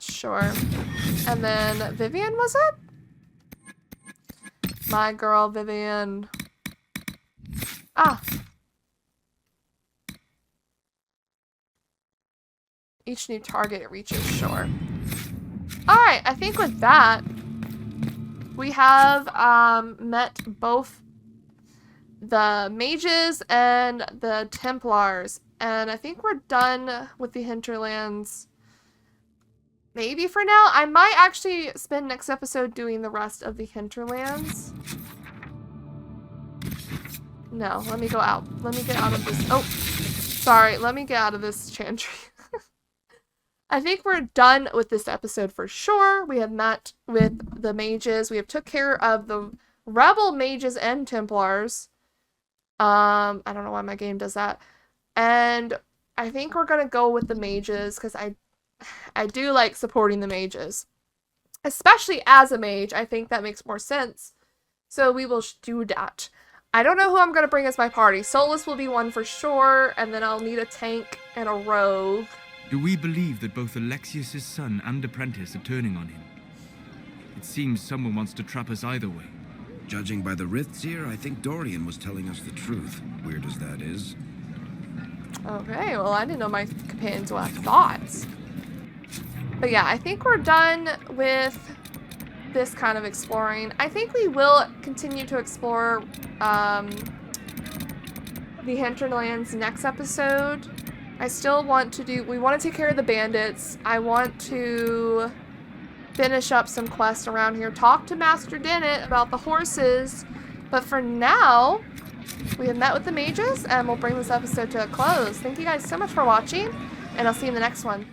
Sure. And then Vivian, was it? My girl, Vivian. Ah. Each new target reaches shore. Alright, I think with that, we have met both the mages and the Templars. And I think we're done with the hinterlands. Maybe for now. I might actually spend next episode doing the rest of the hinterlands. No, let me go out. Let me get out of this. Oh, sorry. Let me get out of this chantry. I think we're done with this episode for sure. We have met with the mages. We have took care of the rebel mages and Templars. I don't know why my game does that. And I think we're going to go with the mages because I do like supporting the mages. Especially as a mage, I think that makes more sense. So we will do that. I don't know who I'm going to bring as my party. Solus will be one for sure, and then I'll need a tank and a rogue. Do we believe that both Alexius's son and apprentice are turning on him? It seems someone wants to trap us either way. Judging by the rifts here, I think Dorian was telling us the truth. Weird as that is. Okay, well, I didn't know my companions would have thoughts. But yeah, I think we're done with this kind of exploring. I think we will continue to explore the hinterlands next episode. I still want to do, we want to take care of the bandits. I want to finish up some quests around here. Talk to Master Dennett about the horses. But for now, we have met with the mages and we'll bring this episode to a close. Thank you guys so much for watching, and I'll see you in the next one.